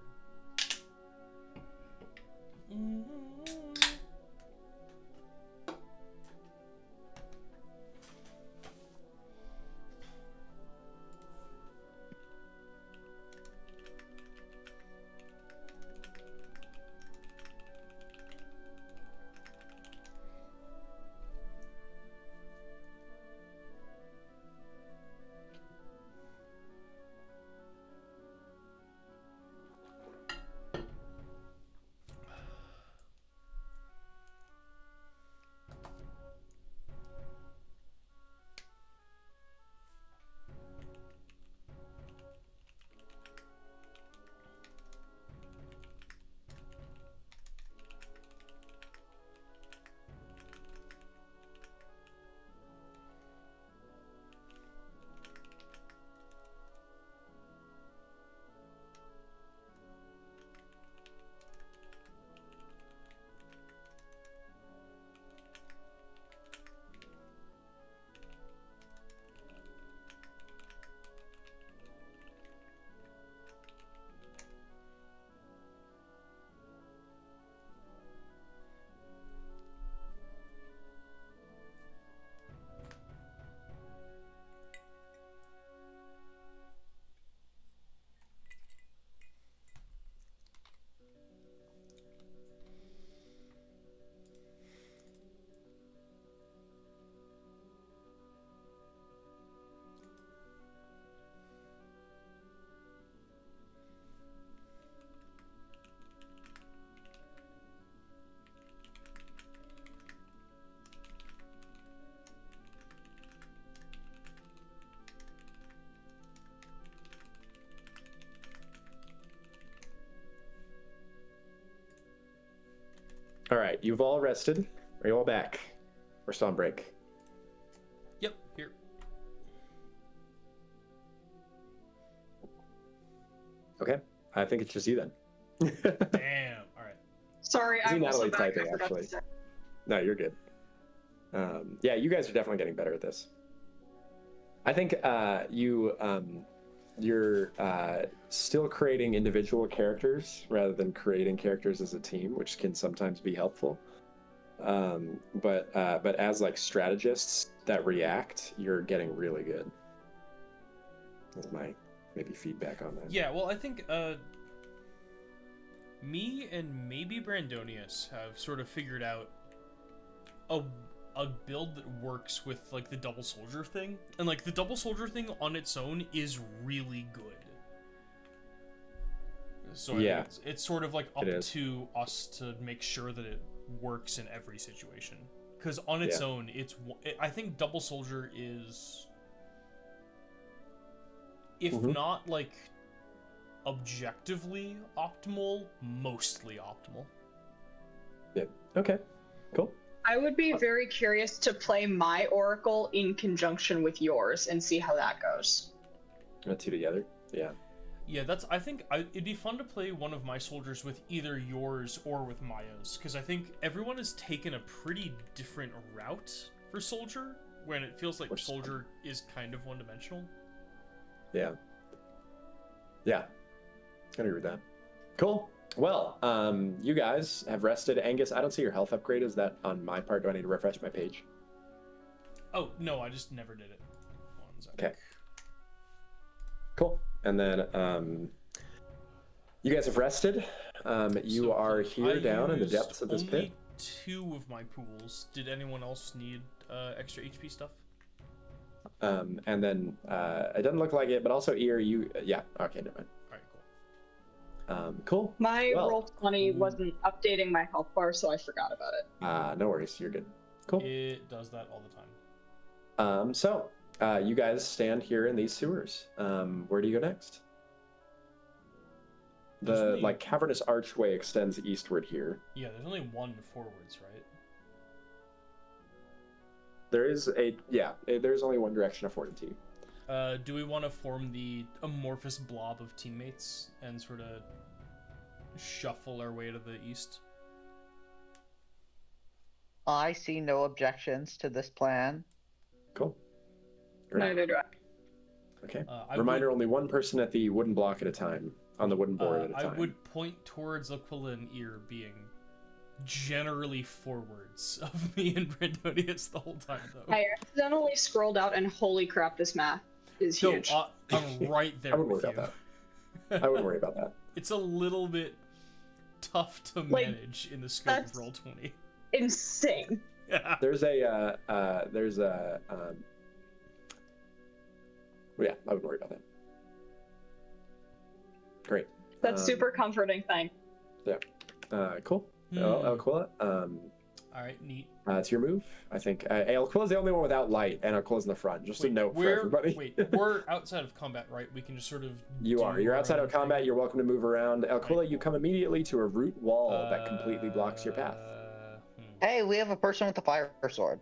All right, you've all rested. Are you all back? We're still on break. Yep, here. Okay, I think it's just you then. Damn. All right. Sorry, See I'm also Natalie back. typing, I forgot to actually. say. No, you're good. Yeah, you guys are definitely getting better at this. I think you're still creating individual characters rather than creating characters as a team, which can sometimes be helpful. But as like strategists that react, you're getting really good. That's my maybe feedback on that. Yeah, well, I think me and maybe Brandonius have sort of figured out a build that works with like the double soldier thing, and like the double soldier thing on its own is really good. So I Yeah, think it's sort of like up it is. to us to make sure that it works in every situation. Because on its Yeah. own, I think double soldier is, if Mhm. not like objectively optimal, mostly optimal. Yeah. Okay. Cool. I would be very curious to play my Oracle in conjunction with yours and see how that goes. The two together. Yeah. Yeah, it'd be fun to play one of my soldiers with either yours or with Maya's, because I think everyone has taken a pretty different route for soldier, when it feels like Which is fun. soldier is kind of one-dimensional. Yeah. Yeah. I agree with that. Cool. Well, you guys have rested. Angus, I don't see your health upgrade. Is that on my part? Do I need to refresh my page? Oh, no, I just never did it. One sec. Okay. Cool. And then you guys have rested. You So, are here I down in the used depths of this only pit. 2 of my pools. Did anyone else need extra HP stuff? And then it doesn't look like it, but also Ear, you yeah, okay, never mind. Alright, cool. Cool. My Well, roll 20 wasn't updating my health bar, so I forgot about it. no worries, you're good. Cool. It does that all the time. So you guys stand here in these sewers. Where do you go next? There's The only- like cavernous archway extends eastward here. Yeah, there's only one forwards, right? There's only one direction afforded to you. Do we want to form the amorphous blob of teammates and sort of shuffle our way to the east? I see no objections to this plan. Cool. Great. Neither do I. Okay. I Reminder: would- only one person at the wooden block at a time, on the wooden board at a I time. would point towards Aquila and Ear being generally forwards of me and Brandonius the whole time, though. I accidentally scrolled out, and holy crap, this map is No, huge. I'm right there I wouldn't with worry you. about that. I wouldn't worry about that. It's a little bit tough to Like, manage in the scope of that's- Roll20. Insane. There's a well, yeah, I wouldn't worry about that. Great. That's super comforting thing. Cool. Aquila, All right, neat. it's your move. I think Aquila's the only one without light, and Aquila's in the front. Just a note for everybody. We're outside of combat, right? We can just sort of. You're outside our of own combat. thing. You're welcome to move around. Aquila, you come immediately to a root wall that completely blocks your path. Hey, we have a person with a fire sword.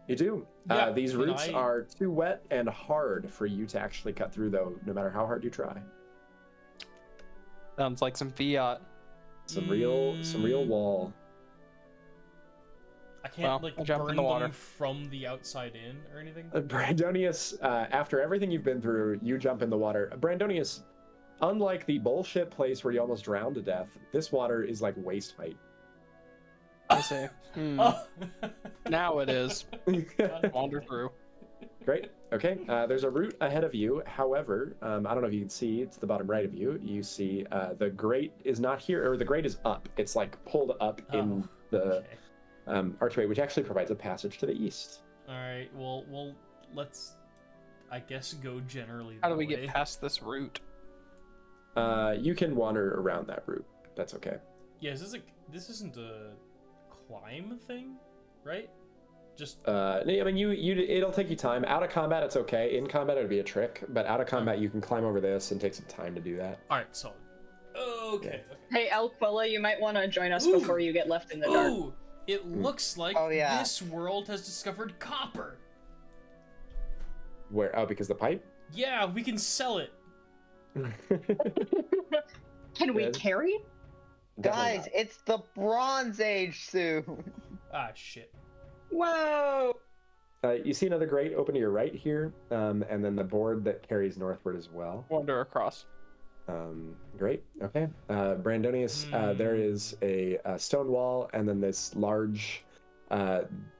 You do. Yeah, These can roots I- are too wet and hard for you to actually cut through, though, no matter how hard you try. Sounds like some fiat. Some real wall. I can't Well, I'll jump in burn the water. them from the outside in or anything. Brandonius, after everything you've been through, you jump in the water. Brandonius, unlike the bullshit place where you almost drowned to death, this water is like waist height. I see. Oh. Now it is. Wander through. Great. Okay. There's a route ahead of you. However, I don't know if you can see. It's the bottom right of you. You see the grate is not here, or the grate is up. It's like pulled up in the Okay. archway, which actually provides a passage to the east. All right. Well, let's. I guess go generally. How do that we way. get past this route? You can wander around that route. That's okay. Yeah, this isn't a climb thing, right? Just I mean, it'll take you time. Out of combat, it's okay. In combat, it'd be a trick. But out of combat, you can climb over this and take some time to do that. all right. Solid. Okay. Hey, Aquila, you might want to join us Ooh. before you get left in the dark. Ooh, it looks like Oh, yeah. this world has discovered copper. Where? Oh, because the pipe. Yeah, we can sell it. Can we Yes. carry? Definitely Guys, it's the Bronze Age soon. Ah, shit. Whoa! You see another grate open to your right here, and then the board that carries northward as well. Wander across. Great. Okay. Brandonius, there is a stone wall, and then this large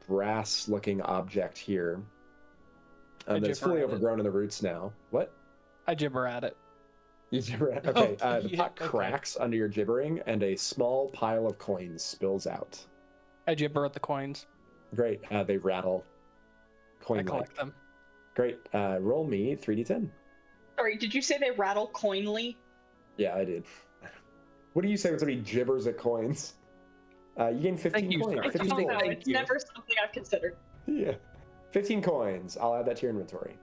brass-looking object here. That's fully overgrown in the roots now. What? I gibber at it. You gibber at? Okay. The yeah, pot okay. cracks under your gibbering, and a small pile of coins spills out. I gibber at the coins. Great. They rattle. I Coin-like. collect them. Great. Roll me 3d10. Sorry, did you say they rattle coinly? Yeah, I did. What do you say when somebody gibbers at coins? You gain 15 Thank you, coins. sir. 15 I don't know, coins. it's never something I've considered. Yeah. 15 coins. I'll add that to your inventory.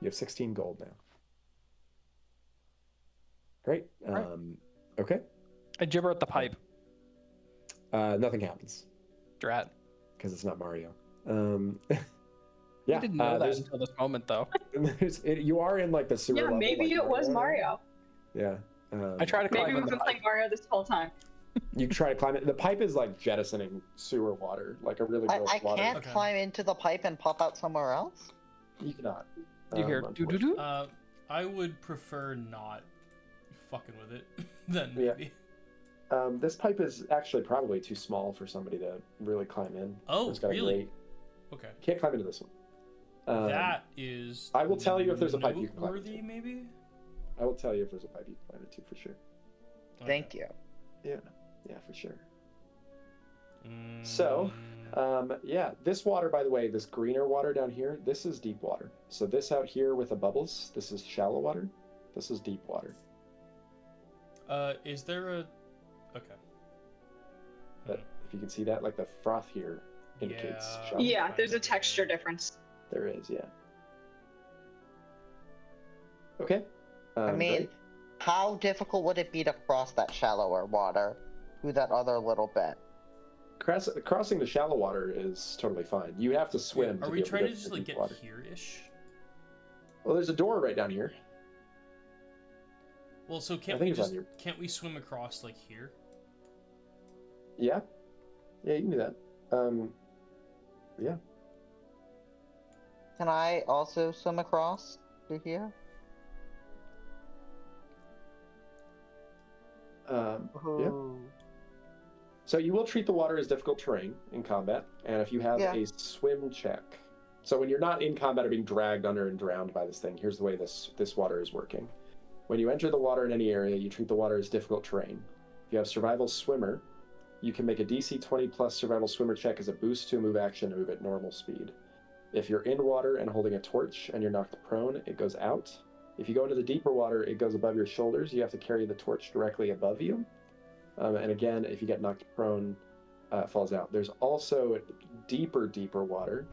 You have 16 gold now. Great. Okay. I gibber at the pipe. Nothing happens Drat. because it's not Mario. I didn't know that there's- until this moment, though. you are in like the sewer Yeah, level, maybe like it was Mario. Yeah. I try to climb Maybe in we've the been playing pipe. Mario this whole time. You try to climb it. The pipe is like jettisoning sewer water, like a really gross I water. can't Okay. climb into the pipe and pop out somewhere else? You cannot. You hear doo doo doo? I would prefer not fucking with it. Then Yeah. maybe. This pipe is actually probably too small for somebody to really climb in. Oh, It's got a really? great- Okay. Can't climb into this one. That is. I will tell you if there's a pipe you can climb noteworthy, into. maybe. I will tell you if there's a pipe you can climb into for sure. Thank you. Yeah, for sure. So, yeah, this water, by the way, this greener water down here, this is deep water. So this out here with the bubbles, this is shallow water. This is deep water. Is there a? Okay. But if you can see that, like the froth here indicates Yeah. shallow. Yeah, there's a texture difference. There is, yeah. Okay. I mean, great. how difficult would it be to cross that shallower water through that other little bit? Crossing the shallow water is totally fine. You have to swim. Are to we be able trying to get just the like deep get water. here-ish? Well, there's a door right down here. Well, so I can't think we it's on just your- can't we swim across like here? Yeah. Yeah, you can do that. Yeah. Can I also swim across to here? Yeah. Ooh. So you will treat the water as difficult terrain in combat, and if you have Yeah. a swim check. So when you're not in combat or being dragged under and drowned by this thing, here's the way this water is working. When you enter the water in any area, you treat the water as difficult terrain. If you have survival swimmer, you can make a DC 20 plus survival swimmer check as a boost to a move action to move at normal speed. If you're in water and holding a torch and you're knocked prone, it goes out. If you go into the deeper water, it goes above your shoulders. You have to carry the torch directly above you. And again, if you get knocked prone, it falls out. There's also deeper water,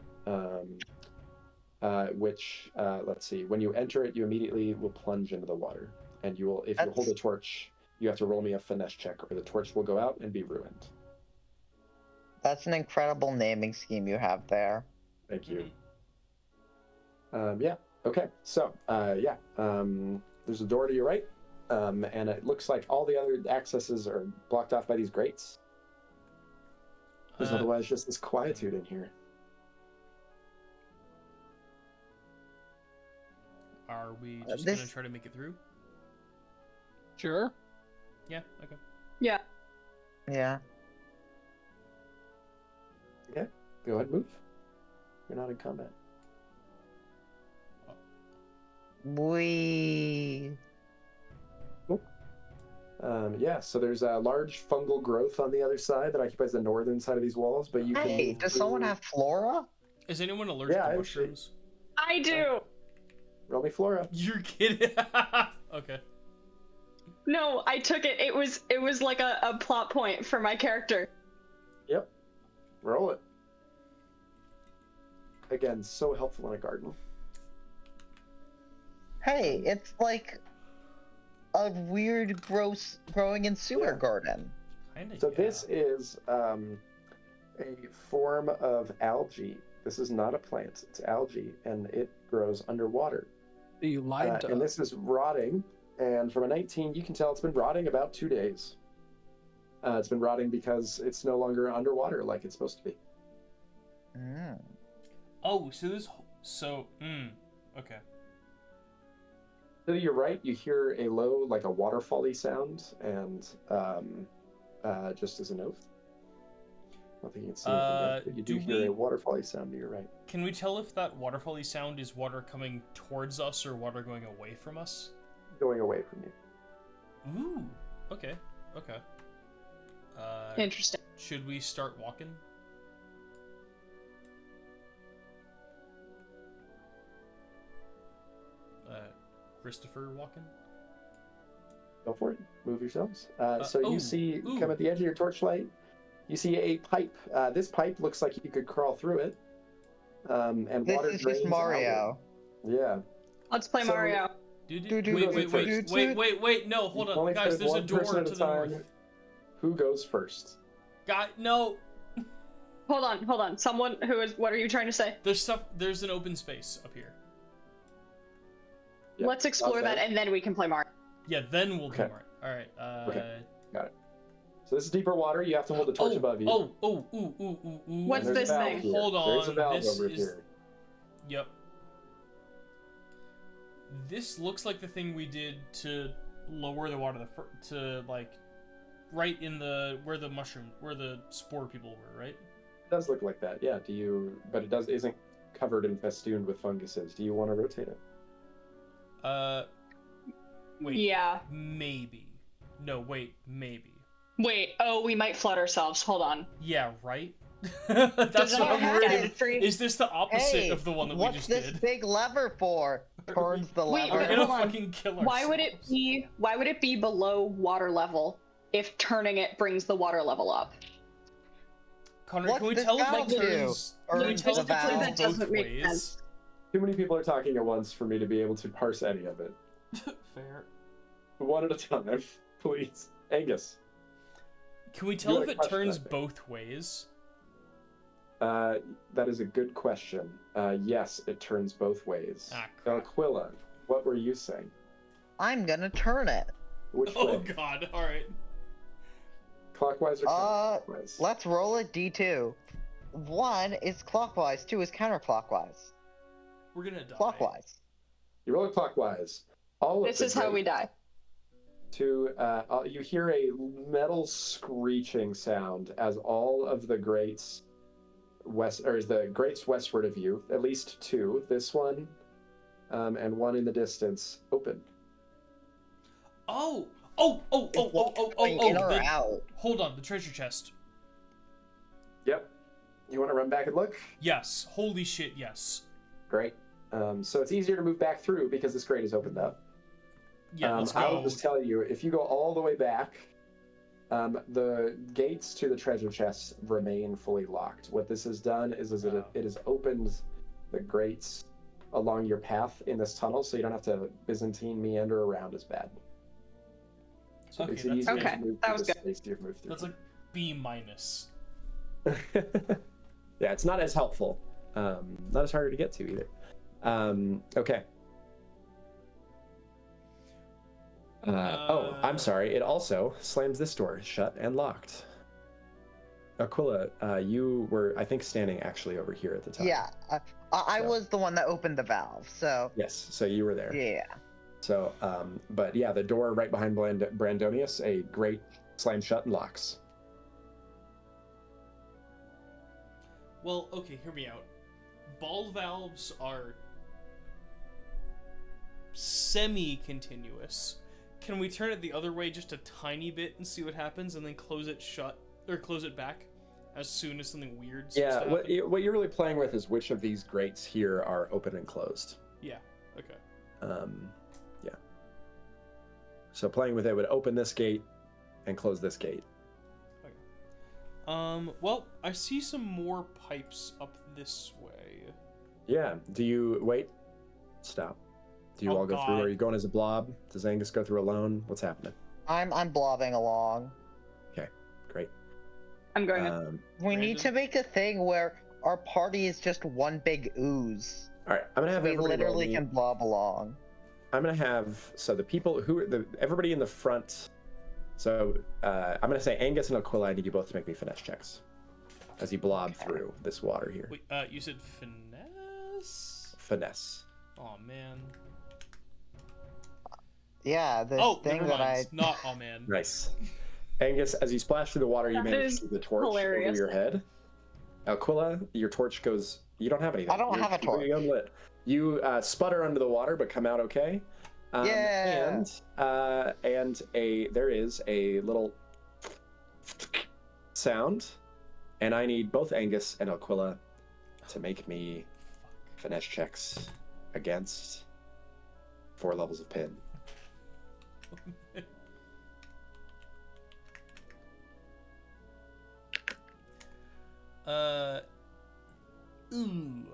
which, let's see, when you enter it, you immediately will plunge into the water. And you will, if you hold a torch, you have to roll me a finesse check, or the torch will go out and be ruined. That's an incredible naming scheme you have there. Thank you. Yeah. Okay. So, yeah. There's a door to your right, and it looks like all the other accesses are blocked off by these grates. There's otherwise just this quietude in here. Are we just this- gonna try to make it through? Sure. Yeah. Okay. Yeah. Yeah. Okay. Go ahead and move. You're not in combat. We. Yeah, so there's a large fungal growth on the other side that occupies the northern side of these walls, but you can Hey, move does someone through- have flora? Is anyone allergic Yeah, to actually. mushrooms? I do. Roll me flora. You're kidding. Okay. No, I took it. It was like a plot point for my character. Yep. Roll it. Again, so helpful in a garden. Hey, it's like a weird, gross growing in sewer garden. Kinda. So yeah. this is a form of algae. This is not a plant, it's algae, and it grows underwater. You lied to And us. this is rotting, and from a 19, you can tell it's been rotting about 2 days. It's been rotting because it's no longer underwater like it's supposed to be. Mm. Oh, so this. So. Okay. To your right, you hear a low, like a waterfall-y sound, and just as a note, I don't think you can see anything yet, but you do hear a waterfall-y sound to your right. Can we tell if that waterfally sound is water coming towards us or water going away from us? Going away from you. Ooh. Okay. Okay. Interesting. Should we start walking? Christopher walking? Go for it. Move yourselves. So oh, you see, ooh. come at the edge of your torchlight, you see a pipe. This pipe looks like you could crawl through it. And This water is drains just Mario. outward. Yeah. Let's play So- Mario. Wait, no, hold You on. only Guys, fit there's a one door person at to a the time. north. Who goes first? No. Hold on. Someone who is. What are you trying to say? There's an open space up here. Yep, Let's explore sounds that, and then we can play Mario. Yeah, then we'll do Okay. more. Alright, Okay. Got it. So this is deeper water. You have to hold the torch above you. ooh. What's And there's this a valve thing? here. Hold There's a on, valve this over is- here. Yep. This looks like the thing we did to lower the water to like right in the where the spore people were, right? It does look like that, yeah. But it isn't covered and festooned with funguses. Do you want to rotate it? Wait. Yeah. Maybe. No, wait, maybe. Wait. Oh, we might flood ourselves. Hold on. Yeah, right? That's Does what I'm anyone have worried about. history? Is this the opposite Hey, of the one that we what's just this did? big lever for? Turns the Wait, We're lever. gonna hold on. fucking kill ourselves. Why would it be below water level if turning it brings the water level up? Connor, What's can we this tell if valve it do? turns? Can we Turns tell the if it valve. turns That doesn't both make ways? sense. Too many people are talking at once for me to be able to parse any of it. Fair. One at a time, please. Angus. Can we tell had if a it question, turns I think. both ways? That is a good question. Yes, it turns both ways. Ah, crap. Aquila, what were you saying? I'm gonna turn it. Which Oh way? god, alright. Clockwise or counterclockwise? Let's roll a d2. 1 is clockwise, 2 is counterclockwise. We're gonna die. Clockwise. You roll it clockwise. All of This the is how we die. you hear a metal screeching sound as all of the grates westward of you, at least 2, this one, and one in the distance, open. Oh, In or out? hold on, the treasure chest. Yep. You want to run back and look? Yes, holy shit, yes. Great. So it's easier to move back through because this grate is opened up. Yeah, let's go. I will just tell you, if you go all the way back, the gates to the treasure chests remain fully locked. What this has done is it has opened the grates along your path in this tunnel, so you don't have to Byzantine meander around as bad. So Okay, it makes it that's easier okay. to move That through was the good. space you've moved through. That's like B minus. Yeah, it's not as helpful. Not as hard to get to either. Okay. I'm sorry. It also slams this door shut and locked. Aquila, you were, I think, standing actually over here at the time. Yeah, I So- was the one that opened the valve, so Yes, so you were there. yeah. So, but yeah, the door right behind Brandonius, a grate slams shut and locks. Well, okay, hear me out. Ball valves are semi-continuous. Can we turn it the other way just a tiny bit and see what happens, and then close it shut or close it back as soon as something weird starts Yeah, to what happen? you're really playing with is which of these grates here are open and closed. Yeah. Okay. Yeah. So playing with it would open this gate and close this gate. Well, I see some more pipes up this way. Yeah. Do you wait? Stop. Do you Oh, all go through? God. Are you going as a blob? Does Angus go through alone? What's happening? I'm blobbing along. Okay, great. I'm going up. We need Brandon? to make a thing where our party is just one big ooze. All right, I'm gonna have We everybody roll literally me. can blob along. I'm gonna have the people who everybody in the front. So I'm gonna say Angus and Aquila, I need you both to make me finesse checks as you blob through this water here. Wait, you said finesse? Finesse. Oh man. Yeah, this Oh, thing never that mind. Not oh man. Nice. Angus, as you splash through the water, you That manage is to see the torch hilarious. over your head. Aquila, your torch goes. You don't have anything. I don't You're have a completely torch. Unlit. You sputter under the water, but come out okay. Yeah. And there is a little sound, and I need both Angus and Aquila to make me finesse checks against 4 levels of pin.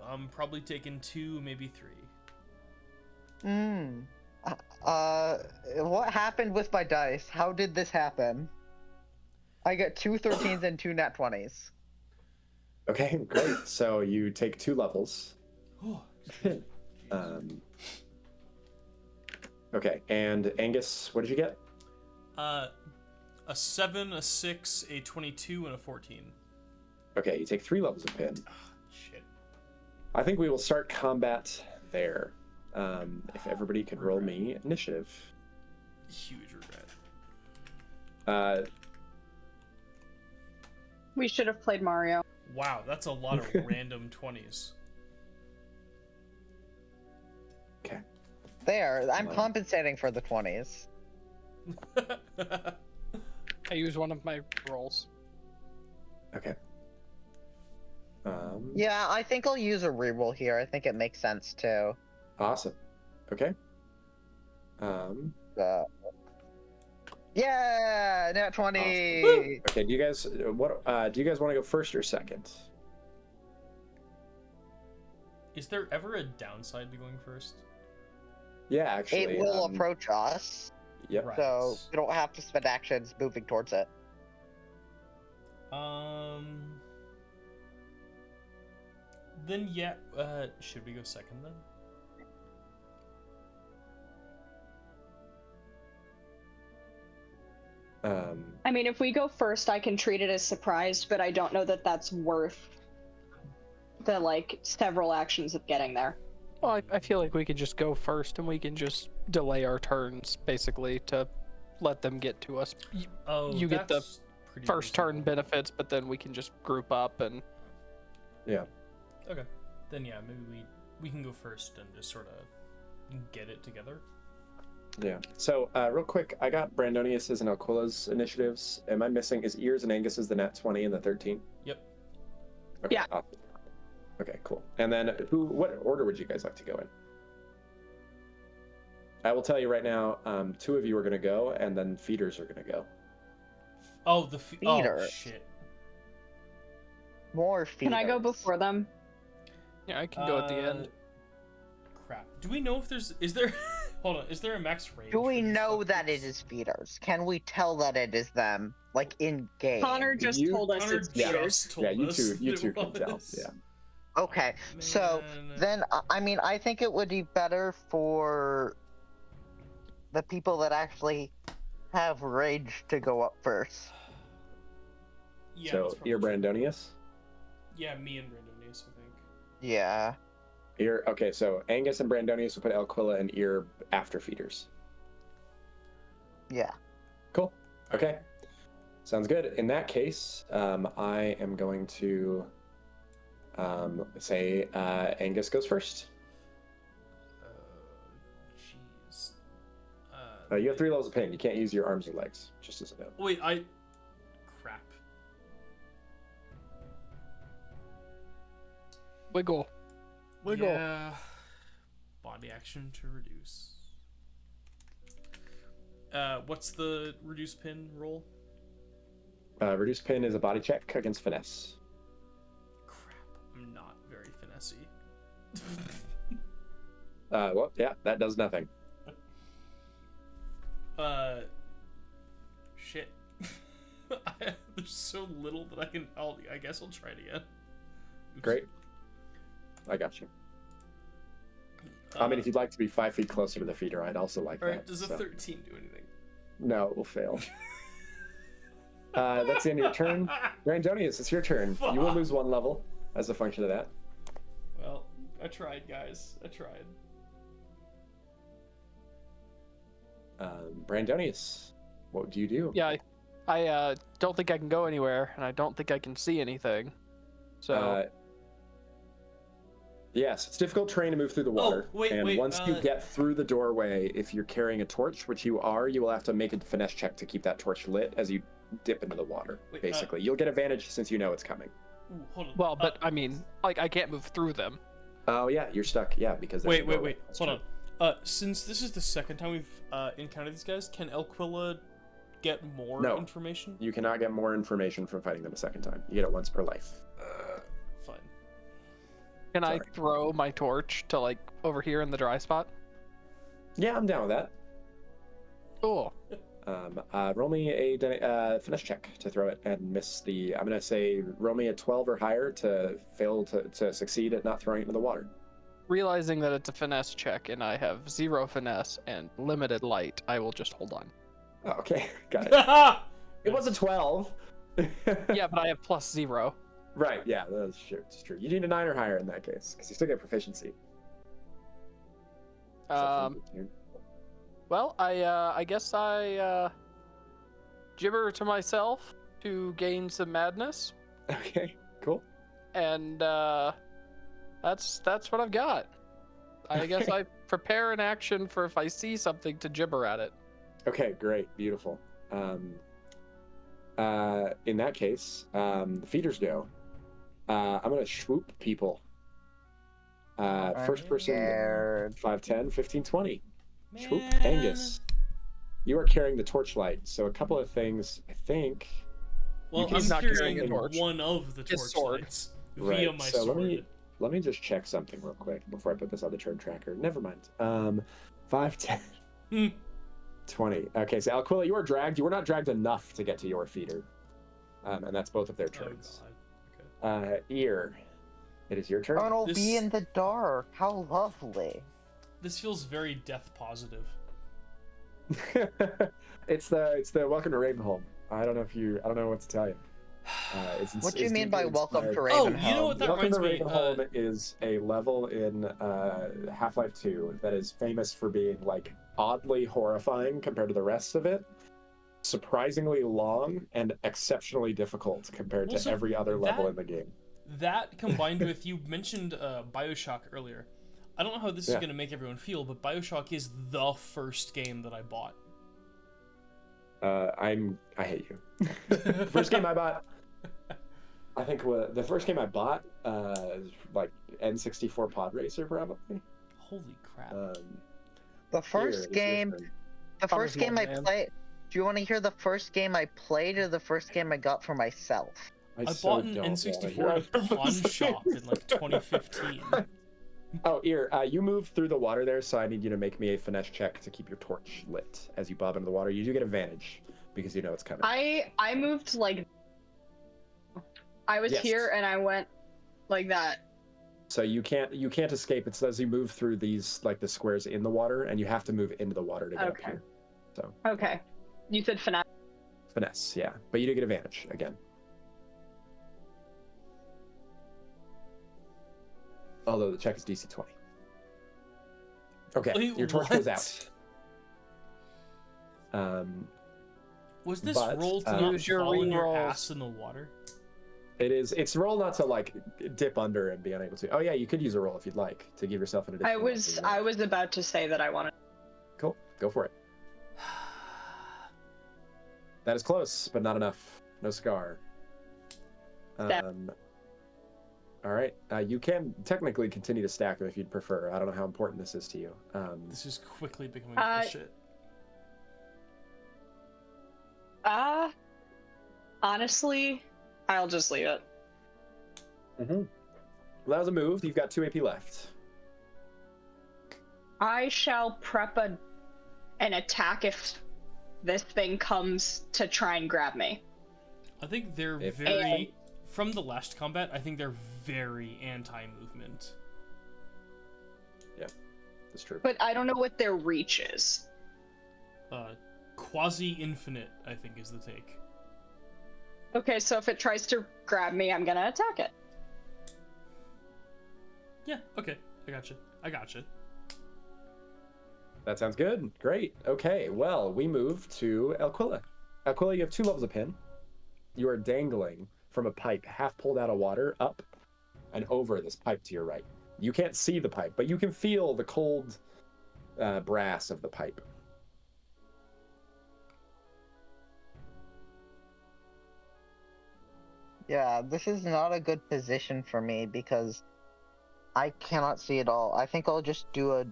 I'm probably taking 2, maybe 3. What happened with my dice? How did this happen? I got 2 13s and 2 nat 20s. Okay, great. So you take 2 levels. Okay, and Angus, what did you get? A 7, a 6, a 22, and a 14. Okay, you take 3 levels of pin. Shit. I think we will start combat there. If everybody could roll me initiative. Huge regret. We should have played Mario. Wow, that's a lot of random 20s. Okay. There, I'm compensating for the 20s. I use one of my rolls. Okay. Yeah, I think I'll use a reroll here. I think it makes sense too. Awesome. Okay. Yeah, nat 20. Awesome. Okay. Do you guys do you guys want to go first or second? Is there ever a downside to going first? Yeah, actually. It will approach us, Yep. Right. so we don't have to spend actions moving towards it. Then yeah, should we go second then? I mean, if we go first, I can treat it as surprised, but I don't know that that's worth the, like, several actions of getting there. Well, I feel like we could just go first and we can just delay our turns, basically, to let them get to us. You get the pretty first turn reasonable. benefits, but then we can just group up and... Yeah. Okay. Then yeah, maybe we can go first and just sort of get it together. Yeah. So, real quick, I got Brandonius's and Alquila's initiatives. Am I missing? Is Ears and Angus's the nat 20 and the 13? Yep. Okay. Yeah. Awesome. Okay, cool. And then what order would you guys like to go in? I will tell you right now, 2 of you are going to go, and then feeders are going to go. Oh, oh Feeders. shit. More feeders. Can I go before them? Yeah, I can go at the end. Crap. Do we know if is there hold on, is there a max range? Do we for these know that fuckers? it is feeders? Can we tell that it is them, like in game? Connor just told us Connor it's feeders. just told Yeah, you us two it can tell. was. Yeah. Okay, so Man. then I mean I think it would be better for the people that actually have rage to go up first. Yeah, So, that's probably you're true. Brandonius? Yeah, me and Brandonius, I think. Yeah. Okay, so Angus and Brandonius will put Alquila and Ear after feeders. Yeah. Cool. Okay. Sounds good. In that case, I am going to say Angus goes first. Jeez. You have 3 levels of pain. You can't use your arms or legs, just as a note. Wait, crap. Wiggle. Wiggle. Yeah. Body action to reduce. What's the reduce pin roll? Reduce pin is a body check against finesse. Crap, I'm not very finessey. Well, yeah, that does nothing. Shit. There's so little that I guess I'll try it again. Oops. Great. I got you. I mean, if you'd like to be 5 feet closer to the feeder, I'd also like Alright, that. does a so. 13 do anything? No, it will fail. That's the end of your turn. Brandonius, it's your turn. You will lose 1 level as a function of that. Well, I tried, guys. I tried. Brandonius, what do you do? Yeah, I don't think I can go anywhere, and I don't think I can see anything. So... Yes, it's difficult terrain to move through the water. wait, once you get through the doorway, if you're carrying a torch, which you are, you will have to make a finesse check to keep that torch lit as you dip into the water, Wait, basically. You'll get advantage since you know it's coming. Ooh, hold on. Well, but I mean, like, I can't move through them. Oh, yeah, you're stuck. Yeah, because... there's wait, a wait, doorway. wait. That's Hold true. on. Since this is the second time we've encountered these guys, can Alquila get more No. information? You cannot get more information from fighting them a second time. You get it once per life. Fine. Can I Sorry. throw my torch to, like, over here in the dry spot? Yeah, I'm down with that. Cool. Roll me a finesse check to throw it and miss the... I'm going to say roll me a 12 or higher to fail to succeed at not throwing it into the water. Realizing that it's a finesse check and I have 0 finesse and limited light, I will just hold on. Oh, okay, got it. It was a 12. Yeah, but I have +0. Right, yeah, that's true. It's true. You need a 9 or higher in that case, because you still get proficiency. Well, I guess I gibber to myself to gain some madness, Okay, cool. and that's what I've got. I guess I prepare an action for if I see something to gibber at it. Okay, great, beautiful. In that case, the feeders go. I'm gonna swoop people. First person, Scared. 5, 10, 15, 20. Swoop, Man. Angus. You are carrying the torchlight, so a couple of things, I think. Well, can I'm not carrying carrying a torch. one of the His sword. torchlights via Right, my so sword. let me just check something real quick before I put this on the turn tracker. Never mind. 5, 10, Hmm. 20. Okay, so Alquila, you are dragged. You were not dragged enough to get to your feeder. And that's both of their Oh, turns. God. Okay. Ear. It is your turn. Oh, it'll This- be in the dark. How lovely. This feels very death positive. It's the Welcome to Ravenholm. I don't know what to tell you. What do you mean by deeply welcome to inspired. Oh, Ravenholm? you know what that Welcome to reminds me? Ravenholm is a level in Half-Life 2 that is famous for being like oddly horrifying compared to the rest of it, surprisingly long, and exceptionally difficult compared Well, to so every other level that- in the game. That combined with, you mentioned Bioshock earlier. I don't know how this is Yeah. going to make everyone feel, but Bioshock is the first game that I bought. I hate you. The first game I bought, I think the first game I bought is like N64 Pod Racer probably. Holy crap. The first game, the Summer's first game long, I man. played. Do you want to hear the first game I played or the first game I got for myself? I so bought an don't wanna N64 hear at a either of pawn those shop things. in like 2015. Oh, here, you move through the water there, so I need you to make me a finesse check to keep your torch lit as you bob into the water. You do get advantage because you know it's coming. I moved like I was Yes. here and I went like that. So you can't escape. It says you move through these like the squares in the water, and you have to move into the water to get up Okay. here. So Okay. You said finesse. finesse, yeah, but you do get advantage again. Although the check is DC 20. Okay, Wait, your torch what? goes out. Was this But, roll to not Use your fall in your rerolls. ass in the water? It's roll not to like dip under and be unable to. Oh yeah, you could use a roll if you'd like to give yourself an additional. I was about to say that I wanted. Cool, go for it. That is close, but not enough. No scar. That- All right, you can technically continue to stack them if you'd prefer. I don't know how important this is to you. This is quickly becoming Uh, bullshit. Honestly, I'll just leave it. Well, that was a move. You've got 2 AP left. I shall prep an attack if this thing comes to try and grab me. I think they're If- very... From the last combat, I think they're very anti-movement. That's true. But I don't know what their reach is. Quasi-infinite, I think, is the take. Okay, so if it tries to grab me, I'm gonna attack it. Yeah, okay. I gotcha. That sounds good. Great. Okay, well, we move to Elquilla. Elquilla, you have 2 levels of pin. You are dangling from a pipe, half pulled out of water, up and over this pipe to your right. You can't see the pipe, but you can feel the cold brass of the pipe. Yeah, this is not a good position for me because I cannot see it all. I think I'll just do a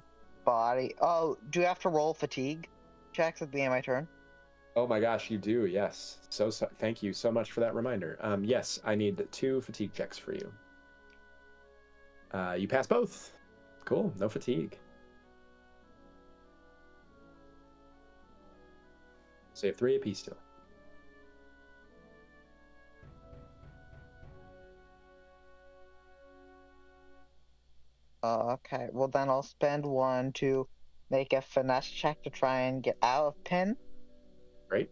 body. Oh, do you have to roll fatigue checks at the end of my turn? Oh my gosh, you do, yes. So thank you so much for that reminder. Yes, I need 2 fatigue checks for you. You pass both. Cool, no fatigue. So you have 3 AP still. Okay, well then I'll spend 1 to make a finesse check to try and get out of pin. Great.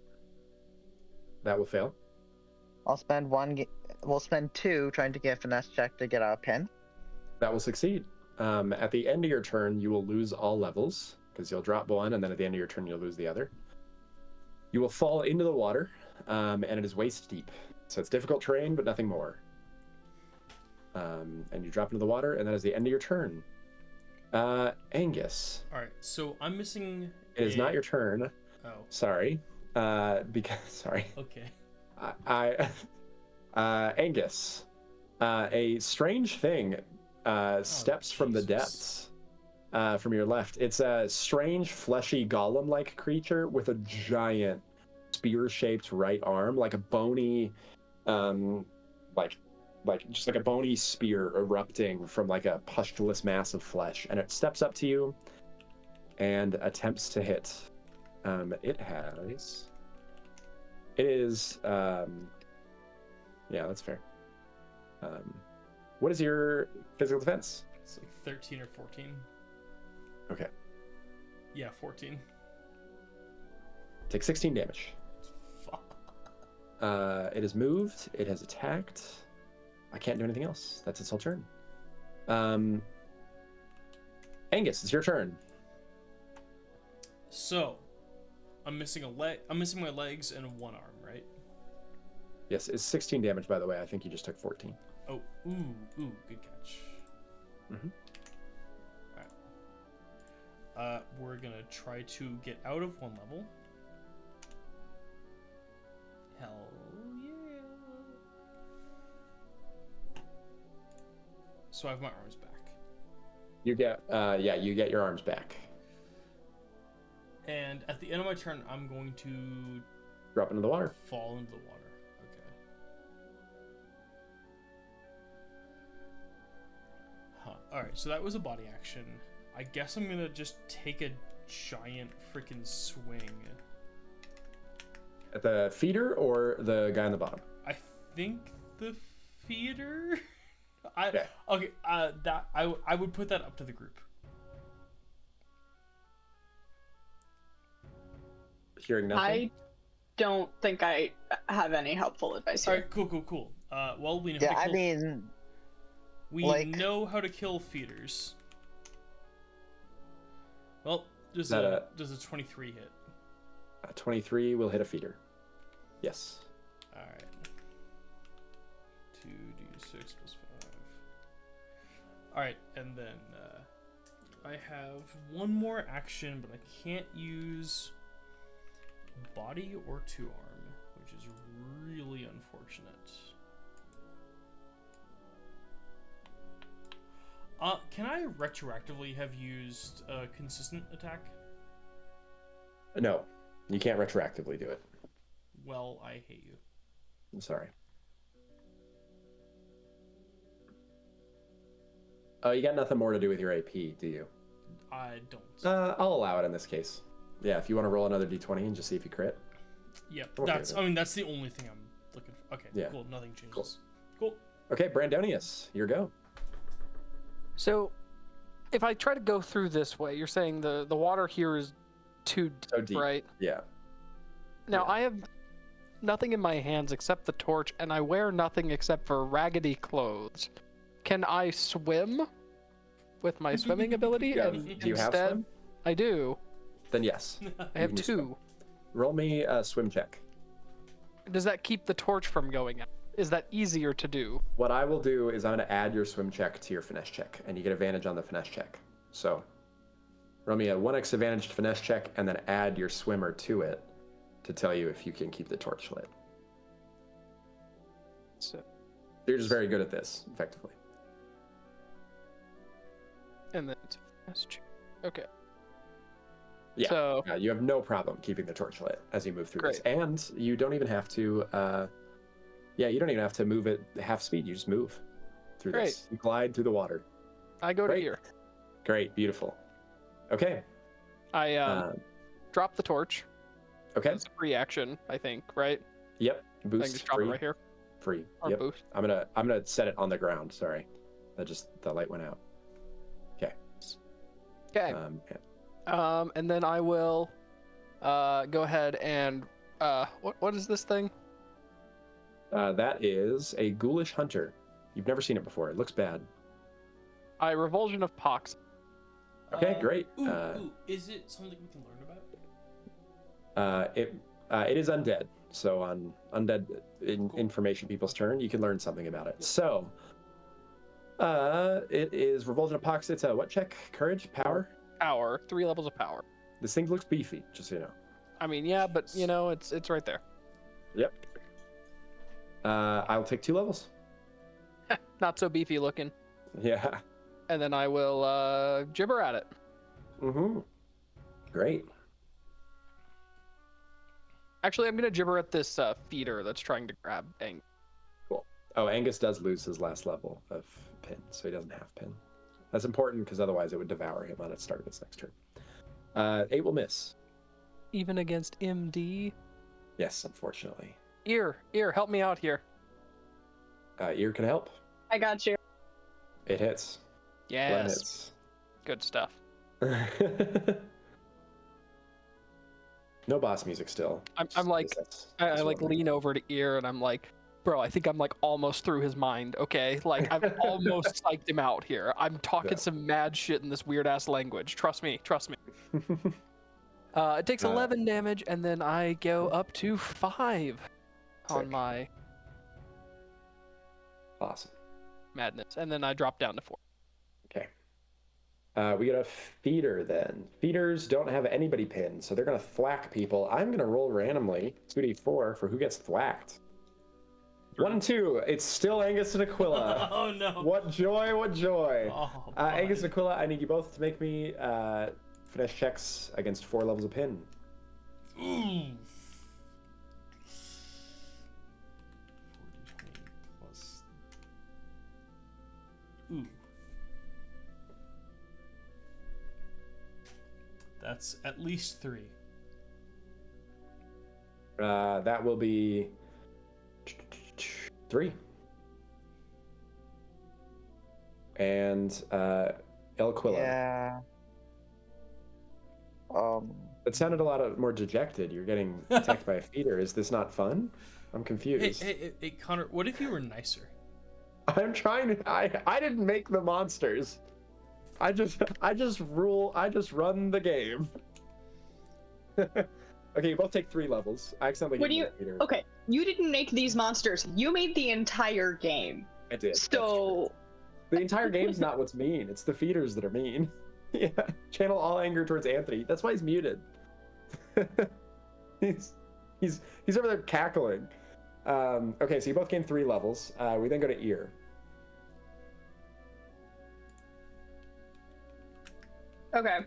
That will fail. I'll spend 1. We'll spend 2 trying to get a finesse check to get out of pin. That will succeed. At the end of your turn, you will lose all levels, because you'll drop 1, and then at the end of your turn, you'll lose the other. You will fall into the water, and it is waist deep. So it's difficult terrain, but nothing more. And you drop into the water, and that is the end of your turn. Angus. Alright, so I'm missing... It is not your turn. Oh, Sorry. Sorry. okay. Angus. A strange thing steps from the Jesus. depths from your left. It's a strange, fleshy, golem-like creature with a giant spear-shaped right arm, like a bony, just like a bony spear erupting from like a pustulous mass of flesh. And it steps up to you and attempts to hit. It is, yeah, that's fair. What is your physical defense? It's like 13 or 14. Okay. Yeah, 14. Take 16 damage. Fuck. It has moved. It has attacked. I can't do anything else. That's its whole turn. Angus, it's your turn. So, I'm missing a leg. I'm missing my legs and one arm, right? Yes, it's 16 damage, by the way. I think you just took 14. Oh, ooh, good catch. Mm-hmm. Alright. We're gonna try to get out of one level. Hell yeah. So I have my arms back. You get, you get your arms back. And at the end of my turn, I'm going to Drop into the water. fall into the water. Okay. Huh. Alright, so that was a body action. I guess I'm gonna just take a giant freaking swing. At the feeder or the guy on the bottom? I think the feeder? Yeah. Okay, that I would put that up to the group. Hearing nothing? I don't think I have any helpful advice here. Alright, cool. Well, we know Yeah, how to I kill, mean, we like- know how to kill feeders. Well, does That, a 23 hit? 23 will hit a feeder. Yes. Alright. 2d6 plus 5. Alright, and then I have one more action, but I can't use body or two arm, which is really unfortunate. Can I retroactively have used a consistent attack? No, you can't retroactively do it. Well, I hate you. I'm sorry. Oh, you got nothing more to do with your AP, do you? I don't. I'll allow it in this case. Yeah, if you want to roll another d20 and just see if you crit. Yep, I'm okay that's. with it. I mean, that's the only thing I'm looking for. Okay, Yeah. cool. Nothing changes. Cool. Okay, Brandonius, your go. So, if I try to go through this way, you're saying the water here is too deep, So deep. right? Yeah. Now, Yeah. I have nothing in my hands except the torch, and I wear nothing except for raggedy clothes. Can I swim with my swimming ability? Yeah, And do you have instead, swim? I do. Then yes. I have can do swim. 2. Roll me a swim check. Does that keep the torch from going out? Is that easier to do? What I will do is I'm going to add your swim check to your finesse check, and you get advantage on the finesse check. So, roll me a 1x advantage finesse check, and then add your swimmer to it to tell you if you can keep the torch lit. So, You're just very good at this, effectively. and then it's finesse check. Okay. Yeah. So, You have no problem keeping the torch lit as you move through this. Great. And you don't even have to, you don't even have to move at half speed. You just move through this. You glide through the water. I go to Great. here. Great. Beautiful. Okay. I drop the torch. Okay. It's a free action, I think, right? Yep. I can Boost just drop free. it right here. Free. Or Yep. boost. I'm gonna set it on the ground. Sorry. The light went out. Okay. Okay. Yeah. And then I will go ahead and what is this thing? That is a ghoulish hunter. You've never seen it before. It looks bad. Revulsion of Pox. Okay, great. Ooh, is it something we can learn about? It is undead. So on undead information people's turn, you can learn something about it. So, it is Revulsion of Pox. It's a what check? Courage? Power? Power. 3 levels of power. This thing looks beefy, just so you know. I mean, yeah, but you know, it's right there. Yep. I'll take 2 levels. Not so beefy looking. Yeah. And then I will gibber at it. Mm-hmm. Great. Actually, I'm gonna gibber at this feeder that's trying to grab Ang. Cool. Oh, Angus does lose his last level of pin, so he doesn't have pin. That's important because otherwise it would devour him on its start of its next turn. 8 will miss. Even against MD. Yes, unfortunately. Ear, help me out here. Ear can help. I got you. It hits. 11 Yes. hits. Good stuff. No boss music still. I'm like, I That's like lovely. lean over to ear and I'm like, bro, I think I'm like almost through his mind. Okay, like I've almost psyched him out here. I'm talking Yeah. some mad shit in this weird ass language. Trust me. It takes 11 damage, and then I go up to 5 on Sick. my Awesome. madness, and then I drop down to 4. Okay. We got a feeder then. Feeders don't have anybody pinned, so they're gonna thwack people. I'm gonna roll randomly 2d4 for who gets thwacked. 1 and 2. It's still Angus and Aquila. Oh no. What joy! What joy! Oh, Angus boy. and Aquila, I need you both to make me finesse checks against 4 levels of pin. Ooh. 40 plus. Ooh. That's at least 3. That will be 3. And Aquila. Yeah. It sounded a lot more dejected. You're getting attacked by a feeder. Is this not fun? I'm confused. Hey, Connor, what if you were nicer? I'm trying to. I didn't make the monsters. I just run the game. Okay, you both take 3 levels. I accidentally What gave do you? a feeder. Okay, you didn't make these monsters. You made the entire game. I did. that's So true. The entire game's not what's mean. It's the feeders that are mean. Yeah. Channel all anger towards Anthony. That's why he's muted. he's over there cackling. Okay, so you both gain 3 levels. We then go to ear. okay,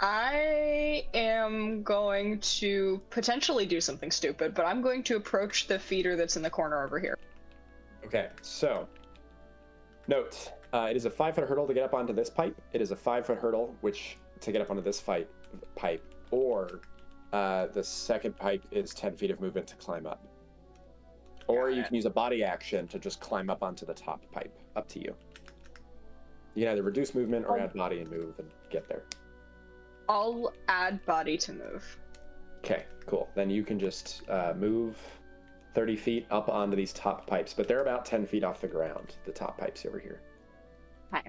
I am going to potentially do something stupid, but I'm going to approach the feeder that's in the corner over here. Okay, so note, it is a 5-foot hurdle to get up onto this pipe. It is a 5-foot hurdle to get up onto this pipe, or the second pipe is 10 feet of movement to climb up. Or you can use a body action to just climb up onto the top pipe. Up to you. You can either reduce movement or add body and move and get there. I'll add body to move. Okay, cool. Then you can just move 30 feet up onto these top pipes, but they're about 10 feet off the ground, the top pipes over here. Hi.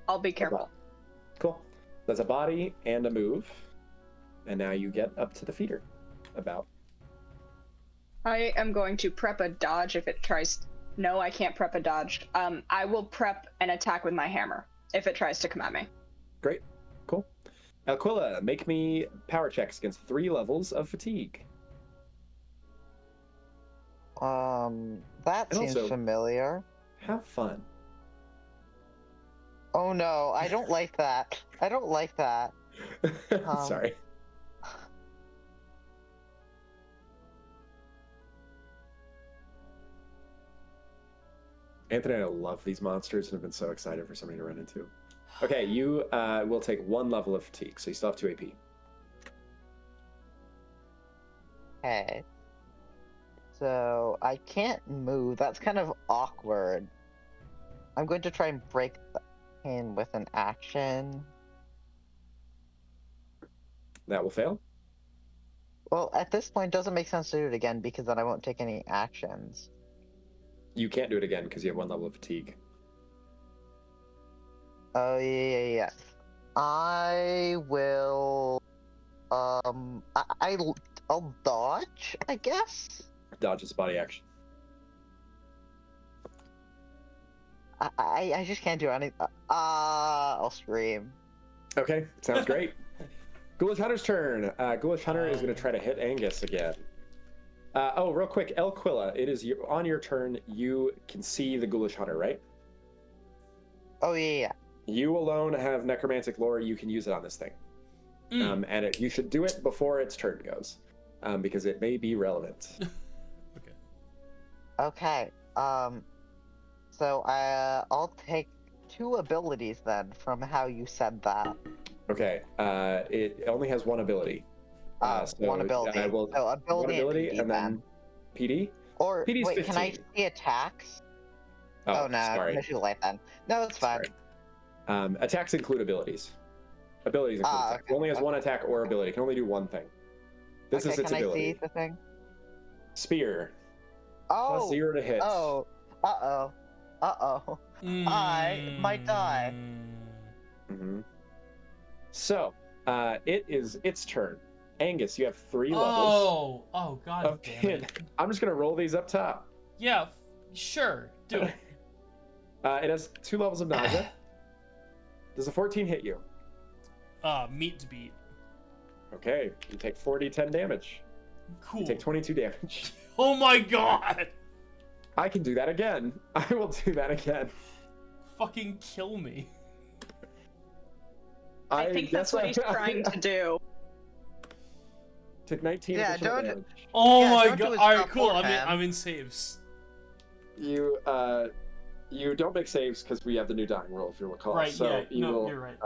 I'll be careful. Cool. That's a body and a move. And now you get up to the feeder. About. I am going to prep a dodge if it tries. No, I can't prep a dodge. I will prep an attack with my hammer if it tries to come at me. Great. Cool. Aquila, make me power checks against 3 levels of fatigue. That And seems also- familiar. Have fun. Oh no, I don't like that. I don't like that. Sorry. Anthony and I love these monsters and have been so excited for somebody to run into. Okay, you will take 1 level of fatigue, so you still have 2 AP. Okay. So I can't move. That's kind of awkward. I'm going to try and break the pin with an action. That will fail. Well, at this point, it doesn't make sense to do it again because then I won't take any actions. You can't do it again because you have 1 level of fatigue. Oh yeah. I will. I'll dodge, I guess. Dodge is a body action. I just can't do anything. I'll scream. Okay, sounds great. Ghoulish Hunter's turn. Ghoulish Hunter is going to try to hit Angus again. Real quick, Aquila, it is on your turn. You can see the Ghoulish Hunter, right? Oh yeah. You alone have necromantic lore. You can use it on this thing. And you should do it before its turn goes, because it may be relevant. Okay. So I'll take 2 abilities then from how you said that. Okay. It only has 1 ability. So 1 ability. I will so ability, one ability and PD and then PD. Or PD's wait, can I 15. see attacks? Oh, no, sorry. I'm too late then. No, it's fine. Sorry. Attacks include abilities. Abilities include attacks. Okay, Only has one okay. attack or ability. Can only do one thing. This is its can ability. I see the thing? Spear. Oh. +0 to hit. Oh. Uh-oh. Uh-oh. I might die. Mm-hmm. So, it is its turn. Angus, you have 3 levels. Oh, god damn it. I'm just gonna roll these up top. Yeah, sure, do it. It has 2 levels of nausea. Does a 14 hit you? Meat to beat. Okay, you take 4d10 damage. Cool. You take 22 damage. Oh my god! I can do that again. I will do that again. Fucking kill me. I think that's what he's trying to do. Took 19 Yeah, additional don't- damage. Oh Yeah, my don't do god! his Alright, stuff cool. for him. I'm in saves. You don't make saves because we have the new dying roll, if you recall. Right, so yeah, you no, will, you're right.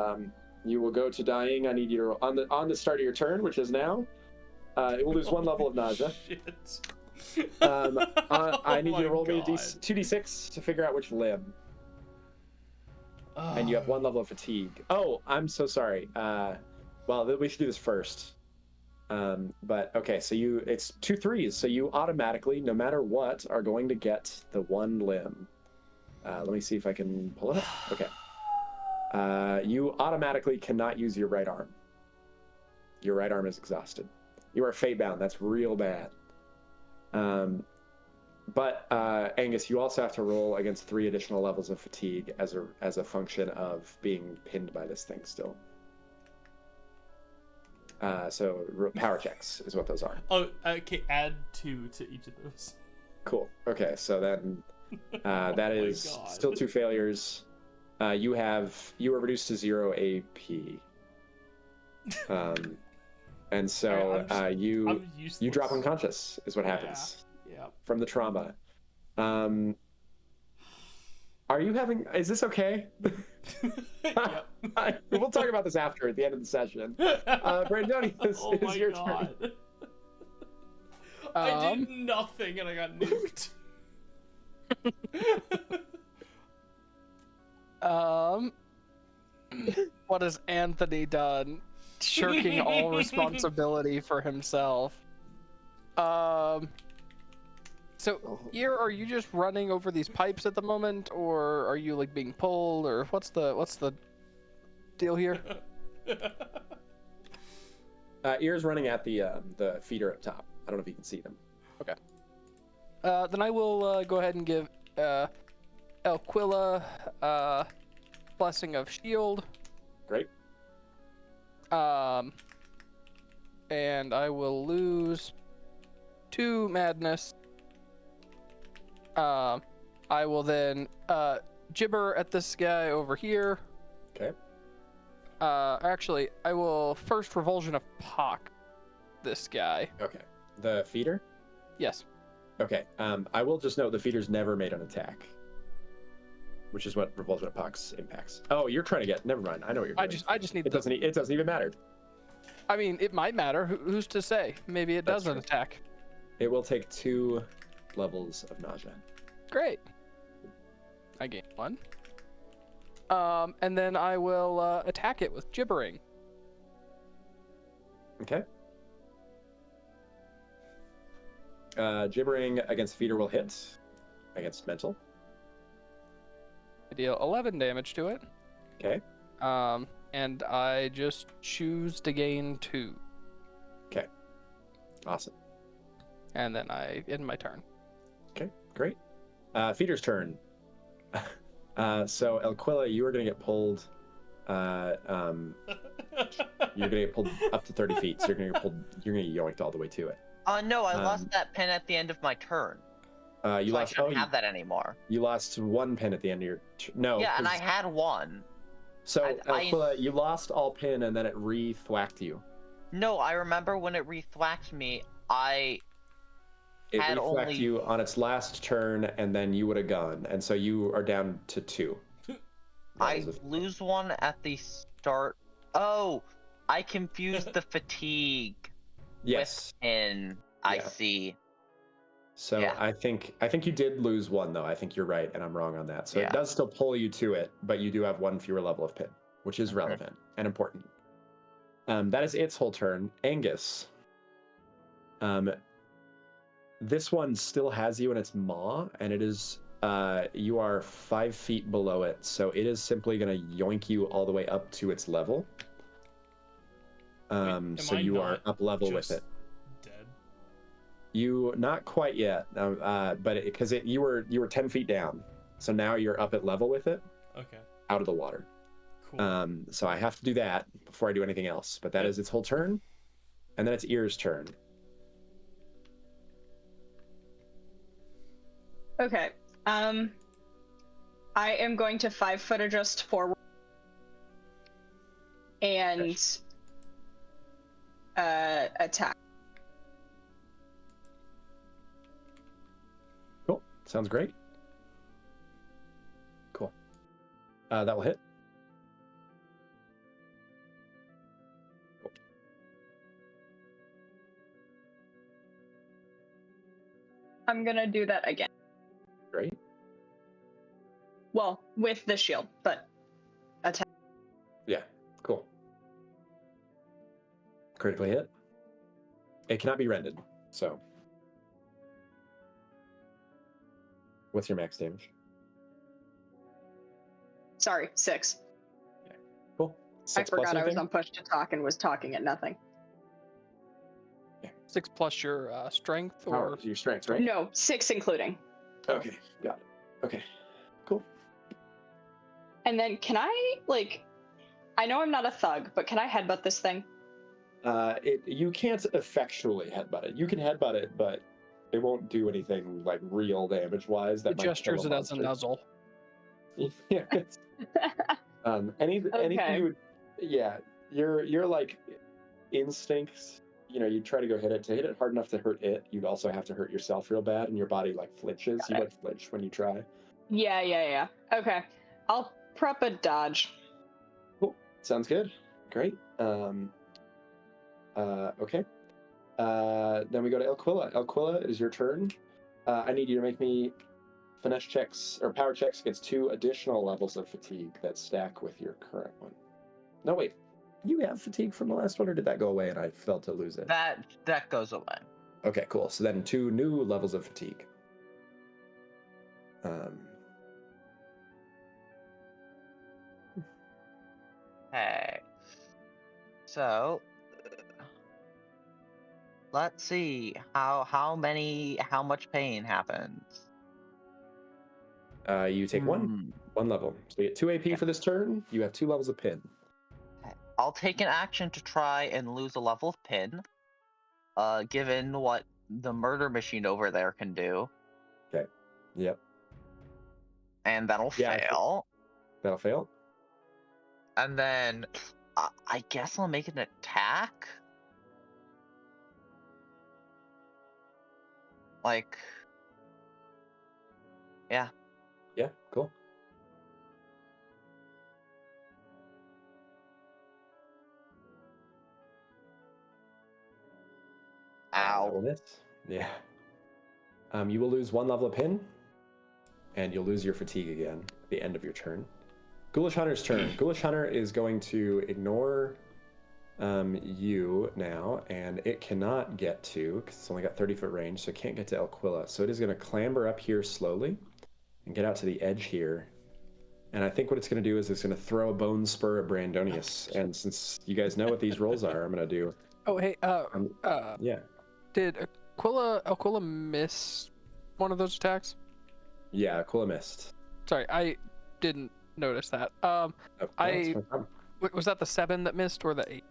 You will go to dying. I need you to roll on the start of your turn, which is now. It will lose 1 level of nausea. Shit. I need you to roll me a God. 2d6 to figure out which limb. And you have 1 level of fatigue. Oh, I'm so sorry. Well, we should do this first. But okay, so it's 2 3s, so you automatically, no matter what, are going to get the 1 limb. Let me see if I can pull it up. Okay. You automatically cannot use your right arm. Your right arm is exhausted. You are fate bound. That's real bad. But Angus, you also have to roll against 3 additional levels of fatigue as a function of being pinned by this thing still. So power checks is what those are. Oh, okay. Add 2 to each of those. Cool. Okay, so then that Oh my is God. still 2 failures. You are reduced to 0 AP. And so I'm you useless. drop unconscious is what happens Yeah. from the trauma. Are you having? Is this okay? Yep. We'll talk about this after at the end of the session. Brandonius, Oh it my is your god. turn. I did nothing and I got nuked. What has Anthony done? Shirking all responsibility for himself. So, here, are you just running over these pipes at the moment, or are you like being pulled, or what's the deal here? Ear's running at the feeder up top. I don't know if you can see them. Okay. Then I will go ahead and give Elquilla Blessing of Shield. Great. And I will lose 2 madness. I will then gibber at this guy over here. Okay. Actually, I will first revulsion of Pock this guy. Okay. The feeder? Yes. Okay. I will just note the feeder's never made an attack, which is what Revulsion of Pox impacts. Oh, you're trying to get. Never mind. I know what you're doing. I just need. It doesn't even matter. I mean, it might matter. Who's to say? Maybe it That's doesn't true. attack. It will take 2 levels of nausea. Great. I gain 1. And then I will attack it with gibbering. Okay. Gibbering against feeder will hit. Against mental. I deal 11 damage to it. Okay. And I just choose to gain 2. Okay. Awesome. And then I end my turn. Okay. Great. Feeder's turn. So Elquilla, you are going to get pulled. You're going to get pulled up to 30 feet. So you're going to get pulled. You're going to get yoinked all the way to it. No, I lost that pin at the end of my turn. You So lost. I shouldn't have that anymore. You lost 1 pin at the end of your. No. Yeah, and 'cause- I had 1. So I- Elquilla, you lost all pin, and then it re-thwacked you. No, I remember when it re-thwacked me, It had re-thwacked only- you on its last turn, and then you would have gone, and so you are down to 2. I lose 1 at the start. Oh, I confused the fatigue Yes. in. I Yeah. see. So Yeah. I think you did lose one though. I think you're right, and I'm wrong on that. So Yeah. it does still pull you to it, but you do have one fewer level of pin, which is Mhm. relevant and important. That is its whole turn. Angus. This one still has you in its maw, and it is you are 5 feet below it, so it is simply going to yoink you all the way up to its level. So I you are not up level with just it. dead? You not quite yet, but because you were 10 feet down, so now you're up at level with it, Okay. out of the water. Cool. So I have to do that before I do anything else. But that Yep. is its whole turn, and then it's Ear's turn. Okay. I am going to 5-foot adjust forward and attack. Cool. Sounds great. Cool. That will hit. Cool. I'm gonna do that again. Great. Well, with the shield, but attack. Yeah. Cool. Critically hit. It cannot be rended. So, what's your max damage? Sorry, 6. Cool. I 6 plus forgot I was anything? on push to talk and was talking at nothing. 6 plus your strength, Power, or your strength, right? No, 6 including. Okay, got it. Okay, cool. And then can I, like, I know I'm not a thug, but can I headbutt this thing? You can't effectually headbutt it. You can headbutt it, but it won't do anything like real damage-wise. That it might kill gestures a it as a monster. nuzzle. Yeah. Anything Okay. you would, yeah. Your like instincts. You know, you try to go hit it. To hit it hard enough to hurt it, you'd also have to hurt yourself real bad, and your body like flinches. Got You it. like flinch when you try. Yeah. Okay. I'll prep a dodge. Cool. Sounds good. Great. Okay. Then we go to Elquilla. Elquilla, it is your turn. I need you to make me finesse checks or power checks against 2 additional levels of fatigue that stack with your current one. No, wait. You have fatigue from the last one, or did that go away and I failed to lose it? That goes away. Okay, cool. So then 2 new levels of fatigue. Okay. So let's see how much pain happens. You take one level. So you get 2 AP for this turn. You have 2 levels of pin. Okay. I'll take an action to try and lose a level of pin. Given what the murder machine over there can do. Okay. Yep. And that'll Yeah, fail. That'll fail. And then I guess I'll make an attack. Like, yeah. Yeah, cool. That will Ow. miss. Yeah. You will lose 1 level of pin, and you'll lose your fatigue again at the end of your turn. Ghoulish Hunter's turn. Ghoulish Hunter is going to ignore you now, and it cannot get to, because it's only got 30-foot range, so it can't get to Elquilla. So it is going to clamber up here slowly and get out to the edge here. And I think what it's going to do is it's going to throw a bone spur at Brandonius. And since you guys know what these rolls are, I'm going to do... Oh, hey, yeah. did Aquila miss one of those attacks? Yeah, Aquila missed. Sorry, I didn't notice that. Oh, that's no problem. Was that the 7 that missed, or the 8?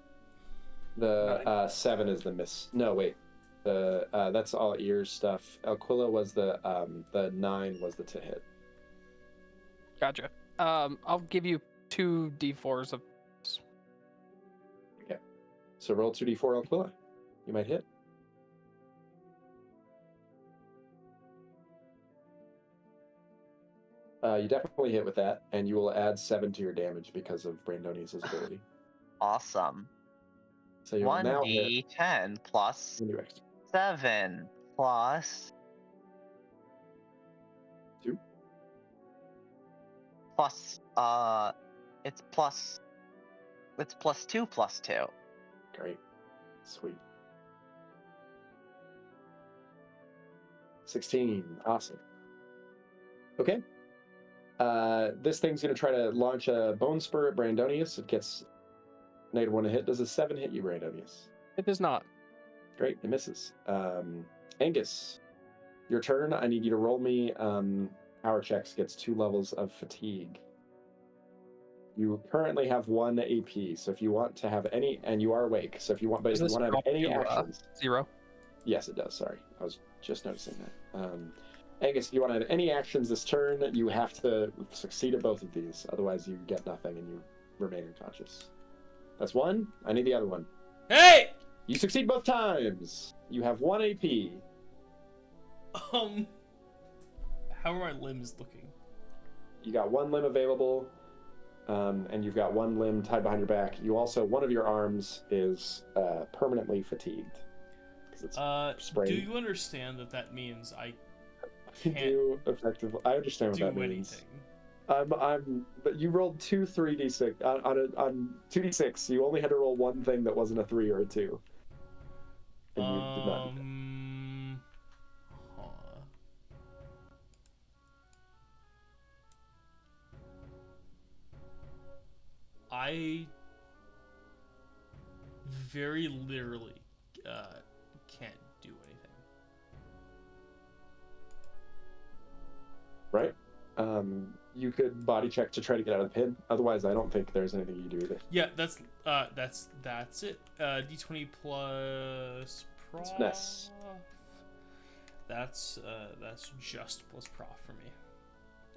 The 7 is the miss. No, wait. The that's all ears stuff. Aquila was the 9 was the to hit. Gotcha. I'll give you 2 d4s of. Okay. So roll 2d4 Aquila. You might hit. You definitely hit with that, and you will add 7 to your damage because of Brandonius' ability. Awesome. So you will now hit 1d10 plus 7 plus plus it's plus 2 + 2. Great. Sweet. 16. Awesome. Okay. This thing's going to try to launch a Bone Spur at Brandonius. It gets -1 to hit. Does a 7 hit you, Brandonius? It does not. Great. It misses. Angus, your turn. I need you to roll me power checks. Gets 2 levels of fatigue. You currently have 1 AP, so if you want to have any, and you are awake, so if you want, but if you want to have any actions, 0? yes, it does. Sorry, I was just noticing that. Angus, if you want to have any actions this turn, you have to succeed at both of these. Otherwise, you get nothing and you remain unconscious. That's 1. I need the other one. Hey! You succeed both times. You have 1 AP. How are my limbs looking? You got 1 limb available. And you've got 1 limb tied behind your back. You also, one of your arms is permanently fatigued. It's sprained. Do you understand that means I can do effectively? I understand what that means. But you rolled 2 3d6 on 2d6. You only had to roll 1 thing that wasn't a 3 or a 2. And you did not. I very literally can't do anything. Right? You could body check to try to get out of the pin. Otherwise, I don't think there's anything you can do either. Yeah, that's it. D20 plus prof. It's mess. That's just plus prof for me.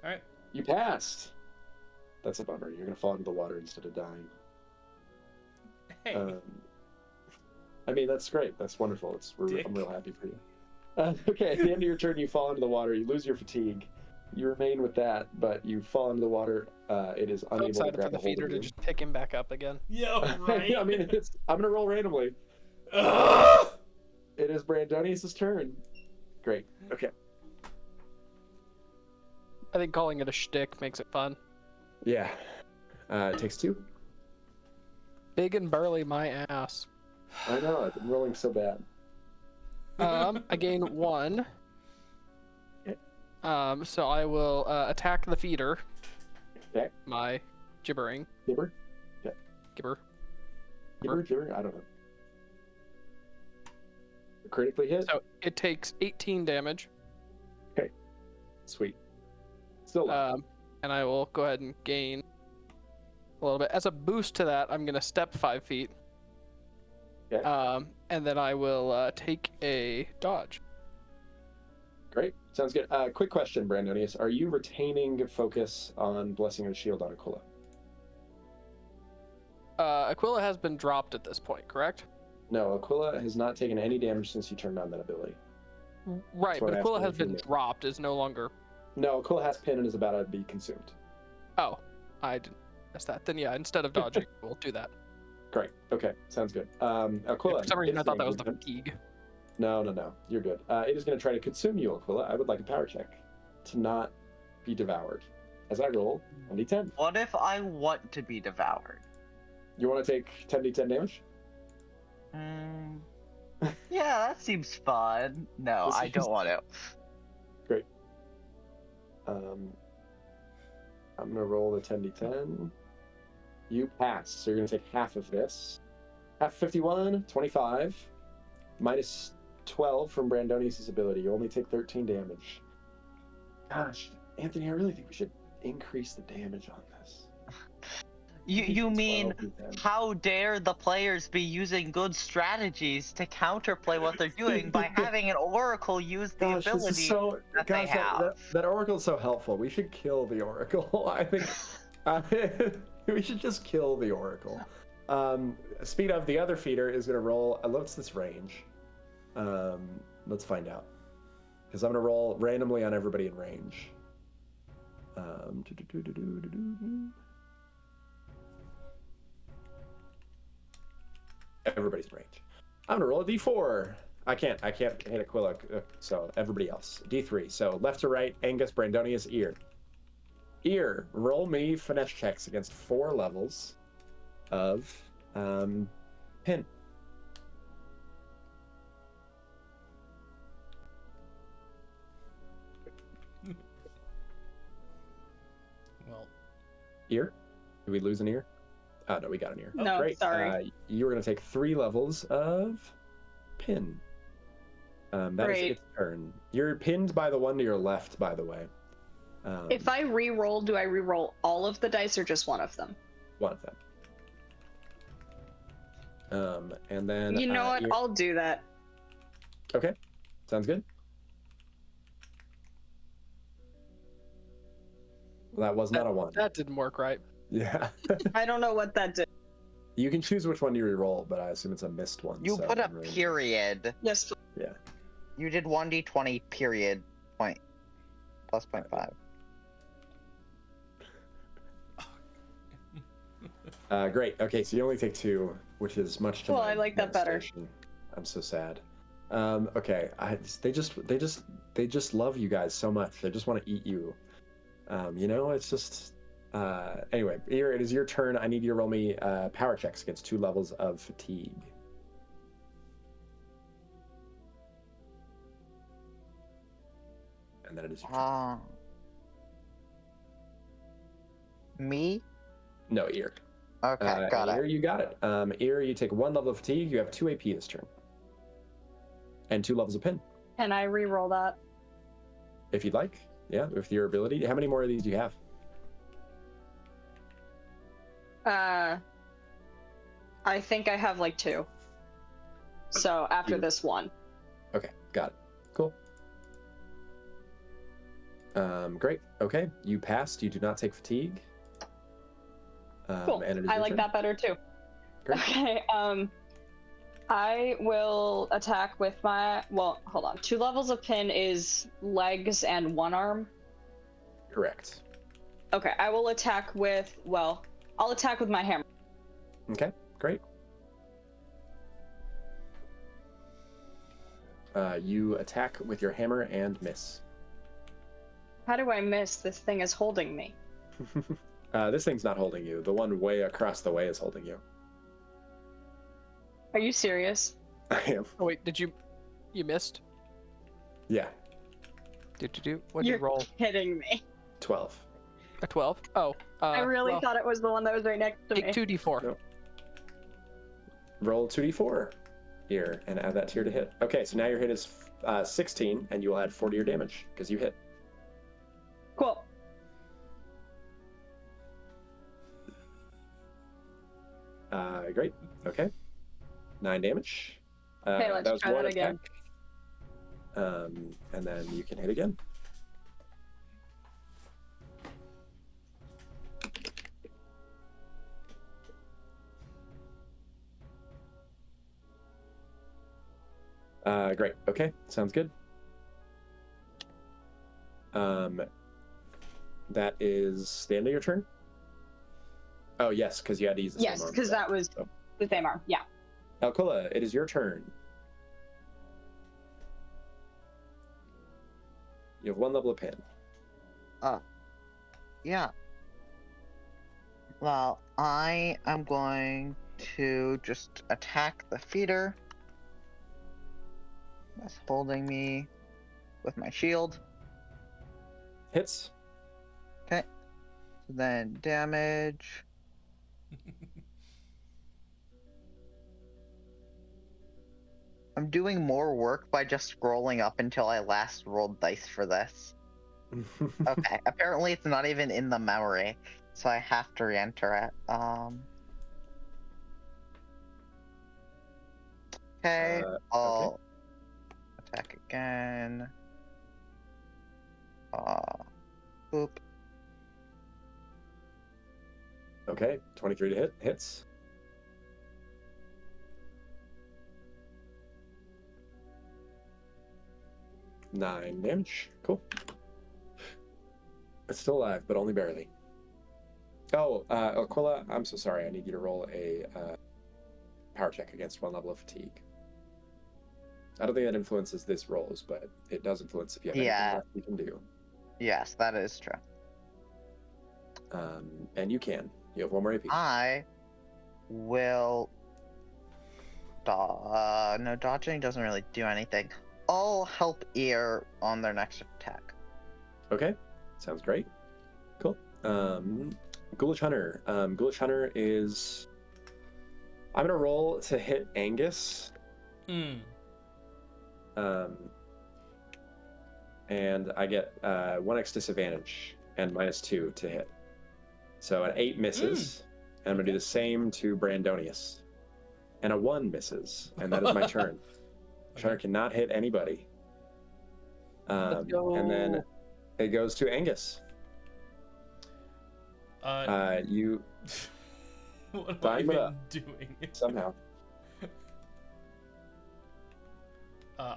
All right. You passed. That's a bummer. You're gonna fall into the water instead of dying. Hey. I mean, that's great. That's wonderful. I'm real happy for you. Okay, at the end of your turn, you fall into the water. You lose your fatigue. You remain with that, but you fall into the water. It is unable to grab for the a hold feeder of to you. just pick him back up again. Yeah, right. I mean, I'm gonna roll randomly. It is Brandonius' turn. Great. Okay. I think calling it a shtick makes it fun. Yeah. It takes 2. Big and burly, my ass. I know. I've been rolling so bad. I gain 1. So I will attack the feeder. Okay. My gibbering. Gibber? Yeah. Gibber. Gibber? I don't know. Critically hit? So it takes 18 damage. Okay. Sweet. Still alive. And I will go ahead and gain a little bit. As a boost to that, I'm going to step 5 feet. Okay. And then I will take a dodge. Great. Sounds good. Quick question, Brandonius. Are you retaining focus on Blessing of the Shield on Aquila? Aquila has been dropped at this point, correct? No, Aquila has not taken any damage since you turned on that ability. Right, but Aquila has been dropped, is no longer... No, Aquila has pin and is about to be consumed. Oh, I didn't miss that. Then yeah, instead of dodging, we'll do that. Great. Okay, sounds good. Aquila... For some reason, I thought that was the fatigue. No. You're good. It is going to try to consume you, Aquila. I would like a power check to not be devoured. As I roll 1d10. What if I want to be devoured? You want to take 10d10 damage? Yeah, that seems fun. No, I don't want to. Great. I'm going to roll the 10d10. You pass, so you're going to take half of this. Half 51, 25, minus 12 from Brandonius' ability. You only take 13 damage. Gosh, Anthony, I really think we should increase the damage on this. You mean, how dare the players be using good strategies to counterplay what they're doing by having an oracle use the ability that they have? That oracle's so helpful. We should kill the oracle. I think we should just kill the oracle. Speed of the other feeder is going to roll. What's this range? Let's find out. Because I'm going to roll randomly on everybody in range. Everybody's in range. I'm gonna roll a d4. I can't hit Aquila, so everybody else. D3. So left to right, Angus, Brandonius, ear. Ear, roll me finesse checks against 4 levels of pin. Well, Ear? Did we lose an ear? Oh, no, we got an ear. Oh, No, great. sorry. You were going to take 3 levels of pin. That is Great. its turn. You're pinned by the one to your left, by the way. If I re-roll, do I re-roll all of the dice or just one of them? One of them. And then... You know what? I'll do that. Okay, sounds good. Well, that was not a 1. That didn't work right. Yeah. I don't know what that did. You can choose which one you re-roll, but I assume it's a missed one. You so put a I'm really- period. Yes. Yeah. You did 1d20 period point plus 0.5. Great. Okay, so you only take 2, which is much to Well, my I like that better. devastation. I'm so sad. Okay, they just love you guys so much. They just want to eat you. You know, it's just. Anyway, here it is your turn. I need you to roll me power checks against 2 levels of fatigue. And then it is your turn. Me? No, ear. Okay, got Ear, it. you got it. Ear, you take 1 level of fatigue. You have 2 AP this turn. And 2 levels of pin, Can I re-roll that? if you'd like. Yeah, with your ability. How many more of these do you have? I think I have like 2. So after You- this one. Okay, got it. Cool. Great. Okay, you passed. You do not take fatigue. Cool. And it is I your like turn. that better too. Great. Okay. I will attack with my. Well, hold on. 2 levels of pin is legs and 1 arm. Correct. Okay. I will attack with. Well, I'll attack with my hammer. Okay, great. You attack with your hammer and miss. How do I miss? This thing is holding me. This thing's not holding you. The one way across the way is holding you. Are you serious? I am. Oh wait, you missed? Yeah, What'd you You're roll? kidding me. 12. A 12? Oh. I really well, thought it was the one that was right next to take me. 2d4. Nope. Roll 2d4 here and add that to your to hit. Okay, so now your hit is 16, and you will add 4 to your damage because you hit. Cool. Great. Okay. 9 damage. Okay, let's that was try one that again. attack. And then you can hit again. Great. Okay, sounds good. That is the end of your turn? Oh, yes, because you had to use the Yes, same arm. because for that was So. the same arm. Yeah. Alcola, it is your turn. You have 1 level of pin. Yeah. Well, I am going to just attack the feeder. That's holding me with my shield. Hits. Okay. Then damage. I'm doing more work by just scrolling up until I last rolled dice for this. Okay, apparently it's not even in the memory, so I have to re-enter it. Okay, I'll attack again. Boop. Okay, 23 to hit. Hits. Nine damage. Cool. It's still alive, but only barely. Oh, Aquila, I'm so sorry. I need you to roll a power check against 1 level of fatigue. I don't think that influences this rolls, but it does influence if you have anything Yeah. left you can do. Yes, that is true. And you can. You have 1 more AP. I will. No, dodging doesn't really do anything. I'll help ear on their next attack. Okay, sounds great. Cool. Ghoulish Hunter. Ghoulish Hunter is. I'm gonna roll to hit Angus. And I get 1x disadvantage and -2 to hit. So an 8 misses, and I'm gonna do the same to Brandonius. And a 1 misses, and that is my turn. Hunter cannot hit anybody. And then it goes to Angus. You. What am I Time it even up. doing? Somehow.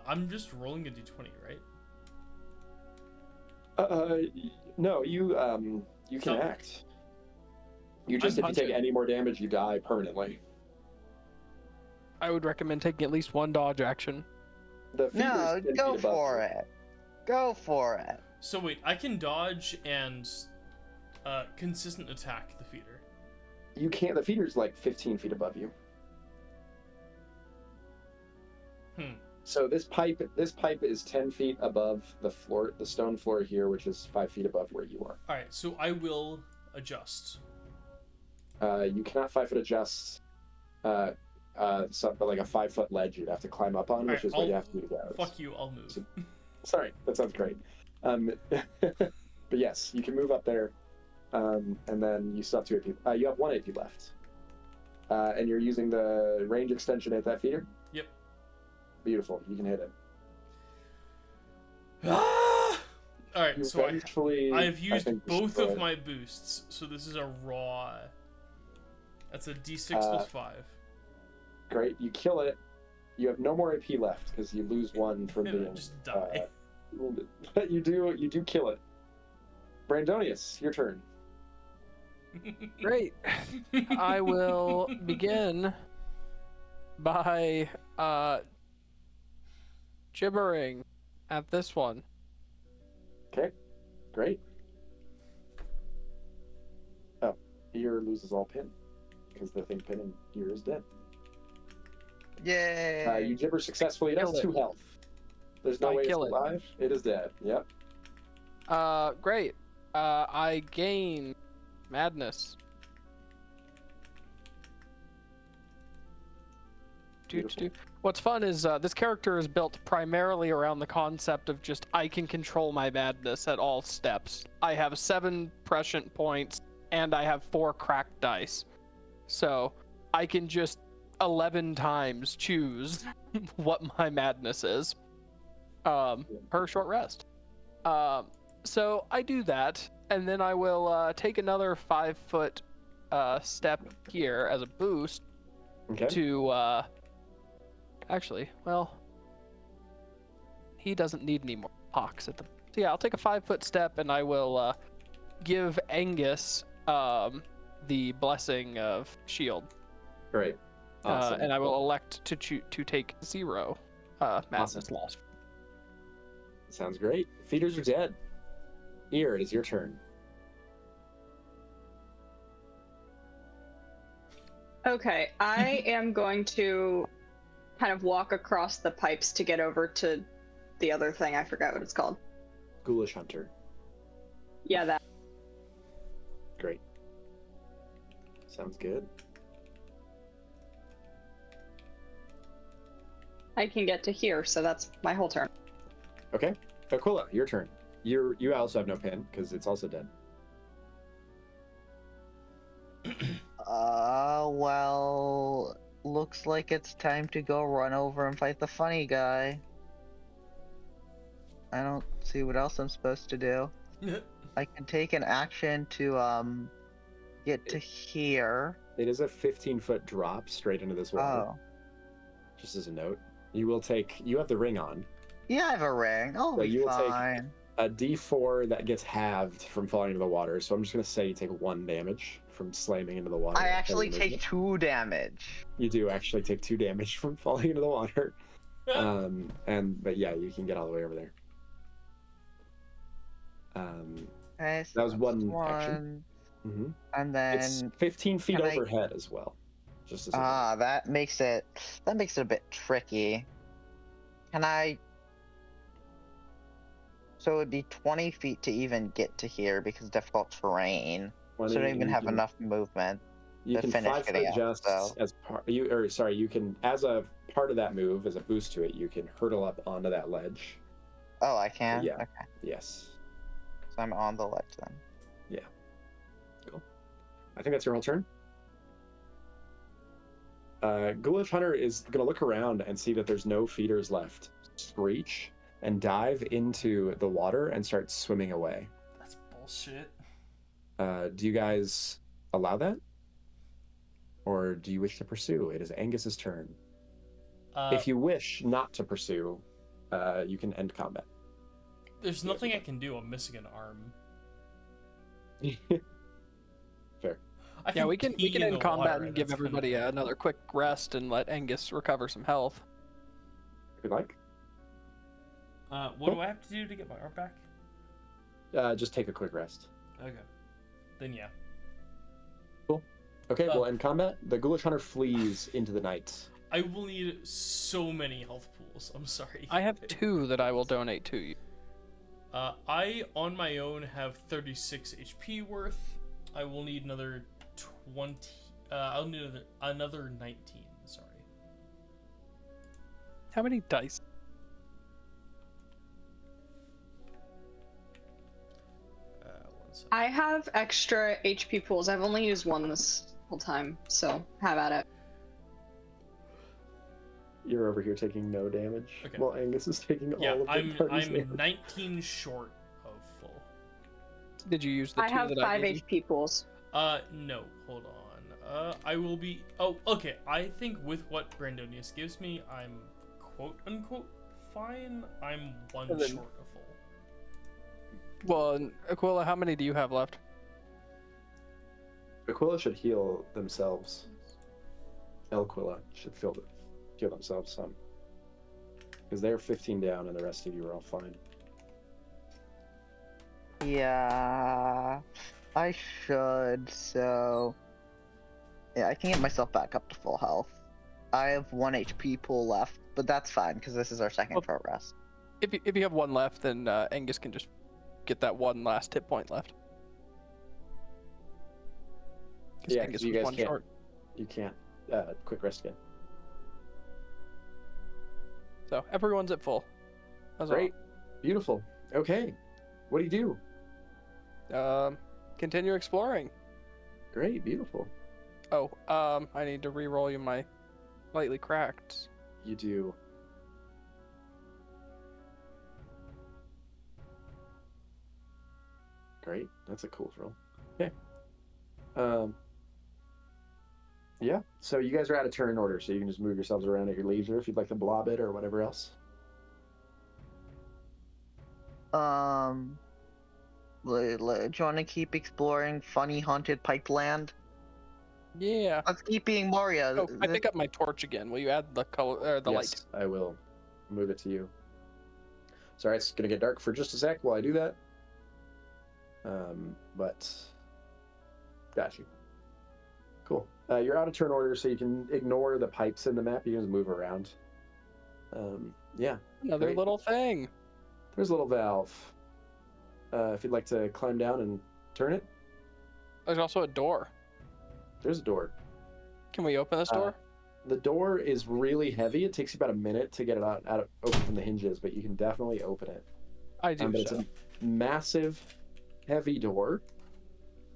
I'm just rolling a d20, right? No, you can So- act. You just, I'm if you take punching. any more damage, you die permanently. I would recommend taking at least 1 dodge action. The feeder's No, 10 go feet above for you. it. Go for it. So wait, I can dodge and consistent attack the feeder. You can't. The feeder's like 15 feet above you. So this pipe is 10 feet above the floor, the stone floor here, which is 5 feet above where you are. All right, so I will adjust. You cannot 5-foot adjust. But like a 5-foot ledge you'd have to climb up on, which Alright, is what you have to do to get out. Fuck you, I'll move. So- Sorry, that sounds great. But yes, you can move up there, and then you still have 2 AP. You have 1 AP left, and you're using the range extension at that feeder. Yep. Beautiful, you can hit it. All right, You so vengefully, I've I used think, both destroy of it. my boosts, so this is a raw. That's a d6 plus 5. Great, you kill it. You have no more AP left because you lose 1 from And I being. just die. But you do kill it. Brandonius, your turn. Great. I will begin by gibbering at this one. Okay, great. Oh, ear loses all pin because the thing pinning ear is dead. Yay! You gibber successfully. It has Kill it. 2 health. There's no I way it's kill it. alive. It is dead. Yep. Great. I gain madness. Beautiful. What's fun is this character is built primarily around the concept of just I can control my madness at all steps. I have 7 prescient points and I have 4 cracked dice. So I can just 11 times choose what my madness is per short rest. So I do that, and then I will take another 5-foot step here as a boost Okay. to actually, well, he doesn't need any more hawks at the. So yeah, I'll take a 5-foot step, and I will give Angus the blessing of shield. Great. Awesome. And I will elect to take 0 madness Awesome. loss. Sounds great. Feeders are dead. Ear, it is your turn. Okay, I am going to kind of walk across the pipes to get over to the other thing. I forgot what it's called. Ghoulish Hunter. Yeah, that. Great. Sounds good. I can get to here, so that's my whole turn. Okay. Aquila, your turn. You also have no pin because it's also dead. Well, looks like it's time to go run over and fight the funny guy. I don't see what else I'm supposed to do. I can take an action to get to here. It is a 15-foot drop straight into this water. Oh. Just as a note. You have the ring on. Yeah, I have a ring. I'll So be you will take- fine. A d4 that gets halved from falling into the water. So I'm just going to say you take 1 damage from slamming into the water. I actually take 2 damage. You do actually take 2 damage from falling into the water. But yeah, you can get all the way over there. Okay, so That was that's 1 action. Mm-hmm. And then It's 15 feet can I- overhead as well. Just as a that makes it a bit tricky. Can I? So it would be 20 feet to even get to here because difficult terrain. So I 20, don't and even you have can- enough movement. You to can finish 5 getting foot up, just so- as part. You can, as a part of that move, as a boost to it, you can hurtle up onto that ledge. Oh, I can. Yeah. Okay, Yes. so I'm on the ledge then. Cool. I think that's your whole turn. Ghoulish Hunter is going to look around and see that there's no feeders left. Screech and dive into the water and start swimming away. That's bullshit. Do you guys allow that? Or do you wish to pursue? It is Angus's turn. If you wish not to pursue, you can end combat. There's nothing I can do. I'm missing an arm. Fair. Yeah, we can pee in end the combat water, and give that's kinda everybody bad. another quick rest and let Angus recover some health. If you like. What do I have to do to get my arm back? Just take a quick rest. Okay. Then yeah. Okay, we'll end combat. The Ghoulish Hunter flees into the night. I will need so many health pools. I'm sorry. I have 2 that I will donate to you. I, on my own, have 36 HP worth. I will need another 20... I'll need another 19, sorry. How many dice? One second. I have extra HP pools. I've only used one this whole time, so have at it. You're over here taking no damage, Okay. while Angus is taking Yeah, all of the I'm party's damage. 19 short of full. Did you use the 2 I have that 5 I gave you? HP pools. No, hold on. I will be... Oh, okay. I think with what Brandonius gives me, I'm quote-unquote fine. I'm 1 And then- short of full. Well, and Aquila, how many do you have left? Aquila should heal themselves. Aquila should heal themselves some. Because they're 15 down and the rest of you are all fine. Yeah, I should. So, yeah, I can get myself back up to full health. I have 1 HP pool left, but that's fine because this is our second short rest. If you have 1 left, then Angus can just get that 1 last hit point left. 'Cause Yeah, Angus 'cause you was guys 1 can't- short. You can't quick rest again. So everyone's at full. That's all. Great. Beautiful. Okay. What do you do? Continue exploring. Great. Beautiful. Oh, I need to re-roll you my lightly cracked. You do. Great. That's a cool roll. Okay. Yeah. So you guys are out of turn order, so you can just move yourselves around at your leisure if you'd like to blob it or whatever else. Do you want to keep exploring funny haunted pipeland? Yeah. Let's keep being Mario. Oh, I pick up my torch again. Will you add the color or the light? Yes, I will move it to you. Sorry, it's gonna get dark for just a sec while I do that. But got you. Cool. You're out of turn order, so you can ignore the pipes in the map. You can just move around. Yeah. Another Great. little thing. There's a little valve. If you'd like to climb down and turn it, There's also a door. there's a door. Can we open this door? The door is really heavy. It takes you about a minute to get it open from the hinges, but you can definitely open it. I do. But it's So. a massive, heavy door,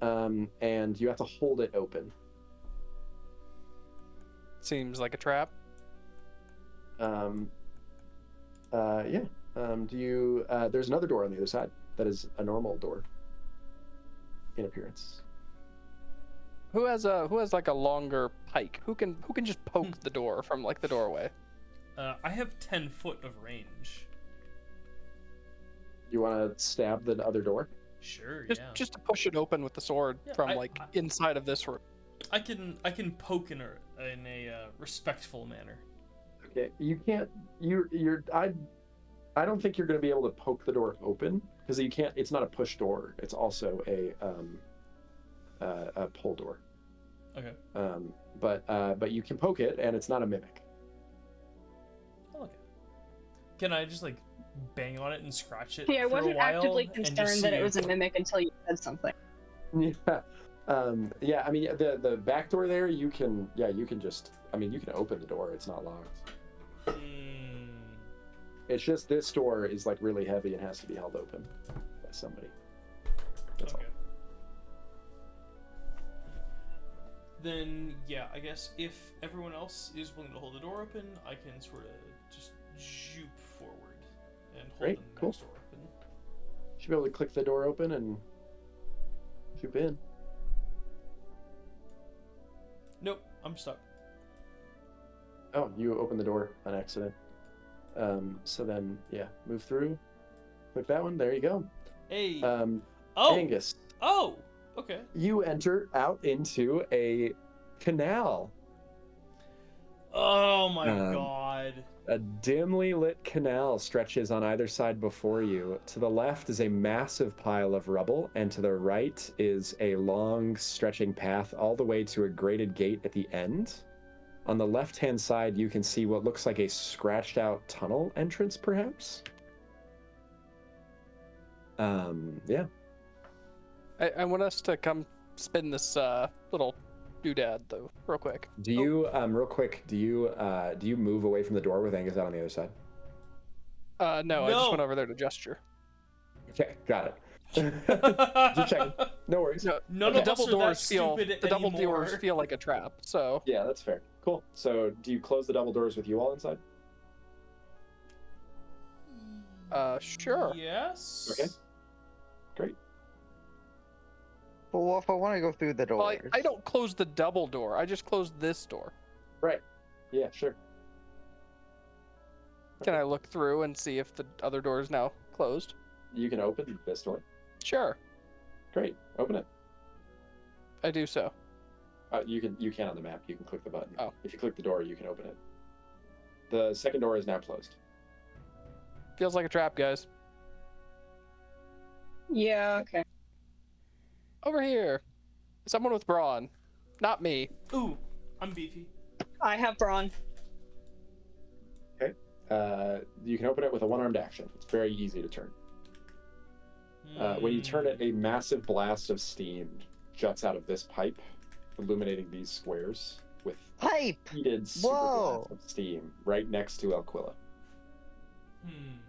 and you have to hold it open. Seems like a trap. Yeah. There's another door on the other side that is a normal door in appearance. Who has like a longer pike? Who can just poke the door from like the doorway? I have 10 foot of range. You want to stab the other door? Sure, Just yeah. just to push it open with the sword Yeah, from I- like inside of this room. I can poke in a respectful manner. Okay. You can't. I don't think you're going to be able to poke the door open because you can't. It's not a push door. It's also pole door. Okay. But you can poke it, and it's not a mimic. Oh, okay. Can I just like bang on it and scratch it? See, I for wasn't a while actively and just concerned that see it was a if- mimic until you said something. Yeah. Yeah. I mean, the back door there, you can just. I mean, you can open the door. It's not locked. Hmm. It's just this door is like really heavy and has to be held open by somebody. That's Okay. Then yeah, I guess if everyone else is willing to hold the door open, I can sort of just zoop forward and hold Great, the cool. next door open. Should be able to click the door open and zoom in. Nope, I'm stuck. Oh, you opened the door on accident. So then, yeah, move through. Click that one. There you go. Hey. Oh, Angus. Oh. Okay. You enter out into a canal. Oh my god. A dimly lit canal stretches on either side before you. To the left is a massive pile of rubble, and to the right is a long stretching path all the way to a grated gate at the end. On the left-hand side, you can see what looks like a scratched-out tunnel entrance, perhaps. Yeah. I want us to come spin this little doodad though, real quick. Do you, real quick, do you move away from the door with Angus out on the other side? No, I just went over there to gesture. Okay, got it. Just checking. No worries. No, None the of double us are doors that feel stupid the double anymore. doors feel like a trap. So Yeah, that's fair. Cool. So, do you close the double doors with you all inside? sure. Yes. Okay. Great. But what if I want to go through the Well, doors? I don't close the double door. I just close this door. Right. Yeah, sure. Can I look through and see if the other door is now closed? You can open this door. Sure, Great. Open it. I do so. You can on the map. You can click the button. Oh. If you click the door, you can open it. The second door is now closed. Feels like a trap, guys. Yeah, okay. Over here. Someone with brawn. Not me. Ooh, I'm beefy. I have brawn. You can open it with a one-armed action. It's very easy to turn. When you turn it, a massive blast of steam juts out of this pipe, illuminating these squares with Pipe! heated super Whoa! blast of steam right next to Aquila.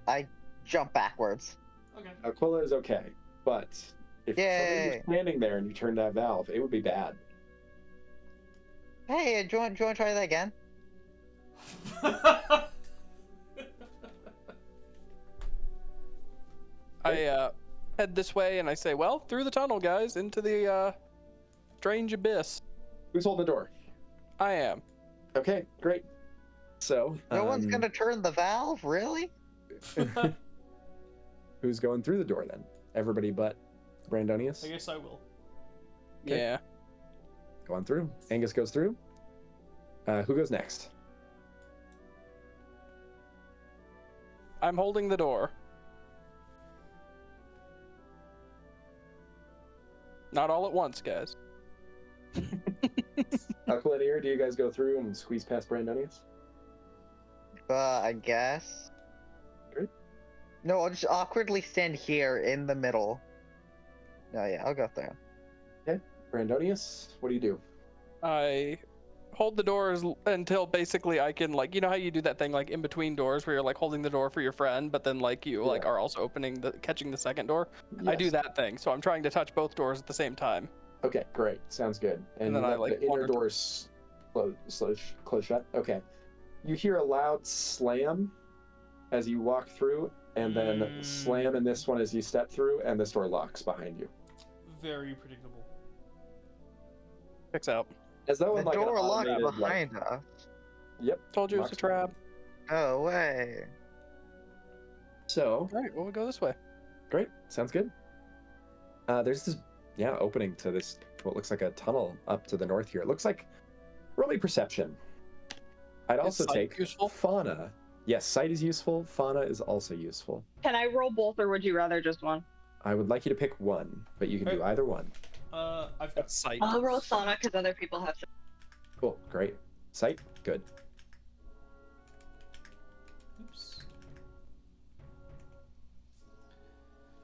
I jump backwards. Okay. Aquila is okay, but if somebody Yay. was standing there and you turned that valve, it would be bad. Hey, do you want to try that again? I head this way and I say, well, through the tunnel, guys, into the strange abyss. Who's holding the door? I am. Okay, great. So, No one's gonna turn the valve, really? who's going through the door then? Everybody but Brandonius? I guess I will. Okay. Yeah. Go on through. Angus goes through. Who goes next? I'm holding the door. Not all at once, guys. Aquila and Ear, do you guys go through and squeeze past Brandonius? I guess. Great. No, I'll just awkwardly stand here in the middle. No, yeah, I'll go through. Brandonius, what do you do? I hold the doors until basically I can, like, you know how you do that thing like in between doors where you're like holding the door for your friend, but then like you like Yeah. are also catching the second door. I do Yes. that thing, so I'm trying to touch both doors at the same time. Okay, great. Sounds good. And then I, let like, the inner wander through. doors close shut. Okay. You hear a loud slam as you walk through, and then slam in this one as you step through, and this door locks behind you. Very predictable. Checks out. As though The in like an door locked automated, behind us. Yep. Told you it was a locks trap. No way. So, All right, well, we'll go this way. great. Sounds good. There's this, opening to this, what looks like a tunnel up to the north here. It looks like, roll me perception. I'd also sight take useful? fauna. Yes, sight is useful. Fauna is also useful. Can I roll both, or would you rather just one? I would like you to pick one, but you can do either one. I've got Sight. I'll roll Sonic because other people have. Cool. Great. Sight. Good. Oops.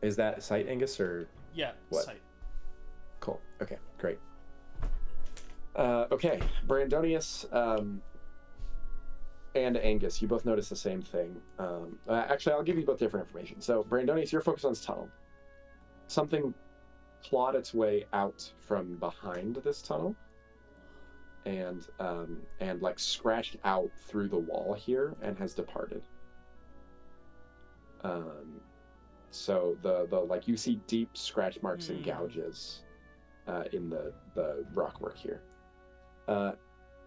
Is that sight, Angus, or Yeah, What? sight. cool? Okay. Great. Okay, Brandonius and Angus, you both notice the same thing. Actually, I'll give you both different information. So, Brandonius, you're focused on this tunnel. Something clawed its way out from behind this tunnel, and like scratched out through the wall here and has departed. So the like you see deep scratch marks and gouges in the rockwork here.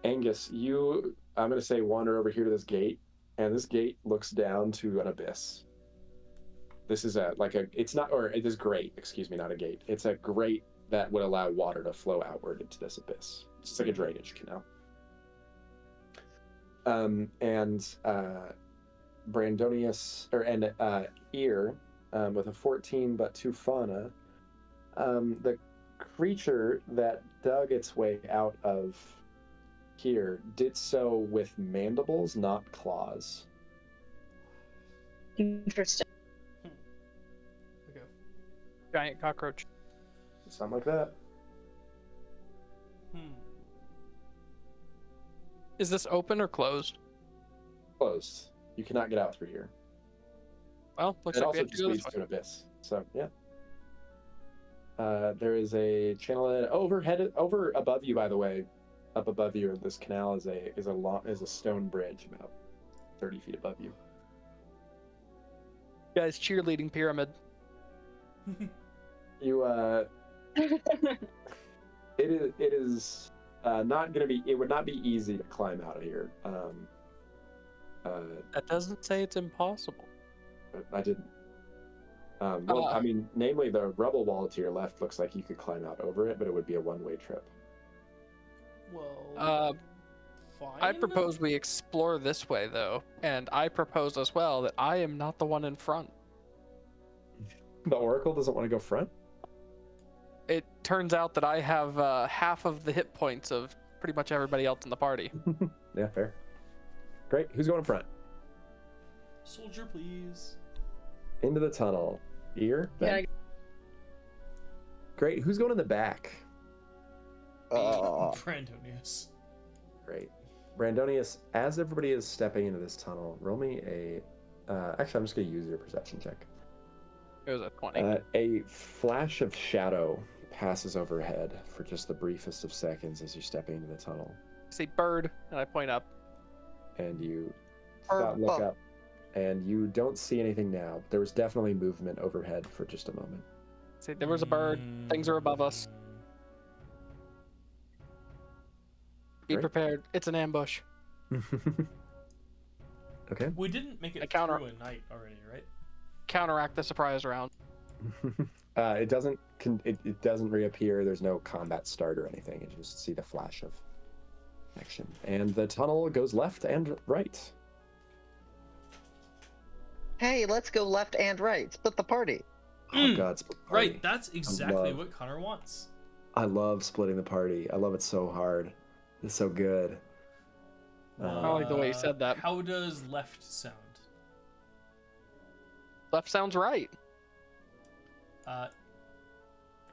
Angus, I'm going to say wander over here to this gate, and this gate looks down to an abyss. This is it is grate, excuse me, not a gate. It's a grate that would allow water to flow outward into this abyss. It's like a drainage canal. Brandonius, Ear, with a 14 but 2 fauna, the creature that dug its way out of here did so with mandibles, not claws. Interesting. Okay. Giant cockroach. Something like that. Is this open or closed? Closed. You cannot get out through here. Well, looks It like we also have to just go leads this to way. an abyss. So yeah. There is a channel over above you, by the way. Up above you, this canal is a stone bridge about 30 feet above you. Guys, cheerleading pyramid. You it is not going to be. It would not be easy to climb out of here. That doesn't say it's impossible. But I didn't. I mean, namely the rubble wall to your left looks like you could climb out over it, but it would be a one-way trip. Well, fine. I propose we explore this way, though, and I propose as well that I am not the one in front. The Oracle doesn't want to go front? It turns out that I have half of the hit points of pretty much everybody else in the party. Yeah, fair. Great. Who's going in front? Soldier, please. Into the tunnel. Ear? Yeah. Great. Who's going in the back? Brandonius. Great. Brandonius, as everybody is stepping into this tunnel, roll me a... actually, I'm just going to use your perception check. It was a 20. A flash of shadow passes overhead for just the briefest of seconds as you're stepping into the tunnel. I say bird, and I point up. And you Look up, and you don't see anything now. There was definitely movement overhead for just a moment. I say there was a bird. Things are above us. Be Great. prepared. It's an ambush. Okay. We didn't make I it counter- through a night already, right? Counteract the surprise round. It doesn't reappear. There's no combat start or anything. You just see the flash of action, and the tunnel goes left and right. Hey, let's go left and right. Split the party. Oh God, split the party. Right, that's exactly love- what Connor wants. I love splitting the party. I love it so hard. It's so good. I like the way you said that. How does left sound? Left sounds right.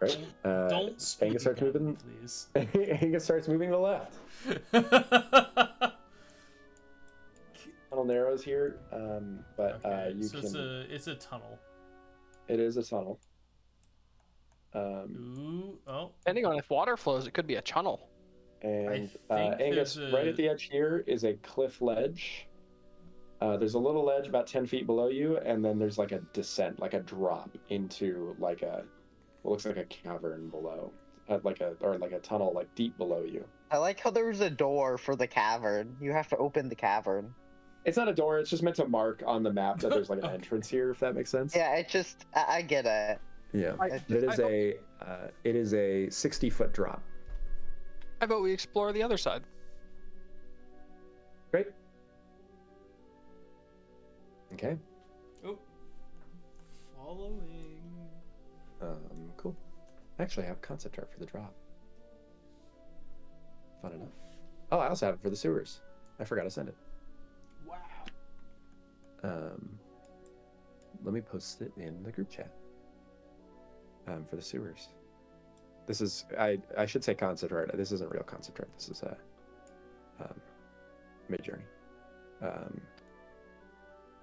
Right? Don't speak Angus starts again, moving. please. Angus starts moving to the left. Tunnel narrows here, but Okay, you so can. it's a tunnel. It is a tunnel. Ooh, oh. Depending on if water flows, it could be a channel. And think Angus, there's right a- at the edge here is a cliff ledge. There's a little ledge about 10 feet below you, and then there's like a descent, like a drop into like what looks like a cavern below, like a tunnel, like deep below you. I like how there's a door for the cavern. You have to open the cavern. It's not a door. It's just meant to mark on the map that there's like an entrance here, if that makes sense. Yeah, it just, I get it. Yeah. I- It is a 60-foot drop. How about we explore the other side? Great. Okay. Oh. Following. Cool. Actually, I have concept art for the drop. Fun enough. Oh, I also have it for the sewers. I forgot to send it. Wow. Let me post it in the group chat. For the sewers. This is I should say concept art. This isn't real concept art. This is Mid-Journey.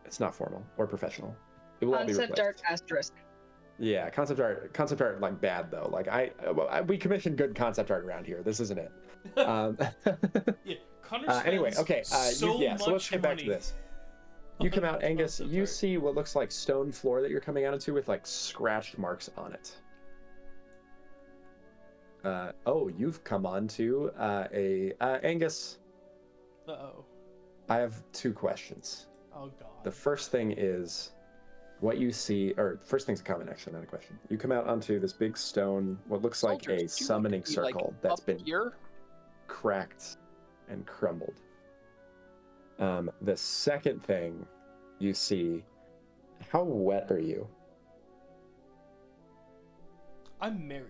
It's not formal or professional. It will all be Concept replaced. art asterisk. Yeah, concept art like bad though. Like we commission good concept art around here. This isn't it. Yeah, Connor anyway, spends okay. so So let's get back to money this. You come out, on Angus. concept You art. see what looks like stone floor that you're coming out into with like scratched marks on it. You've come onto Angus. Uh-oh. I have 2 questions. Oh, God. The first thing is what you see, or first thing's a comment, actually, not a question. You come out onto this big stone, what looks like Soldiers, a you summoning could be, like, circle that's up been here. cracked and crumbled. The second thing you see, how wet are you? I'm married.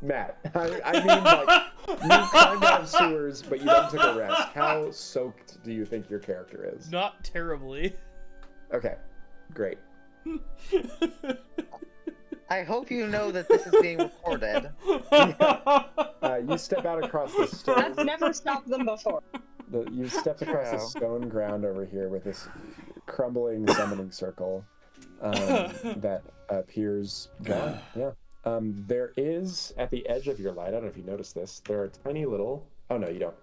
Matt, I mean, like, you climbed out of sewers, but you then took a rest. How soaked do you think your character is? Not terribly. Okay, great. I hope you know that this is being recorded. You step out across the stone. I've never stopped them before. You stepped across the True. stone ground over here with this crumbling summoning circle that appears gone. Yeah. There is, at the edge of your light, I don't know if you noticed this, there are tiny little... Oh, no, you don't.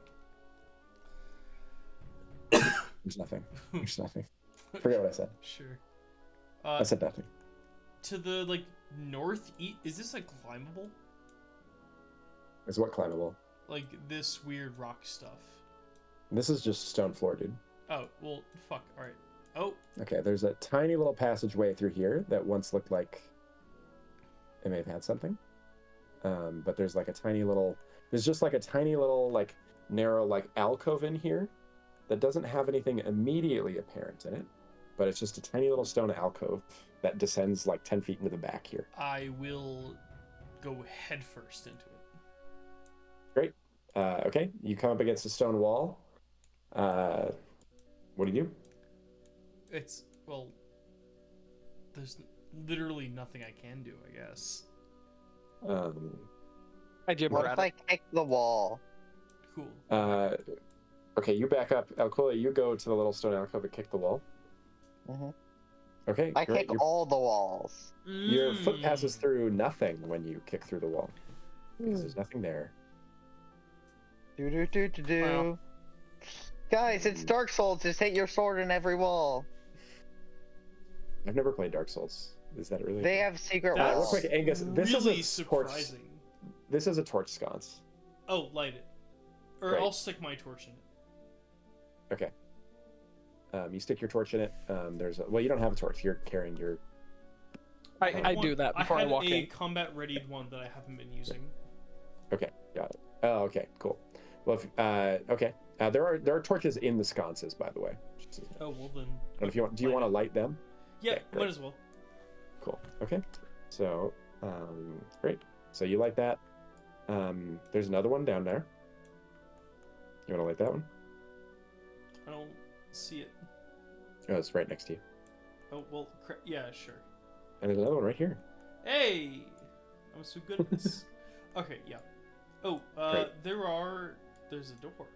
There's nothing. There's nothing. Forget what I said. Sure. I said nothing. To the, like, northeast... Is this, like, climbable? Is what climbable? Like, this weird rock stuff. This is just stone floor, dude. Oh, well, fuck. Alright. Oh, Okay, there's a tiny little passageway through here that once looked like it may have had something. But there's like a tiny little... There's just like a tiny little, like, narrow, like, alcove in here that doesn't have anything immediately apparent in it. But it's just a tiny little stone alcove that descends like 10 feet into the back here. I will go headfirst into it. Great. Okay, you come up against a stone wall. What do you do? It's, well, there's literally nothing I can do, I guess. I jibber What at if it. I kick the wall? Cool. Okay, you back up. Alcola, you go to the little stone alcove and kick the wall. hmm Okay, I great. kick all the walls. Your foot passes Mm. through nothing when you kick through the wall. Because there's nothing there. Do do do do do. Wow. Guys, it's Dark Souls. Just hit your sword in every wall. I've never played Dark Souls. Is that really? They have secret That's real walls. quick, Angus, this really is a torch. surprising. This is a torch sconce. Oh, light it. Or Great. I'll stick my torch in it. Okay. You stick your torch in it. Well, you don't have a torch. You're carrying your... I do that before I had walk a in. combat readied one that I haven't been using. Okay, got it. Oh, okay, cool. Well, okay. There are torches in the sconces, by the way. Just as- Oh, well then. I don't know if you want. Do you want to light them? Yeah, Okay, great. might as well. Cool. Okay. So, great. So you light that. There's another one down there. You want to light that one? I don't see it. Oh, it's right next to you. Oh, well, yeah, sure. And there's another one right here. Hey! I'm so good at this. Okay, yeah. Oh, Great. there's a door.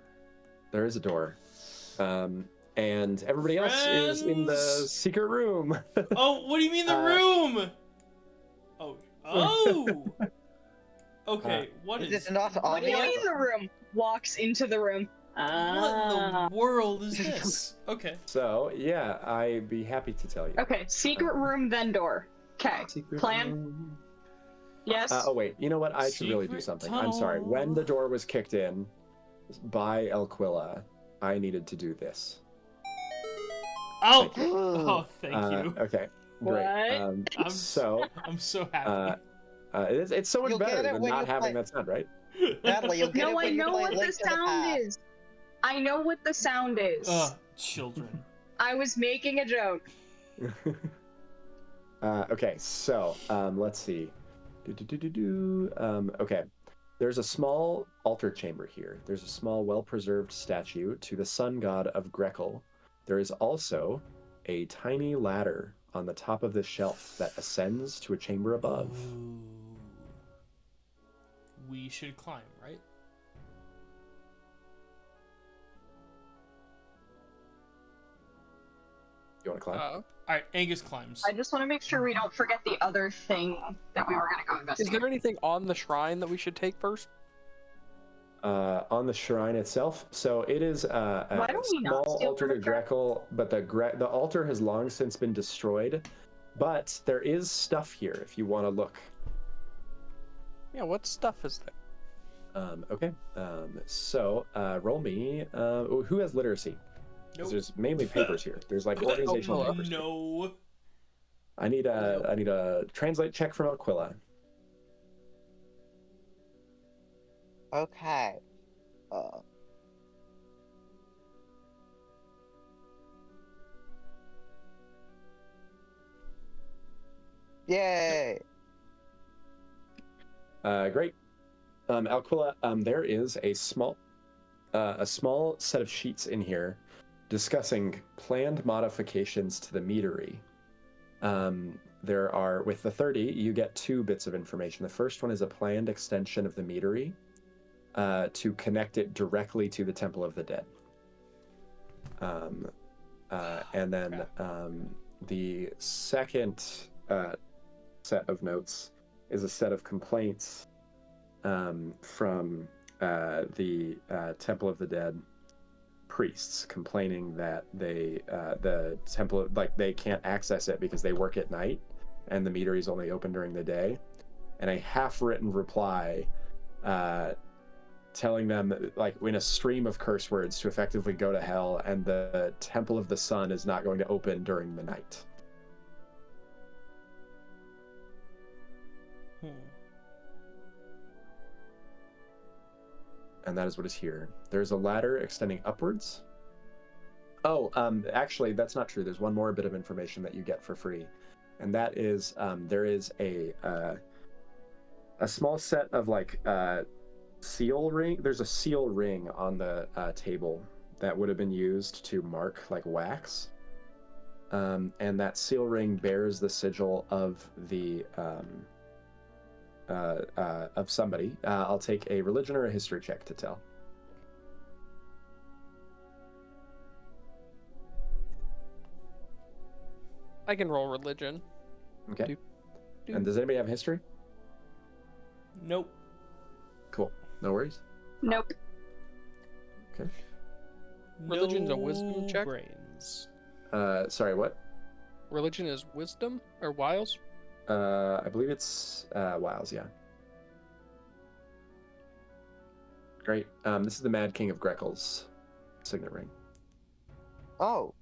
There is a door. And everybody else is in the Friends! secret room. Oh, what do you mean the room? Oh! Okay, what Is is... this not What do you obvious? mean the room? Walks into the room. What Ah. in the world is this? Okay. So, yeah, I'd be happy to tell you. Okay, secret room, then door. Okay, Secret plan. room. Yes. Oh, wait. You know what? I should really do Secret something. I'm sorry. tunnel. When the door was kicked in by Elquilla, I needed to do this. Oh! Thank you. Oh, thank you. Okay, great. What? So, I'm so happy. it's so much You'll better get it than when not you having play- that sound, right? Natalie, you'll get it No, I when you know play what the Link to the sound Past. is. I know what the sound is. Children. I was making a joke. Okay, so let's see. Okay, There's a small altar chamber here. There's a small, well-preserved statue to the sun god of Grekel. There is also a tiny ladder on the top of this shelf that ascends to a chamber above. Ooh. We should climb, right? You want to climb? All right, Angus climbs. I just want to make sure we don't forget the other thing that we were going to go Is investigate. there anything on the shrine that we should take first? On the shrine itself, so it is a Why don't we not small steal altar from to the shrine? Grekel, but the altar has long since been destroyed. But there is stuff here if you want to look. Yeah, what stuff is there? Okay. So roll me. Who has literacy? 'Cause Nope. there's mainly papers here. There's like organizational hello. papers. No. I need a translate check from Aquila. Okay. Yay! Great. Alquilla, there is a small set of sheets in here discussing planned modifications to the meadery. There are, with the 30, you get 2 bits of information. The first one is a planned extension of the meadery to connect it directly to the Temple of the Dead. And then the second set of notes is a set of complaints from the Temple of the Dead priests complaining that the temple, like, they can't access it because they work at night and the meadery is only open during the day, and a half-written reply telling them, like, in a stream of curse words, to effectively go to hell, and the Temple of the Sun is not going to open during the night. And that is what is here. There's a ladder extending upwards. Oh, actually, that's not true. There's one more bit of information that you get for free, and that is there is a small set of, like, seal ring. There's a seal ring on the table that would have been used to mark, like, wax, and that seal ring bears the sigil of the of somebody. I'll take a religion or a history check to tell. I can roll religion. Okay. Do- And does anybody have history? Nope. Cool. No worries. Nope. Okay. Religion's a wisdom check? Brains. Sorry, what? Religion is wisdom or wiles? I believe it's Wiles, yeah. Great. This is the Mad King of Grekel's signet ring. Oh,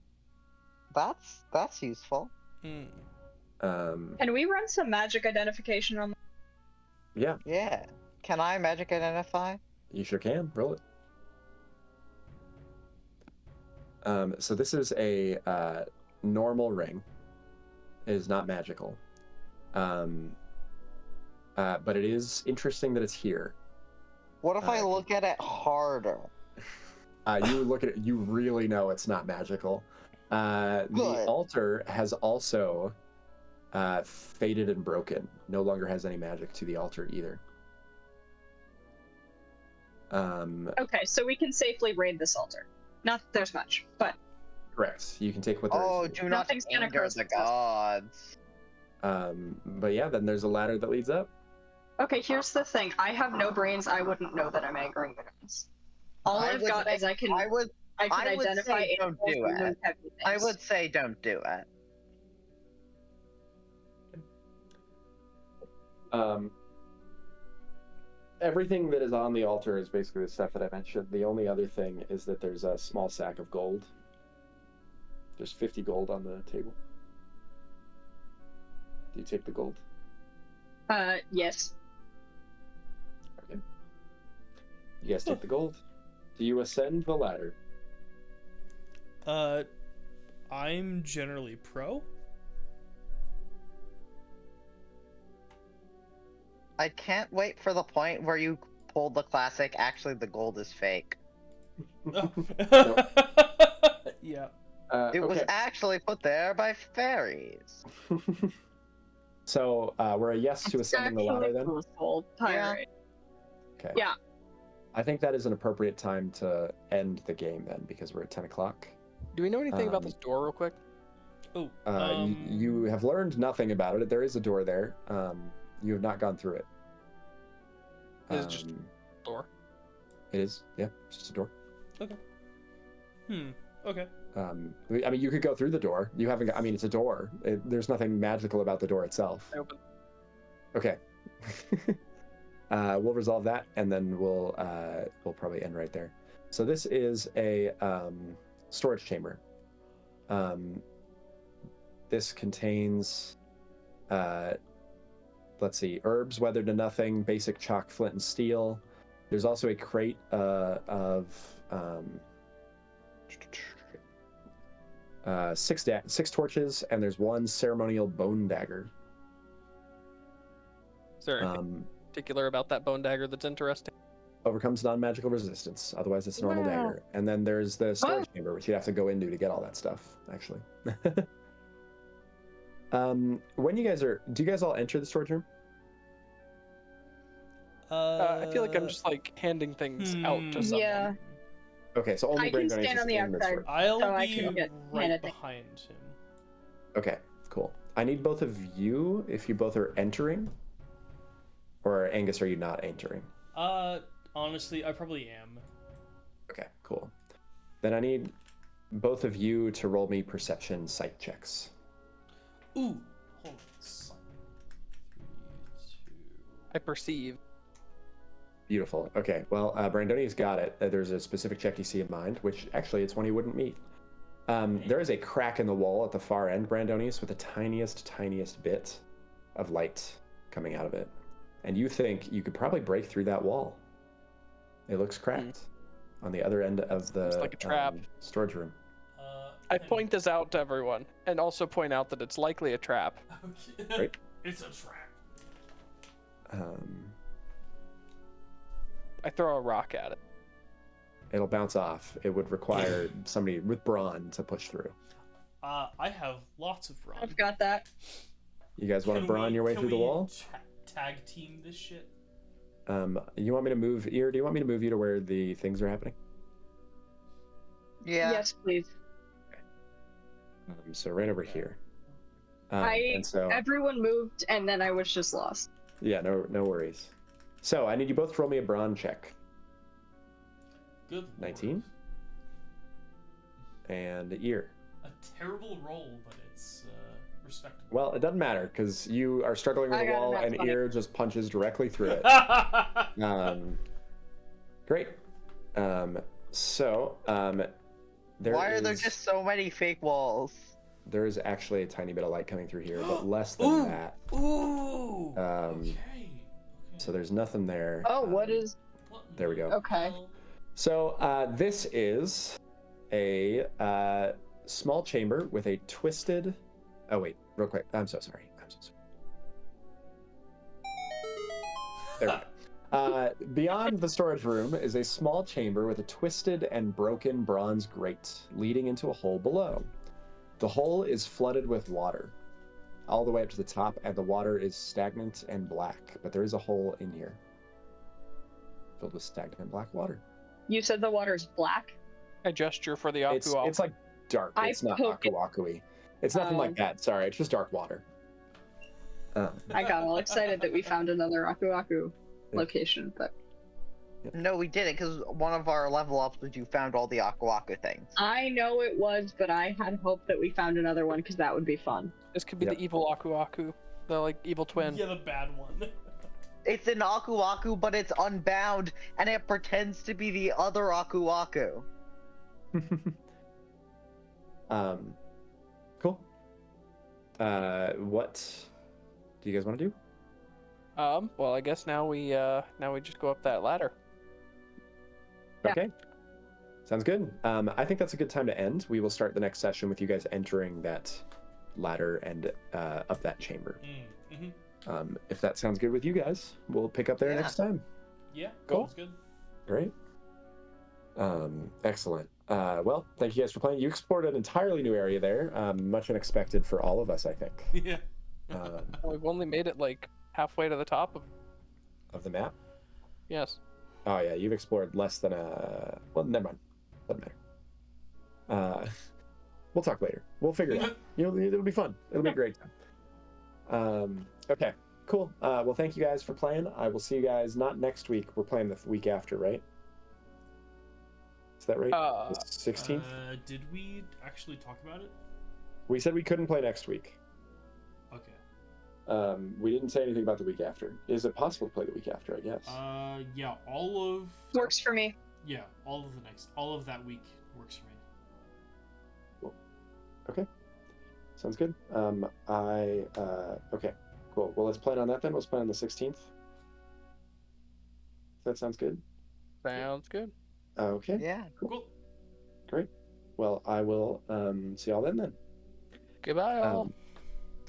that's useful. Can we run some magic identification on Yeah, Yeah. Can I magic identify? you sure can. Roll it. So this is a normal ring. It is not magical. But it is interesting that it's here. What if I look at it harder? You look at it, you really know it's not magical. The Good. altar has also faded and broken. No longer has any magic to the altar either. Okay, so we can safely raid this altar. Not that there's much, but Correct. You can take what there Oh, is. do not Nothing's gonna anger curse the us. gods. But yeah, then there's a ladder that leads up. okay, here's the thing. I have no brains. I wouldn't know that I'm angering the guns. All I I've would got say- is I can I would identify say don't animals do and it. move heavy I things. would say don't do it. Everything that is on the altar is basically the stuff that I mentioned. The only other thing is that there's a small sack of gold. There's 50 gold on the table. Do you take the gold? Yes. Okay. You guys take the gold. Do you ascend the ladder? I'm generally pro. I can't wait for the point where you pulled the classic. Actually, the gold is fake. Yeah. It was Okay. actually put there by fairies. So we're a yes to ascending the ladder then? Full tirade. Okay. Yeah. I think that is an appropriate time to end the game then, because we're at 10 o'clock. Do we know anything about this door, real quick? Oh. You have learned nothing about it. There is a door there. You have not gone through it. It's just a door. It is. Yeah, it's just a door. Okay. Okay. I mean, you could go through the door. You haven't. I mean, it's a door. There's nothing magical about the door itself. I open. Okay. We'll resolve that, and then we'll probably end right there. So this is a storage chamber. This contains, let's see, herbs weathered to nothing, basic chalk, flint, and steel. There's also a crate of 6 torches, and there's 1 ceremonial bone dagger. Is there anything particular about that bone dagger that's interesting? Overcomes non-magical resistance. Otherwise, it's a normal dagger. And then there's the storage chamber, which you'd have to go into to get all that stuff, actually. When you guys are... Do you guys all enter the storage room? I feel like I'm just like handing things out to someone. Yeah. Okay, so only I can Brandon stand on the in this outside. room. I'll So I be can get right handed things. behind him. Okay, cool. I need both of you, if you both are entering. Or Angus, are you not entering? Honestly, I probably am. Okay, cool. Then I need both of you to roll me perception sight checks. Ooh, hold on. 3, 2. I perceive. Beautiful. Okay, well, Brandoni's got it. There's a specific check you see in mind, which actually it's one he wouldn't meet. There is a crack in the wall at the far end, Brandonius, with the tiniest bit of light coming out of it. And you think you could probably break through that wall. It looks cracked on the other end of the It's like a trap. Storage room. I point this out to everyone, and also point out that it's likely a trap. Okay. Right. It's a trap. I throw a rock at it. It'll bounce off. It would require somebody with brawn to push through. I have lots of brawn. I've got that. You guys want to brawn your way through the wall? Tag team this shit. You want me to move here? Do you want me to move you to where the things are happening? Yeah. Yes, please. So right over here. Everyone moved, and then I was just lost. Yeah, no worries. So I need you both to roll me a brawn check. Good. 19. And ear. A terrible roll, but it's respectable. Well, it doesn't matter because you are struggling with I the got wall, enough and money. ear just punches directly through it. Great. There Why are there is- just so many fake walls? There is actually a tiny bit of light coming through here, but less than that. Ooh. Okay. So there's nothing there. Oh, what is? There we go. Okay. So this is a small chamber with a twisted... Oh, wait, real quick. I'm so sorry. There we go. Beyond the storage room is a small chamber with a twisted and broken bronze grate leading into a hole below. The hole is flooded with water all the way up to the top, and the water is stagnant and black, but there is a hole in here filled with stagnant black water. You said the water's black? I gesture for the Aku Aku. It's like dark. I It's not poke it. aku-aku-y. It's nothing like that. Sorry, it's just dark water. I got all excited that we found another Aku Aku location, but No, we didn't, because one of our level ups was you found all the Aku Aku things. I know it was, but I had hoped that we found another one because that would be fun. This could be Yep. the evil Aku Aku, the like evil twin. Yeah, the bad one. It's an Aku Aku, but it's unbound, and it pretends to be the other Aku Aku. Cool. What do you guys want to do? Well, I guess now we just go up that ladder. Yeah. Okay. Sounds good. I think that's a good time to end. We will start the next session with you guys entering that ladder and up that chamber. Mm-hmm. If that sounds good with you guys, we'll pick up there Yeah. next time. Yeah, Cool. sounds good. Great. Excellent. Well, thank you guys for playing. You explored an entirely new area there, much unexpected for all of us, I think. Yeah. We've only made it like halfway to the top Of the map. Yes. Oh yeah, you've explored less than a. Well, never mind. Doesn't matter. We'll talk later. We'll figure it out. It'll be fun. It'll be a great time. Okay, cool. Well, thank you guys for playing. I will see you guys not next week. We're playing the week after, right? Is that right? The 16th? Did we actually talk about it? We said we couldn't play next week. Okay. We didn't say anything about the week after. Is it possible to play the week after, I guess? Yeah, all of Works for me. yeah, all of that week works for me. Cool. Okay. Sounds good. Okay, cool. Well, let's plan on that then. Let's plan on the 16th. That sounds good. Sounds good. Okay. Yeah. Cool. Great. Well, I will see y'all then. Goodbye, all.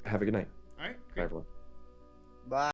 Have a good night. All right. Bye, Great. everyone. Bye.